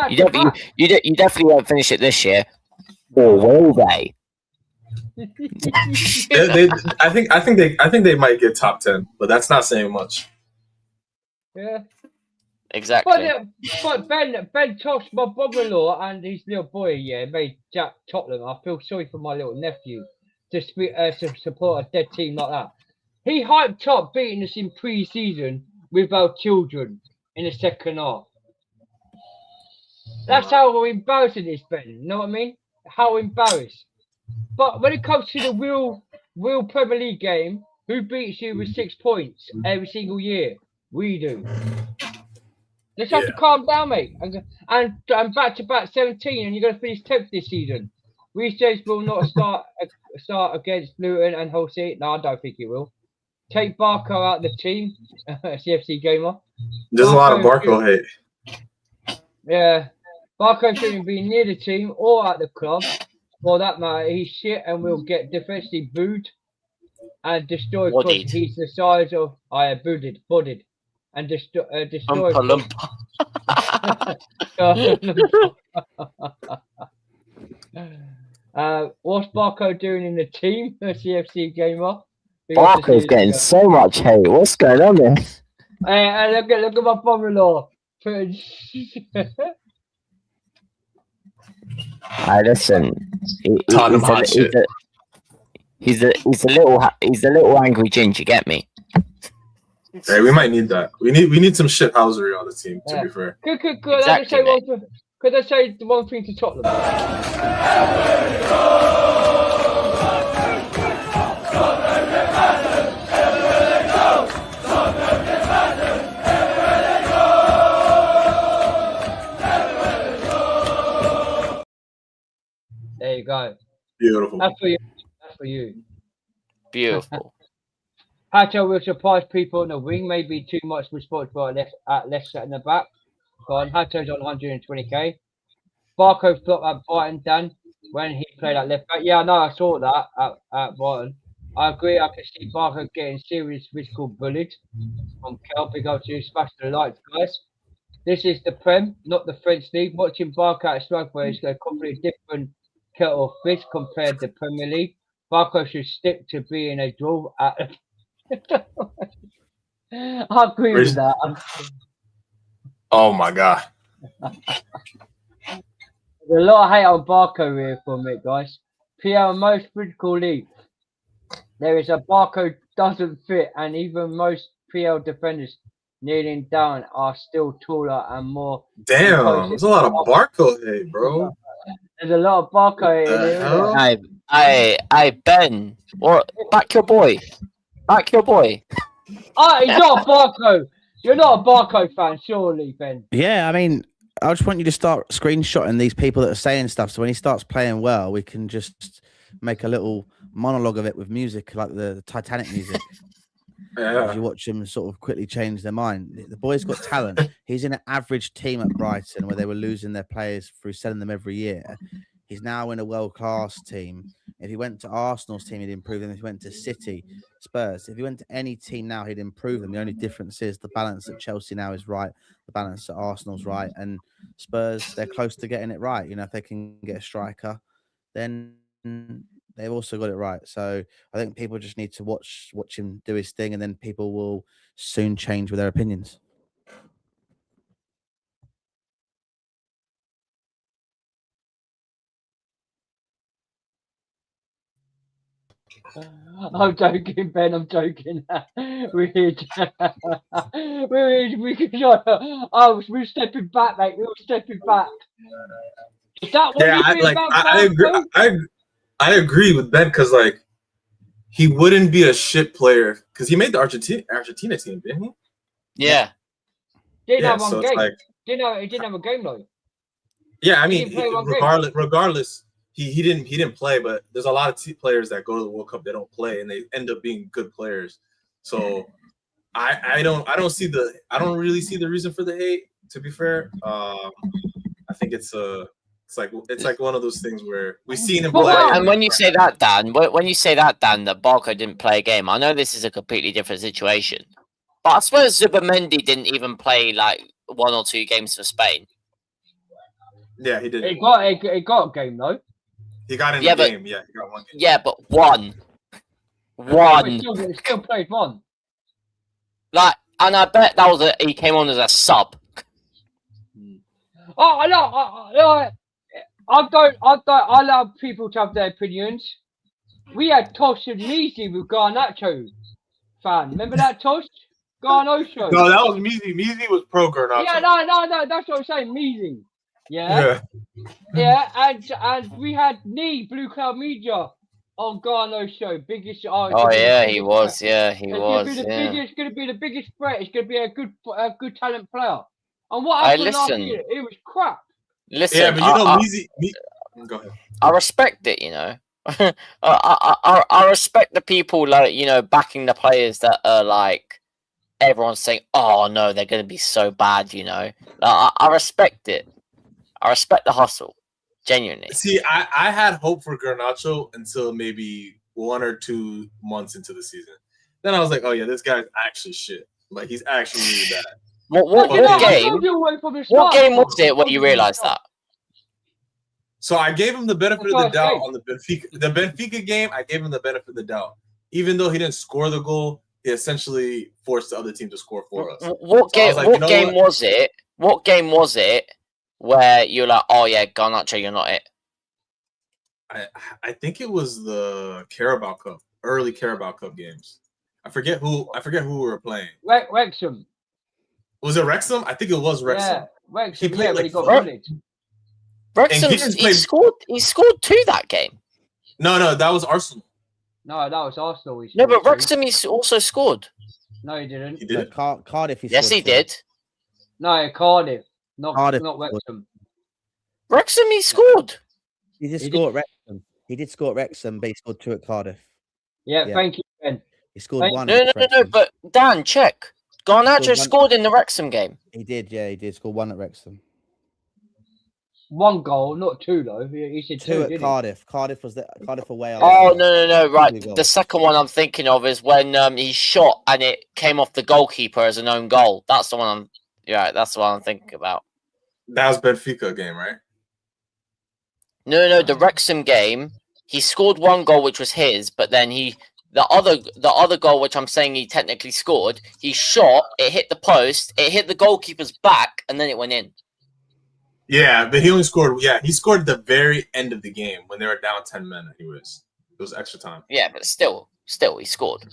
You definitely won't finish it this year. Or will they? I think they might get top 10, but that's not saying much. Yeah, exactly. But Ben Tosh, my brother-in-law, and his little boy, made Jack Tottenham. I feel sorry for my little nephew to support a dead team like that. He hyped up beating us in pre-season with our children in the second half. That's how embarrassing it is, Ben. You know what I mean? How embarrassed. But when it comes to the real Premier League game, who beats you with 6 points every single year? We do. Just have to calm down, mate. And back-to-back 17, and you're going to finish 10th this season. Reece James will not start against Luton and Hull City. No, I don't think he will. Take Barco out of the team. CFC gamer. There's a lot of Barco hate. Yeah. Barco shouldn't be near the team or at the club. For that matter, he's shit and will get defensively booed and destroyed because he's the size of bodied and destroyed. What's Barco doing in the team? CFC gamer. Barco's getting so much hate. What's going on there? Hey, look at my brother-in-law. Listen. He's a little angry ginger. Get me? Hey, we might need that. We need some shithousery on the team. To be fair. Could I say one thing to Tottenham? There you go. Beautiful. That's for you. Beautiful. Hato will surprise people on the wing, maybe too much responsible at left centre back. Go on, Hato's on 120k. Barco flopped at Brighton, Dan, when he played at left back. Yeah, no, I saw that at Brighton. I agree, I can see Barco getting serious physical bullied from Kel. Up to smash the lights, guys. This is the Prem, not the French League. Watching Barco at Strasbourg is a completely different kettle of fish compared to Premier League. Barco should stick to being a draw at. I agree with that. Oh my god. There's a lot of hate on Barco here from it, guys. PL most physical league. There is a Barco doesn't fit, and even most PL defenders kneeling down are still taller and more. Damn, there's a lot of Barco hate, bro. There's a lot of Barco here. Hey, Ben, what? Back your boy. Back your boy. Oh, he's not a Barco. You're not a Barco fan, surely, Ben. Yeah, I mean, I just want you to start screenshotting these people that are saying stuff. So when he starts playing well, we can just make a little monologue of it with music, like the Titanic music. Yeah. You watch him sort of quickly change their mind. The boy's got talent. He's in an average team at Brighton where they were losing their players through selling them every year. He's now in a world-class team. If he went to Arsenal's team, he'd improve them. If he went to City, Spurs, if he went to any team now, he'd improve them. The only difference is the balance at Chelsea now is right. The balance at Arsenal's right. And Spurs, they're close to getting it right. You know, if they can get a striker, then they've also got it right. So I think people just need to watch him do his thing, and then people will soon change with their opinions. I'm joking, Ben. I'm joking. We're stepping back, mate. We're stepping back. Is that what Yeah, you mean about I agree. I agree with Ben because like he wouldn't be a shit player because he made the Argentina team, didn't he? Yeah. Didn't have so one it's game. like, He didn't have a game though. yeah, I mean, He didn't play one game. regardless, he didn't play. But there's a lot of players that go to the World Cup, they don't play, and they end up being good players. So I don't really see the reason for the hate. To be fair, I think it's like one of those things where we've seen him play. And when you say that, Dan, that Barco didn't play a game, I know this is a completely different situation, but I suppose Zubimendi didn't even play like 1 or 2 games for Spain. Yeah, he did. He got a game though. He got in the game. Yeah, he got one game. Yeah, but one. He still played one. Like, and I bet he came on as a sub. Oh no! I allow people to have their opinions. We had Tosh and Measy with Garnacho fan. Remember that Tosh? Garnacho. No, that was Measy. Measy was pro Garnacho. Yeah, no. That's what I'm saying. Measy. Yeah. And we had Blue Cloud Media on Garnacho. Biggest. He was. Yeah, he was. It's going to be the biggest threat. It's going to be a good talent player. And what happened last year? It was crap. Listen, yeah, but Measy. Go ahead. I respect it, you know. I respect the people like backing the players that are like everyone's saying, oh no, they're going to be so bad, you know. I respect it. I respect the hustle, genuinely. See, I had hope for Garnacho until maybe 1 or 2 months into the season. Then I was like, oh yeah, this guy's actually shit. Like he's actually really bad. What game was it when you realised that? So I gave him the benefit of the doubt on the Benfica game. I gave him the benefit of the doubt, even though he didn't score the goal. He essentially forced the other team to score for us. What game was it? What game was it where you're like, oh yeah, Garnacho, you're not it? I think it was the Carabao Cup, early Carabao Cup games. I forget who we were playing. Wrexham. Was it Wrexham? I think it was Wrexham. Yeah, Wrexham. He played when he got bullied. Wrexham. He scored 2 that game. No, that was Arsenal. No, that was Arsenal. No, but Wrexham he also scored. No, he didn't. He did. Cardiff. Yes, he did. No, Cardiff. Cardiff. Not Wrexham. Wrexham, he scored. He did score at Wrexham. He did score at Wrexham, but he scored 2 at Cardiff. Yeah, thank you, Ben. He scored one. No. But Dan, check. Garnacho scored in the Wrexham game. He did, yeah, he did score one at Wrexham. 1 goal, not 2 though. He said 2 at Cardiff. Cardiff away. Oh no! Right, the second one I'm thinking of is when he shot and it came off the goalkeeper as an own goal. That's the one that's the one I'm thinking about. That was Benfica game, right? No, the Wrexham game. He scored 1 goal, which was his, but then the other goal, which I'm saying he technically scored, he shot, it hit the post, it hit the goalkeeper's back, and then it went in. Yeah, but he only scored. Yeah, he scored at the very end of the game when they were down 10 men. It was extra time. Yeah, but still, he scored.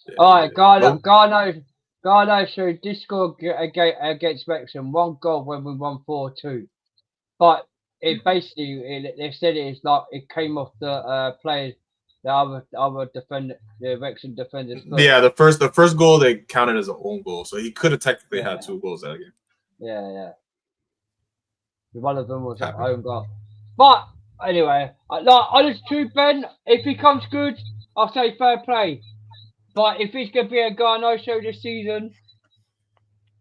Yeah, all right, Garno showed this score against Wrexham, 1 goal when we won 4-2, but it basically they said it's like it came off the players, the other defender, the Wrexham defenders. Yeah, the first goal they counted as an own goal, so he could have technically had 2 goals that game. Yeah. One of them was an own goal. But anyway, honest truth, Ben, if he comes good, I'll say fair play. But if it's going to be a Garno show this season,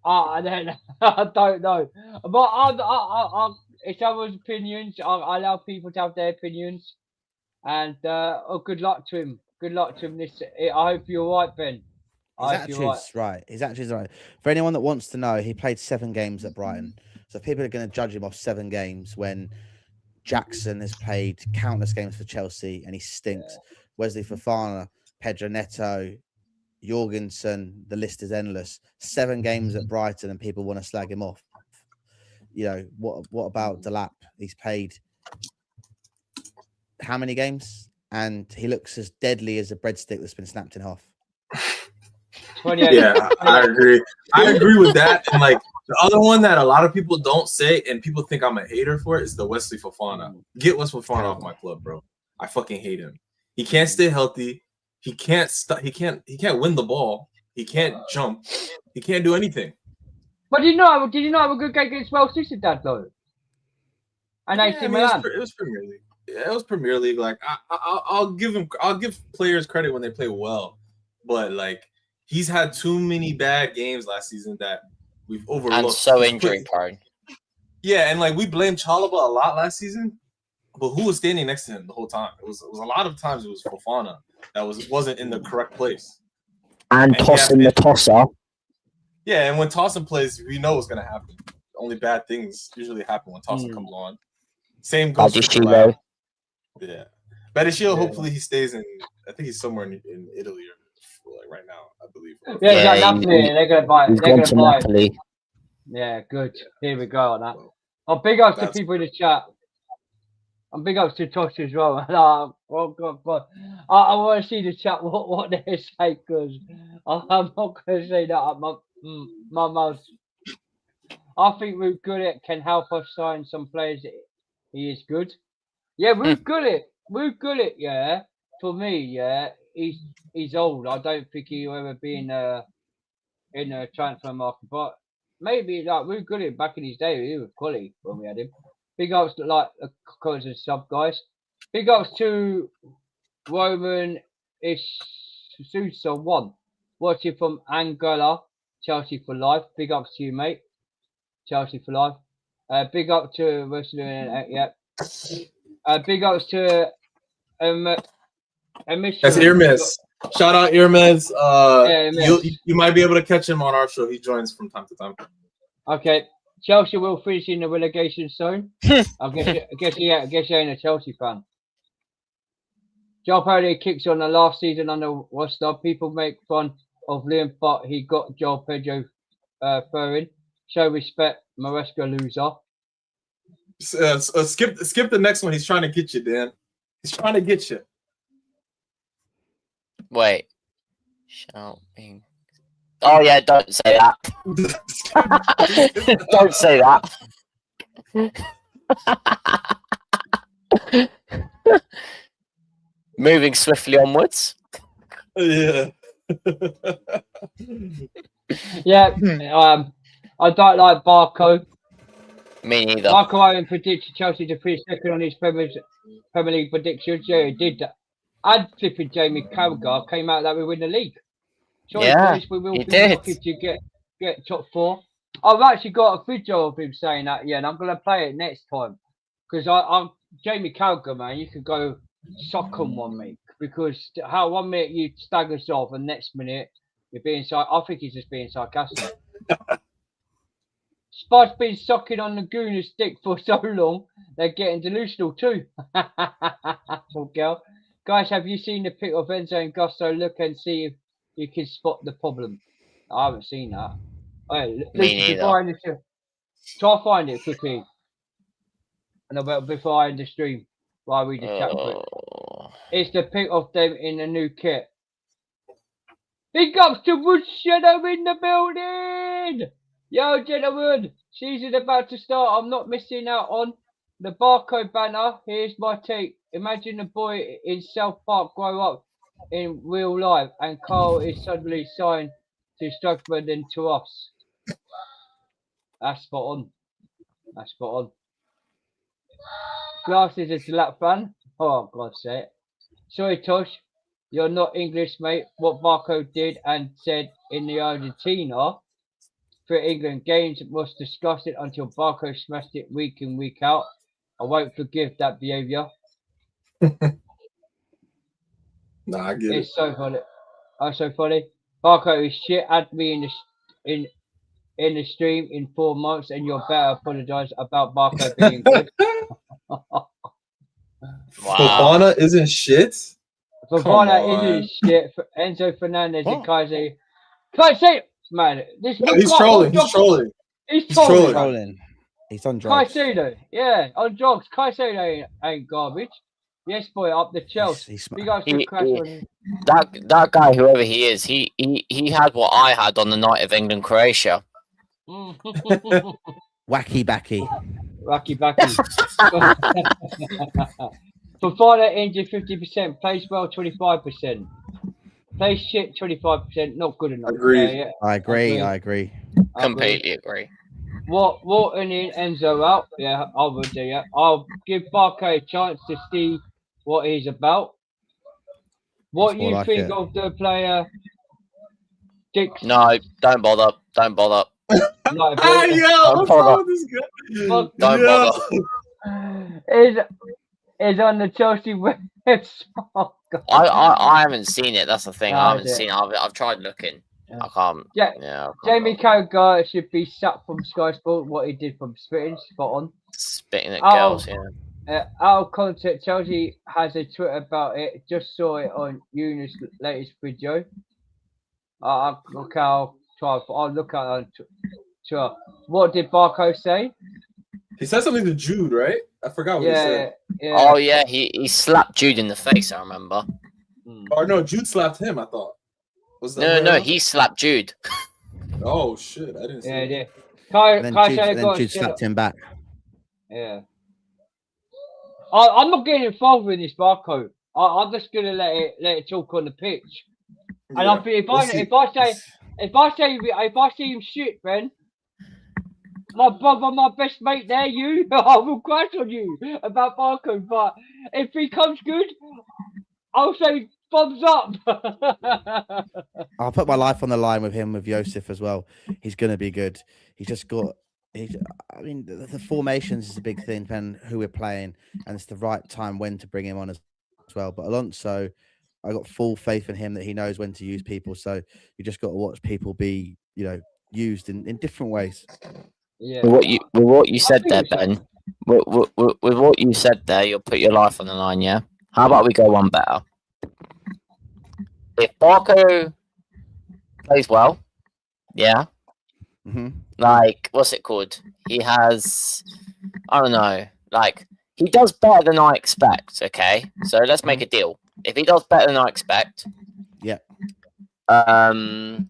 I don't know. But it's others' opinions. I allow people to have their opinions. And good luck to him. Good luck to him. I hope you're right, Ben. His actually right. For anyone that wants to know, he played 7 games at Brighton. So people are going to judge him off 7 games when Jackson has played countless games for Chelsea and he stinks. Yeah. Wesley Fofana, Pedro Neto, Jorgensen, the list is endless. 7 games at Brighton and people want to slag him off. You know, what about Delap? He's played how many games? And he looks as deadly as a breadstick that's been snapped in half. Yeah, I agree. I agree with that. And like the other one that a lot of people don't say, and people think I'm a hater for it, is the Wesley Fofana. Get Wesley Fofana off my club, bro. I fucking hate him. He can't stay healthy. He can't he can't win the ball. He can't jump. He can't do anything. But did you not have a good game against Sociedad though? And AC Milan. It was Premier League. Yeah, it was Premier League. Like I'll give players credit when they play well, but like he's had too many bad games last season that we've overlooked. And so injury prone. Yeah, and like we blamed Chalobah a lot last season, but who was standing next to him the whole time? It was a lot of times it was Fofana that wasn't in the correct place. And tossing the tosser. Yeah, and when Tossin plays, we know what's gonna happen. Only bad things usually happen when Tossin comes on. Same goes for yeah. Badiashile, hopefully he stays in. I think he's somewhere in Italy or like right now, I believe. Yeah, Napoli. They're gonna buy. They're gonna buy. Napoli. Yeah, good. Here we go on that. Oh, big ups to people in the chat. And big ups to Tosh as well. Oh God. I want to see the chat. What they say because I'm not gonna say that. My mouth. I think Ruud Gullit can help us sign some players. He is good. Yeah, Ruud Gullit, yeah. For me, yeah, he's old. I don't think he'll ever be in a transfer market. But maybe like Ruud Gullit back in his day, he was quality when we had him. Big ups to like the comments and sub guys. Big ups to Roman Isusa 1. Watching from Angola, Chelsea for life. Big ups to you, mate. Chelsea for life. Big up to Wrestling. Yeah. Big ups to That's Irmes. Shout out Irmes. You might be able to catch him on our show. He joins from time to time. Okay. Chelsea will finish in the relegation zone. I guess you ain't a Chelsea fan. João Pedro kicks on the last season under Worcester. People make fun of Liam, but he got João Pedro throwing. Show respect, Maresca loser. Skip the next one. He's trying to get you, Dan. He's trying to get you. Wait. Shouting. Oh yeah, don't say that. Don't say that. Moving swiftly onwards. Yeah. Yeah. I don't like Barco. Me neither. Barco Owen predicted Chelsea to finish second on his Premier League predictions. Yeah, he did that. and flipping Jamie Carragher came out that we win the league. Surely, Yeah, boys, we will he be did. lucky to get top 4. I've actually got a video of him saying that, yeah, and I'm gonna play it next time because I'm Jamie Carragher, man. You could go sock on 1 week because how 1 minute you staggers off and next minute you're being I think he's just being sarcastic. Spud's been socking on the Gooner's stick for so long, they're getting delusional too. Poor girl. Guys, have you seen the pic of Enzo and Gusto? Look and see if you can spot the problem. I haven't seen that. Hey, Me neither. Try to find it quickly. And before I end the stream, while we just chat quick. It's the pic of them in the new kit. Big ups to Woodshadow in the building! Yo, gentlemen, season's about to start. I'm not missing out on the barcode banner. Here's my take. Imagine a boy in South Park grow up in real life, and Carl is suddenly signed to Stockman and to us. That's spot on. That's spot on. Glass is a Delap fan. Oh, God's sake. Sorry, Tosh. You're not English, mate. What Barcode did and said in the Argentina for England games was disgusting until Barcode smashed it week in, week out. I won't forgive that behaviour. Nah, I get It's so funny. Oh, so funny. Barcode is shit. Add me in the stream in 4 months, and you'll better apologise about Barcode being good. Wow. Fofana isn't shit. Fofana isn't shit. For Enzo Fernandez and Kaiser. Man, this He's trolling. He's trolling. He's trolling. trolling. He's on drugs. Caicedo, yeah, on drugs. Caicedo ain't garbage. Yes, boy, up the Chelsea. That guy, whoever he is, he had what I had on the night of England Croatia. Wacky backy. Wacky backy. Fofana injured 50%, plays well 25%. Plays shit 25%, not good enough. Agreed. I agree. Completely agree. Wharton in, Enzo out. Yeah, I would do. Yeah, I'll give Barco a chance to see what he's about. What you like think it. of the player? Dix? No, don't bother. Don't bother. No, What's wrong with this guy? Don't bother. Is on the Chelsea website. Oh, I haven't seen it. That's the thing. No, I haven't seen it. I've tried looking. I can't. Yeah. I can't Jamie Carragher should be sacked from Sky Sport. What he did from spitting, spot on. Spitting at girls. Yeah. Out of context, Chelsea has a tweet about it. Just saw it on Eunice's latest video. I'll look out on Twitter. What did Barco say? He said something to Jude, right? I forgot what he said. Yeah. Oh yeah, he slapped Jude in the face. I remember. Or no, Jude slapped him. I thought. Was that No, he slapped Jude. Oh shit! I didn't see. Yeah. Then Jude slapped him back. Yeah. I'm not getting involved in this Barco. I'm just gonna let it talk on the pitch. And I think if I see him shit, Ben, my brother, my best mate there, I will crash on you about Barco. But if he comes good, I'll say thumbs up. I'll put my life on the line with him, with Josef as well. He's gonna be good. He's just got. I mean, the formations is a big thing, depending who we're playing, and it's the right time when to bring him on as well. But Alonso, I got full faith in him that he knows when to use people. So you just got to watch people be, used in different ways. Yeah. With what you said there, Ben. With what you said there, you'll put your life on the line. Yeah. How about we go one better? If Barco plays well, yeah. Mm-hmm. Like, what's it called? He has, I don't know, like, he does better than I expect, okay? So let's make a deal. If he does better than I expect, yeah. I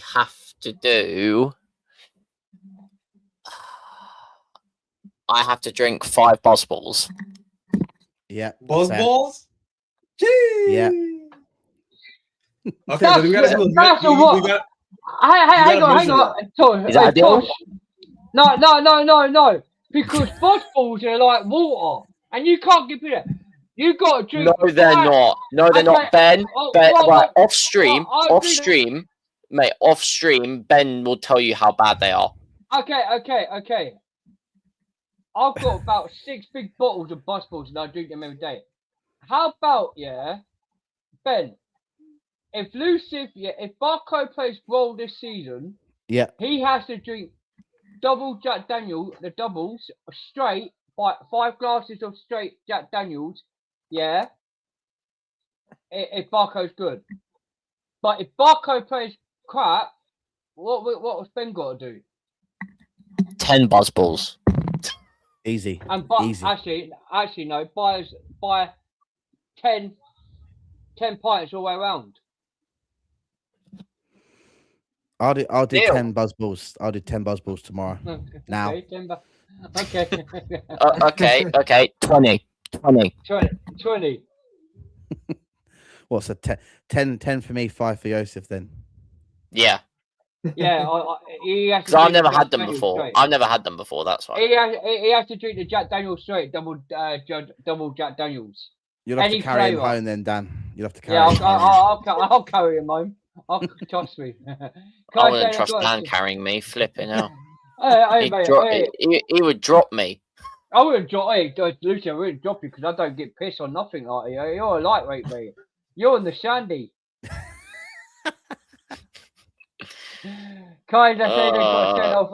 have to drink 5 Buzzballs. Yeah. Buzzballs? Yeah. Okay, but we gotta Hang on. Is that a deal? No. Because Buzzballs are like water, and you can't get rid of it. You got to drink. No, they're not. No, they're not. Ben, right, off stream, mate, off stream, Ben will tell you how bad they are. Okay. I've got about 6 big bottles of Buzz-Balls and I drink them every day. How about, Ben, if Barco plays well this season, he has to drink double Jack Daniels, the doubles, straight, 5 glasses of straight Jack Daniels, if Barco's good. But if Barco plays crap, what's Ben got to do? 10 Buzz-Balls. Easy. And Easy. actually no, buy 10 pints all the way around. I'll do Deal. 10 Buzz-Balls. I'll do 10 Buzz-Balls tomorrow. Now. Okay. Okay. 20. 20. What's a 10 for me, 5 for Joseph then? Yeah. Yeah, because I've never had them before. Straight. I've never had them before. That's why. He has to drink the Jack Daniels straight, double Jack Daniels. You'll have to carry him home then, Dan. You'll have to carry him home. I'll carry him home. Trust me. I wouldn't trust Dan carrying me. Flipping out. He would drop me. I wouldn't drop. Hey, Lucy, I wouldn't drop you because I don't get pissed on nothing like you. You're a lightweight, mate. You're in the shandy. Kind of say they got sent off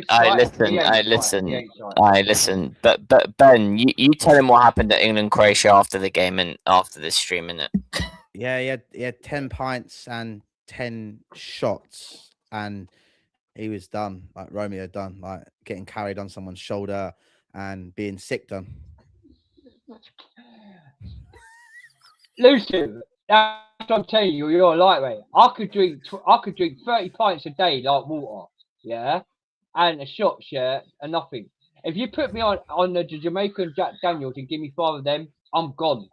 I listen. But Ben, you tell him what happened at England Croatia after the game and after this stream, innit? Yeah, he had 10 pints and 10 shots, and he was done. Like Romeo done, like getting carried on someone's shoulder and being sick done. Lucy, that's what I'm telling you. You're a lightweight. I could drink 30 pints a day like water, and a shots, and nothing. If you put me on the Jamaican Jack Daniels and give me 5 of them, I'm gone.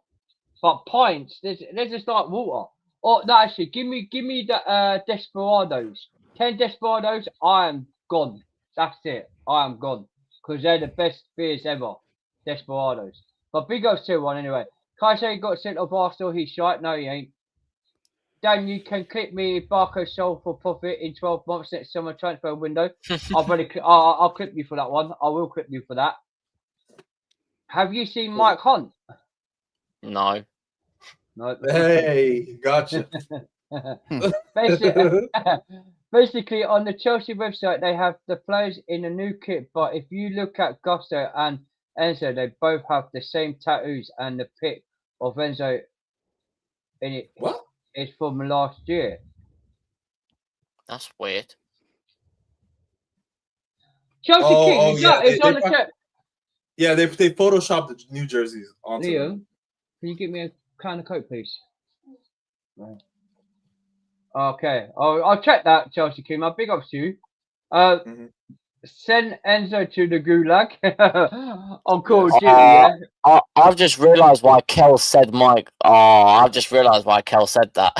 But pints, there's just like water. Or no, actually, give me the Desperados. 10 Desperados, I am gone. That's it. I am gone because they're the best beers ever. Desperados. But big ups to one anyway. Can I say he got sent off Arsenal? He's shite. No, he ain't. Dan, you can clip me if Barco sold for profit in 12 months next summer transfer window. I'll clip you for that one. I will clip you for that. Have you seen Mike Hunt? No. Hey, gotcha. Basically, on the Chelsea website, they have the players in a new kit. But if you look at Gusto and Enzo, they both have the same tattoos, and the pic of Enzo in it is from last year. That's weird. Chelsea King, it's on the chat. Yeah, they photoshopped the new jerseys onto Leo, them. can you get me a can of Coke, please? Right. Okay, I'll check that, Chelsea King. My big ups to you. Send Enzo to the gulag on Call of Duty. I've just realised why Kel said Mike. I've just realised why Kel said that.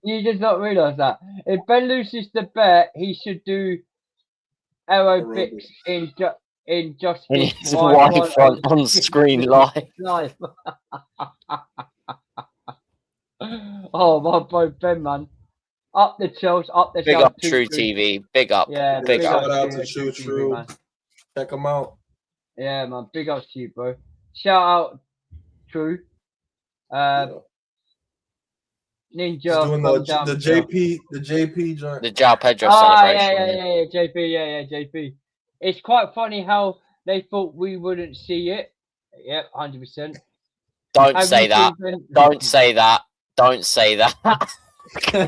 You did not realise that. If Ben loses the bet, he should do aerobics in just his wife on screen live. Oh my boy Ben, man. Up the Chelsea, up the Big up True TV. Big up. Yeah, big up. Shout out to True. Man. Check them out. Yeah, man. Big up to you, bro. Shout out True. Ninja doing the JP joint. The João Pedro celebration. Yeah, JP. It's quite funny how they thought we wouldn't see it. Yep, 100%. Don't say that. Don't say that. Don't say that. I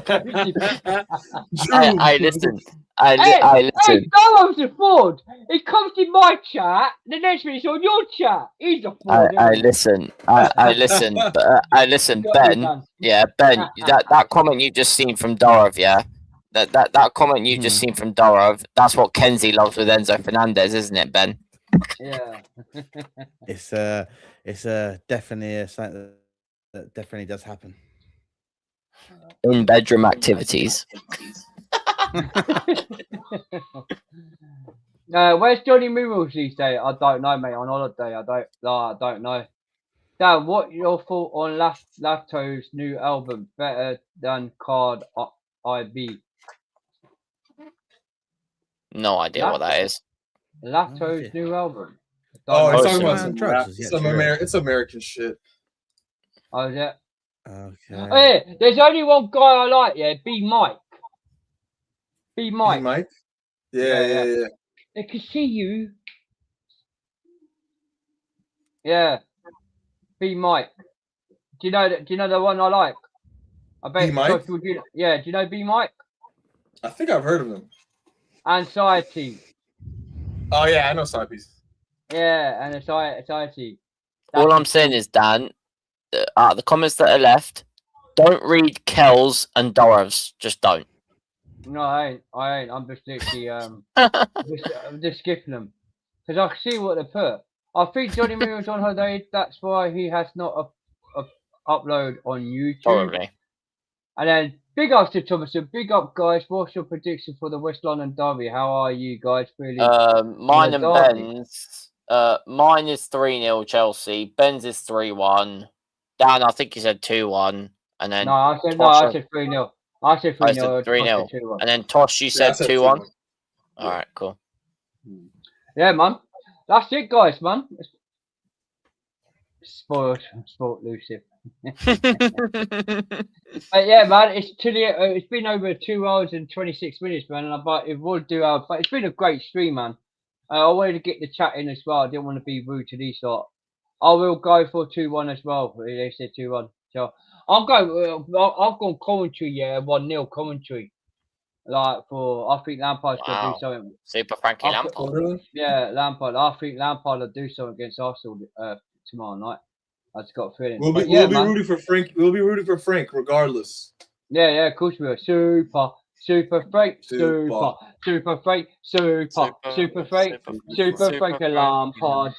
listen. I listen. Hey, Darrow's a fraud. It comes in my chat. The next minute's on your chat. He's a fraud. I listen. I listen. I listen. Ben. Yeah, Ben. That comment you just seen from Dorov. Yeah. That comment you just seen from Dorov. That's what Kenzie loves with Enzo Fernandez, isn't it, Ben? Yeah. It's definitely something that definitely does happen. In bedroom activities. Where's Johnny Mirrors these days? I don't know, mate. On holiday, I don't know. Dan, what your thought on Lato's new album? Better than Card IB. No idea what that is. Lato's new album. Oh, know. it's Posting talking about on some drugs, rap. is he actually It's American shit. Oh, is it? Okay. Oh, yeah, there's only one guy I like, yeah, B Mike. B Mike. B Mike? Yeah. They can see you. Yeah. B Mike. Do you know the one I like? I bet B Mike? Josh, would you, yeah, do you know B Mike? I think I've heard of him. Anxiety. Oh yeah, I know side piece. Yeah, and Anxiety. All I'm saying is, Dan, the comments that are left, don't read Kells and Dorov's. Just don't. No, I ain't. I'm just literally I'm just skipping them because I can see what they put. I think Johnny Mirrors on holiday. That's why he has not a upload on YouTube. Probably. And then big ups to Thomason. Big up, guys. What's your prediction for the West London derby? How are you guys feeling? Mine and derby? Ben's. Mine is 3-0 Chelsea. Ben's is 3-1. Dan, I think you said 2-1. And then I said 3-0. I said 3-0. I said 3-0. And then Tosh, you said 2-1. All right, cool. Yeah, man. That's it, guys, man. Sport Lucifer. Yeah, man. It's been over 2 hours and 26 minutes, man. And but it's been a great stream, man. I wanted to get the chat in as well. I didn't want to be rude to these lot. I will go for 2-1 as well. They said 2-1. So I've gone commentary, yeah, 1-0 commentary. Like I think Lampard's gonna do something. Super Frankie Lampard. Yeah, Lampard. I think Lampard will do something against Arsenal tomorrow night. I just got a feeling. We'll be rooting for Frank. We'll be rooting for Frank regardless. Yeah, of course we will. Super Frank, Super Frank, Super Frank Lampard.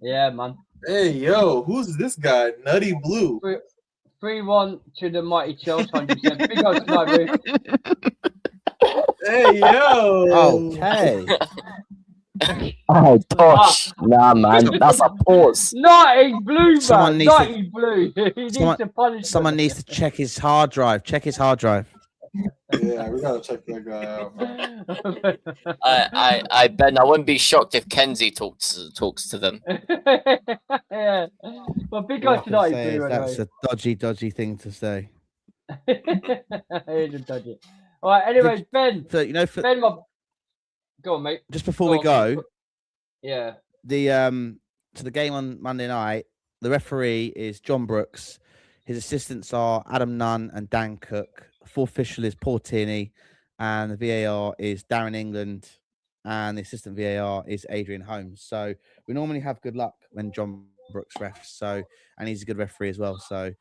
Yeah, man. Hey, yo, who's this guy? Nutty Blue. 3-1 to the mighty Chelsea, 100%. Big ups to my room. Hey, yo. Okay. Oh, Tosh. Nah, man. That's a pause. Naughty Blue, man. Someone needs Naughty Blue. He needs to punish Someone needs to check his hard drive. Check his hard drive. Yeah, we gotta check that guy out, man. Ben, I wouldn't be shocked if Kenzie talks to them. Yeah. Well, big All I ups to can Naughty say Blue, is that's a dodgy thing to say. It is a dodgy. All right, anyways, Ben. So, Ben, go on, mate. Just before we go, yeah. To the game on Monday night, the referee is John Brooks. His assistants are Adam Nunn and Dan Cook. The fourth official is Paul Tierney, and the VAR is Darren England, and the assistant VAR is Adrian Holmes. So we normally have good luck when John Brooks refs. So, and he's a good referee as well. So at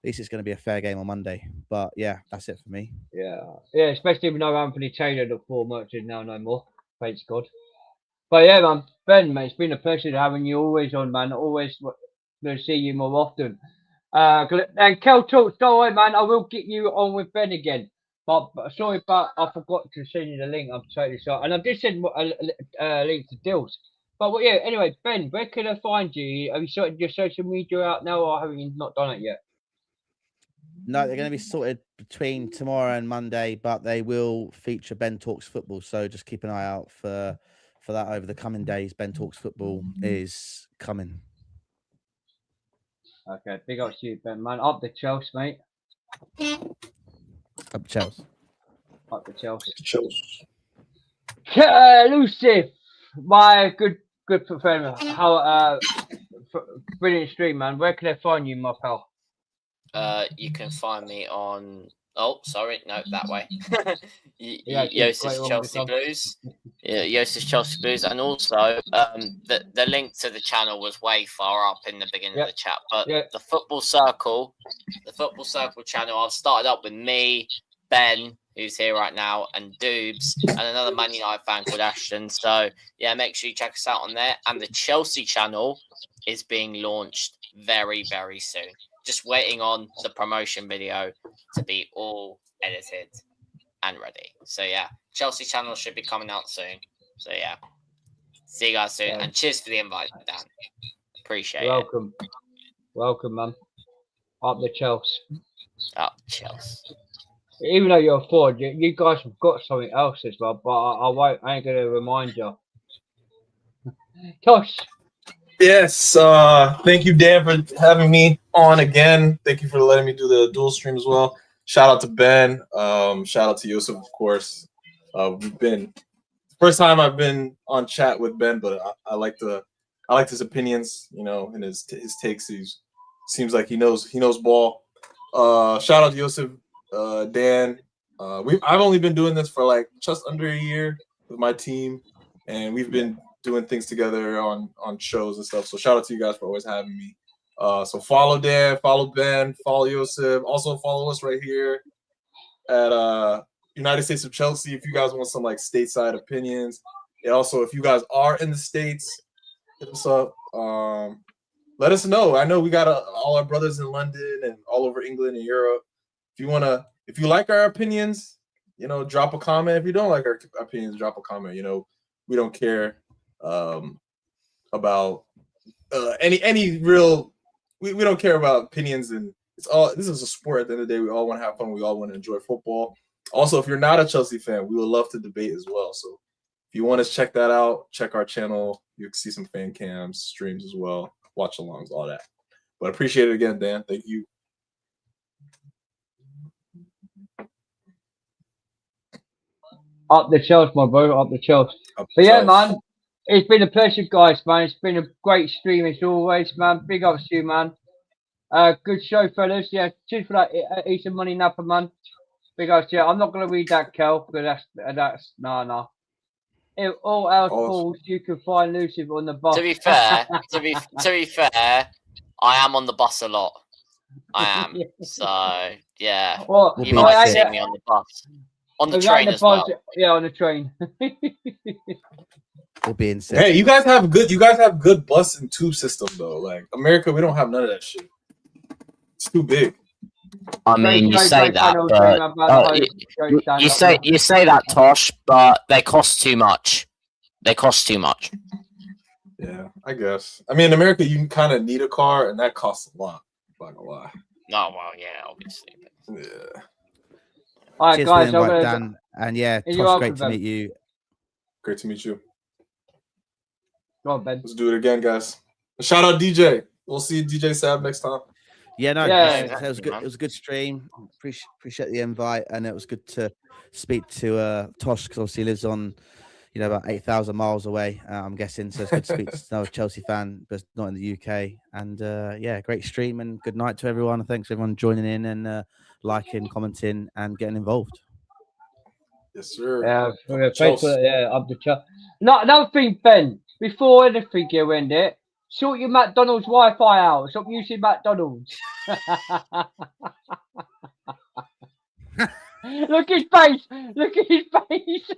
least it's going to be a fair game on Monday. But yeah, that's it for me. Yeah, especially with no Anthony Taylor, the four merchant now no more. Thanks God. But yeah, man, Ben, mate, it's been a pleasure having you always on, man. Always going to see you more often. And Kel talks, go away, man. I will get you on with Ben again. But sorry, but I forgot to send you the link. I'm totally sorry. And I did send a link to Dills. But well, yeah, anyway, Ben, where can I find you? Have you sorted your social media out now, or have you not done it yet? No, they're going to be sorted between tomorrow and Monday, but they will feature Ben Talks Football. So just keep an eye out for that over the coming days. Ben Talks Football is coming. Okay, big up to you, Ben, man. Up the Chelsea, mate. Up Chelsea. Up the Chelsea. Chelsea. Lucy, my good friend. How brilliant stream, man. Where can I find you, my pal? You can find me on. Oh, sorry, no, that way. Yeah, Yosis Chelsea Blues. Yeah, Yosis Chelsea Blues, and also the link to the channel was way far up in the beginning of the chat. But the Football Circle channel, I've started up with me, Ben, who's here right now, and Doobs, and another Man United fan called Ashton. So yeah, make sure you check us out on there. And the Chelsea channel is being launched very, very soon. Just waiting on the promotion video to be all edited and ready. So yeah, Chelsea channel should be coming out soon. So yeah, see you guys soon, Yeah. and cheers for the invite, Dan. Appreciate Welcome, man. Up the Chelsea. it. Oh, Chelsea. Even though you're forward, you guys have got something else as well, but I ain't gonna remind you. Tosh. Yes, thank you, Dan, for having me on again. Thank you for letting me do the dual stream as well. Shout out to Ben. Shout out to Yusuf, of course. We've been first time I've been on chat with Ben, but I like his opinions, and his takes. He seems like he knows ball. Shout out to Yusuf, Dan. I've only been doing this for like just under a year with my team, and we've been doing things together on shows and stuff. So shout out to you guys for always having me. So follow Dan, follow Ben, follow Yosef. Also follow us right here at United States of Chelsea if you guys want some like stateside opinions. And also if you guys are in the States, hit us up. Let us know. I know we got all our brothers in London and all over England and Europe. If you like our opinions, drop a comment. If you don't like our opinions, drop a comment. We don't care about any real. We don't care about opinions, and this is a sport. At the end of the day, we all want to have fun. We all want to enjoy football. Also, if you're not a Chelsea fan, we would love to debate as well. So if you want to check that out, check our channel. You can see some fan cams, streams as well, watch alongs, all that. But appreciate it again, Dan. Thank you. Up the Chelsea, my bro. Up the Chelsea. But yeah, man, it's been a pleasure, guys, man. It's been a great stream as always, man. Big ups to you, man. Good show, fellas. Yeah, cheers for that. Eat some money, Napa, man. Big ups to you. I'm not gonna read that, Kel, but that's no. If all else falls, you can find Lucifer on the bus. To be fair, I am on the bus a lot. I am. So yeah, Well, you might see me on the bus. On the train as well. Yeah, on the train. We'll be insane. Hey, you guys have good bus and tube system though. Like America, we don't have none of that shit. It's too big. I mean, you say that, but you say that, Tosh, but they cost too much. Yeah, I guess. I mean, in America, you kind of need a car, and that costs a lot. Not gonna lie. No, well, yeah, obviously. Yeah. All right, Cheers guys. for the invite, Dan. And yeah, Tosh, great to meet you. Great to meet you. Go on, Ben. Let's do it again, guys. Shout out DJ. We'll see DJ Sab next time. Yeah, no, Yeah, it was good. It was a good stream. Appreciate the invite, and it was good to speak to Tosh because obviously he lives on, about 8,000 miles away. I'm guessing, so it's good to speak to another Chelsea fan, but not in the UK. And yeah, great stream and good night to everyone. And thanks for everyone joining in and liking, commenting, and getting involved. Yes, sir. Yeah, thanks for that. Yeah, up the chat. No, another thing, Ben. Before anything you end it, sort your McDonald's Wi-Fi out. Stop using McDonald's. Look at his face. Look at his face.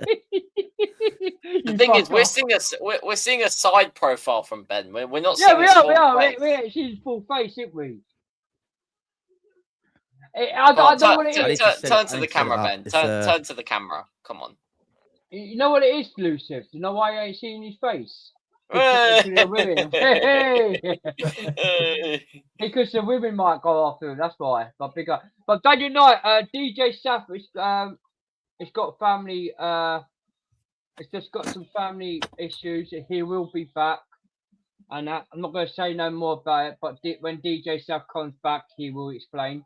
The thing is, we're seeing a side profile from Ben. We're not. Yeah, seeing we his are. full face. We actually his full face, didn't we? I don't know what it is. Turn to the camera, Ben. Turn to the camera. Come on. You know what it is, Lucifer? You know why I ain't seeing his face? Hey. Because the women might go after him, that's why. But bigger. But Daniel Knight, DJ Saf, it's got family. It's just got some family issues. He will be back, and I'm not going to say no more about it. But when DJ Saf comes back, he will explain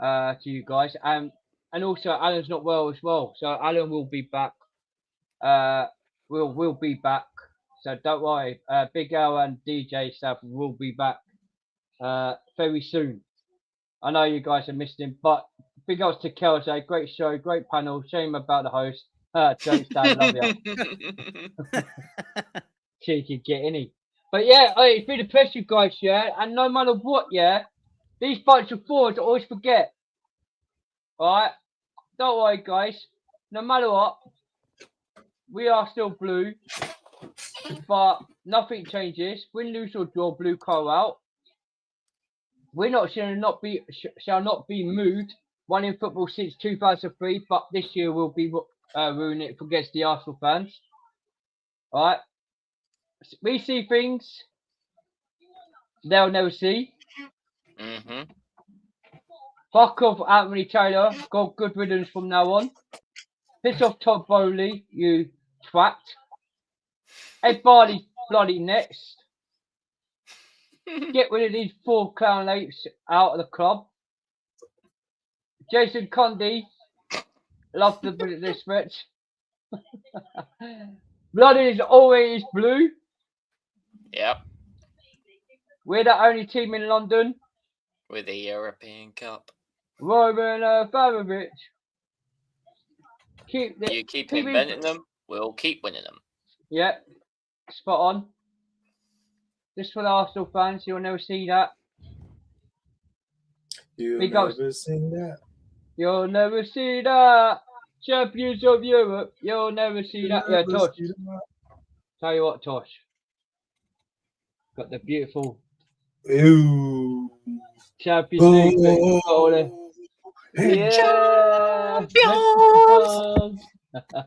to you guys. And also, Alan's not well as well, so Alan will be back. We'll be back. So don't worry. Big L and DJ Saf will be back very soon. I know you guys are missing him, but big ups to Kelsey. Great show, great panel. Shame about the host. Jokes, Dad, love you. Cheeky get any. But yeah, it's been a pleasure, guys. Yeah, and no matter what, yeah, these bunch of forwards I always forget. All right, don't worry, guys. No matter what, we are still blue, but nothing changes. Win, lose or draw, blue colour out. We're not shall not be moved. One in football since 2003, but this year will be ruining it against the Arsenal fans. All right. We see things they'll never see. Mm-hmm. Fuck off, Anthony Taylor. Got good riddance from now on. Piss off Todd Bowley, you twat. Ed Barley bloody next. Get rid of these 4 clown apes out of the club. Jason Conde. Love the disrespect. Blood is always blue. Yep. We're the only team in London. With the European Cup. Roman Abramovich. You keep inventing them, we'll keep winning them. Yeah, spot on. Just for the Arsenal fans, you'll never see that. You'll Big never ups. see that. You'll never see that. Champions of Europe, you'll never see that. Yeah, Tosh. Tell you what, Tosh. Got the beautiful Ew. Champions League. Yeah. Champions!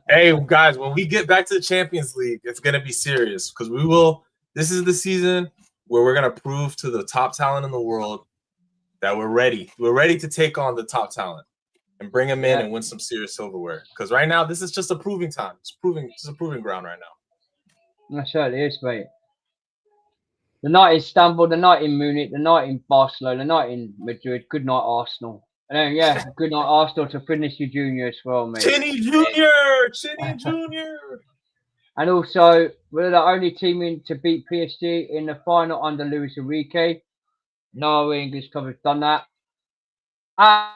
Hey guys, when we get back to the Champions League, it's gonna be serious because we will. This is the season where we're gonna prove to the top talent in the world that we're ready. We're ready to take on the top talent and bring them in and win some serious silverware. Because right now, this is just a proving time. It's a proving ground right now. That certainly is, mate. The night in Istanbul, the night in Munich, the night in Barcelona, the night in Madrid. Good night, Arsenal. And then, yeah, good night, Arsenal, to finish your junior as well, mate. Chinny Junior! Chinny Junior! And also, we're the only team to beat PSG in the final under Luis Enrique. No English club has done that. And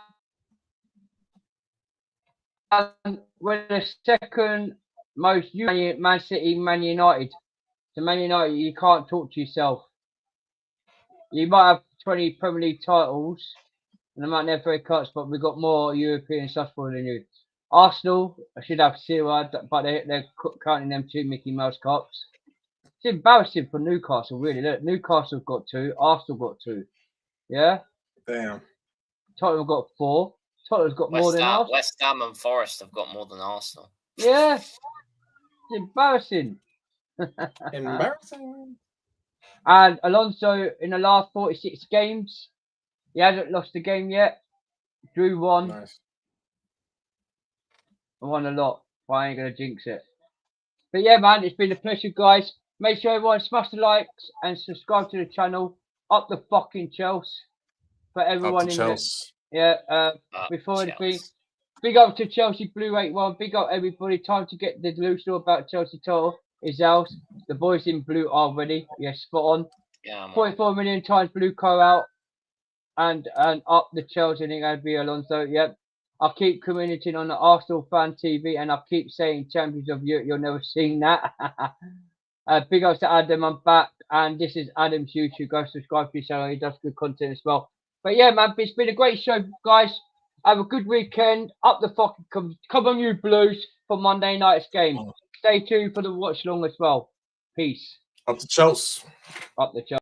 we're the second most Man City, Man United. So Man United, you can't talk to yourself. You might have 20 Premier League titles, and I might never FA Cups, but we've got more European stuff for than you. Arsenal, I should have 0, but they're counting them 2 Mickey Mouse Cups. It's embarrassing for Newcastle, really. Look, Newcastle got 2, Arsenal got 2. Yeah? Damn. Tottenham got 4. Tottenham's got more than Arsenal. West Ham and Forest have got more than Arsenal. Yeah. It's embarrassing. Embarrassing. And Alonso, in the last 46 games, he hasn't lost a game yet. Drew 1. Nice. I won a lot, but I ain't going to jinx it. But yeah, man, it's been a pleasure, guys. Make sure everyone smash the likes and subscribe to the channel. Up the fucking Chelsea. For everyone in there. Yeah, before anything, big up to Chelsea Blue 81. Big up everybody. Time to get the delusional about Chelsea title is ours. The boys in blue are ready. Yes, spot on. Yeah, 0.4 million times blue co out. And up the Chelsea and Xabi Alonso. Yep. I'll keep commenting on the Arsenal fan TV and I'll keep saying Champions of Europe. You'll never seen that. Big ups to Adam. I'm back. And this is Adam's YouTube. Go subscribe to his channel. He does good content as well. But yeah, man, it's been a great show, guys. Have a good weekend. Up the fucking come on, you Blues, for Monday night's game. Stay tuned for the watch long as well. Peace. Up to Chelsea. Up the Chelsea.